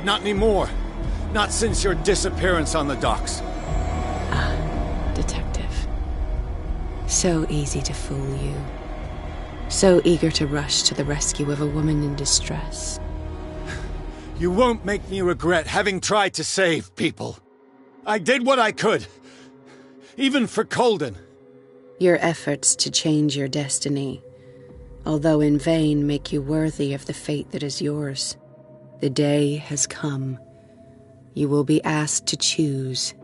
Not anymore. Not since your disappearance on the docks. Ah, detective. So easy to fool you. So eager to rush to the rescue of a woman in distress. You won't make me regret having tried to save people. I did what I could. Even for Colden. Your efforts to change your destiny, although in vain, make you worthy of the fate that is yours. The day has come. You will be asked to choose.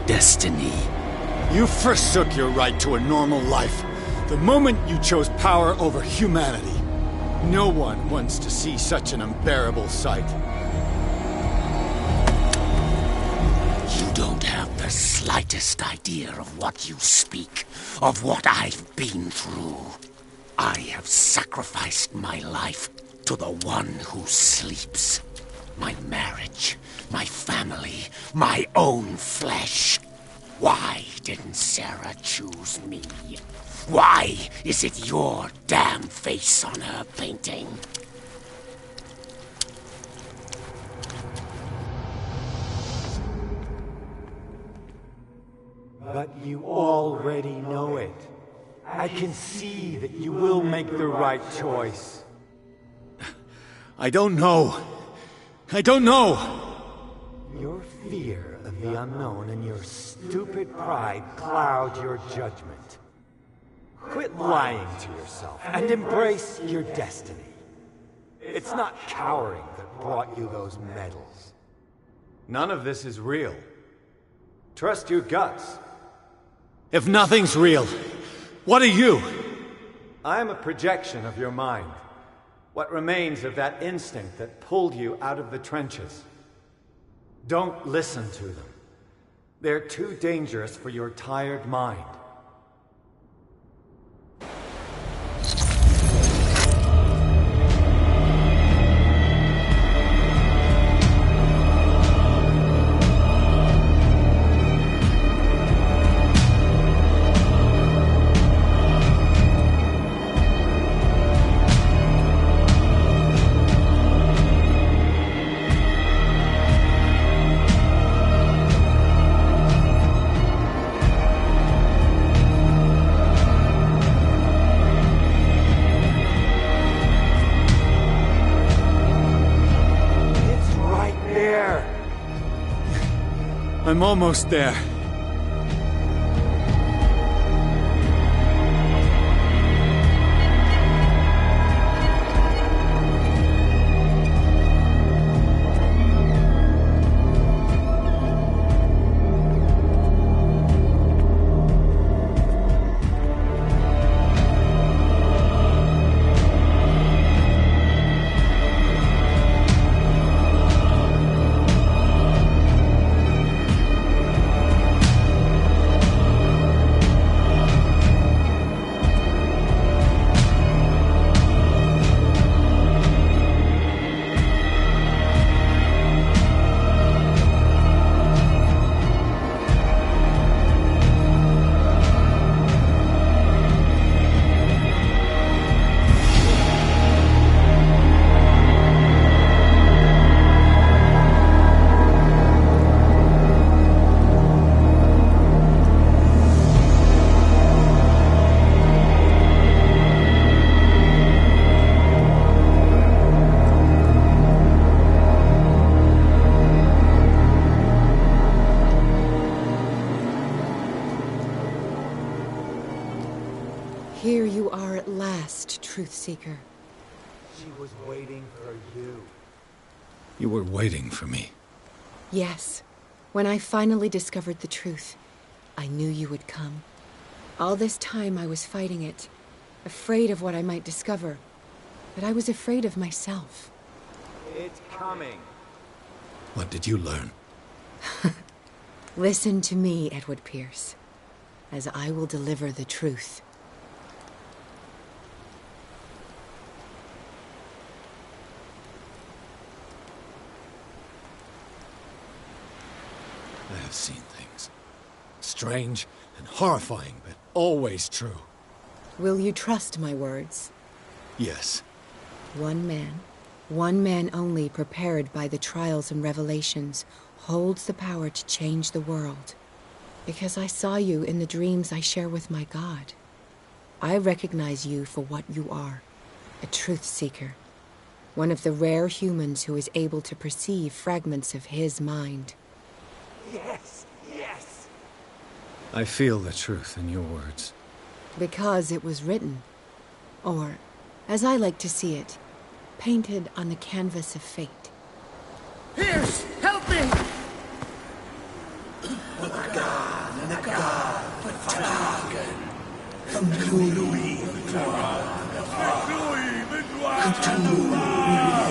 Destiny. You forsook your right to a normal life the moment you chose power over humanity. No one wants to see such an unbearable sight. You don't have the slightest idea of what you speak, of what I've been through. I have sacrificed my life to the one who sleeps. My marriage, my family, my own flesh. Why didn't Sarah choose me? Why is it your damn face on her painting? But you already know it. I can see that you will make the right choice. I don't know. I don't know! Your fear of the unknown and your stupid pride cloud your judgment. Quit lying to yourself and embrace your destiny. It's not cowering that brought you those medals. None of this is real. Trust your guts. If nothing's real, what are you? I am a projection of your mind. What remains of that instinct that pulled you out of the trenches. Don't listen to them. They're too dangerous for your tired mind. I'm almost there. Here you are at last, Truth Seeker. She was waiting for you. You were waiting for me. Yes. When I finally discovered the truth, I knew you would come. All this time I was fighting it, afraid of what I might discover. But I was afraid of myself. It's coming. What did you learn? Listen to me, Edward Pierce, as I will deliver the truth. I have seen things. Strange and horrifying, but always true. Will you trust my words? Yes. One man only prepared by the trials and revelations, holds the power to change the world. Because I saw you in the dreams I share with my God. I recognize you for what you are, a truth seeker. One of the rare humans who is able to perceive fragments of his mind. Yes, yes. I feel the truth in your words. Because it was written. Or, as I like to see it, painted on the canvas of fate. Pierce, help me! Cthulhu.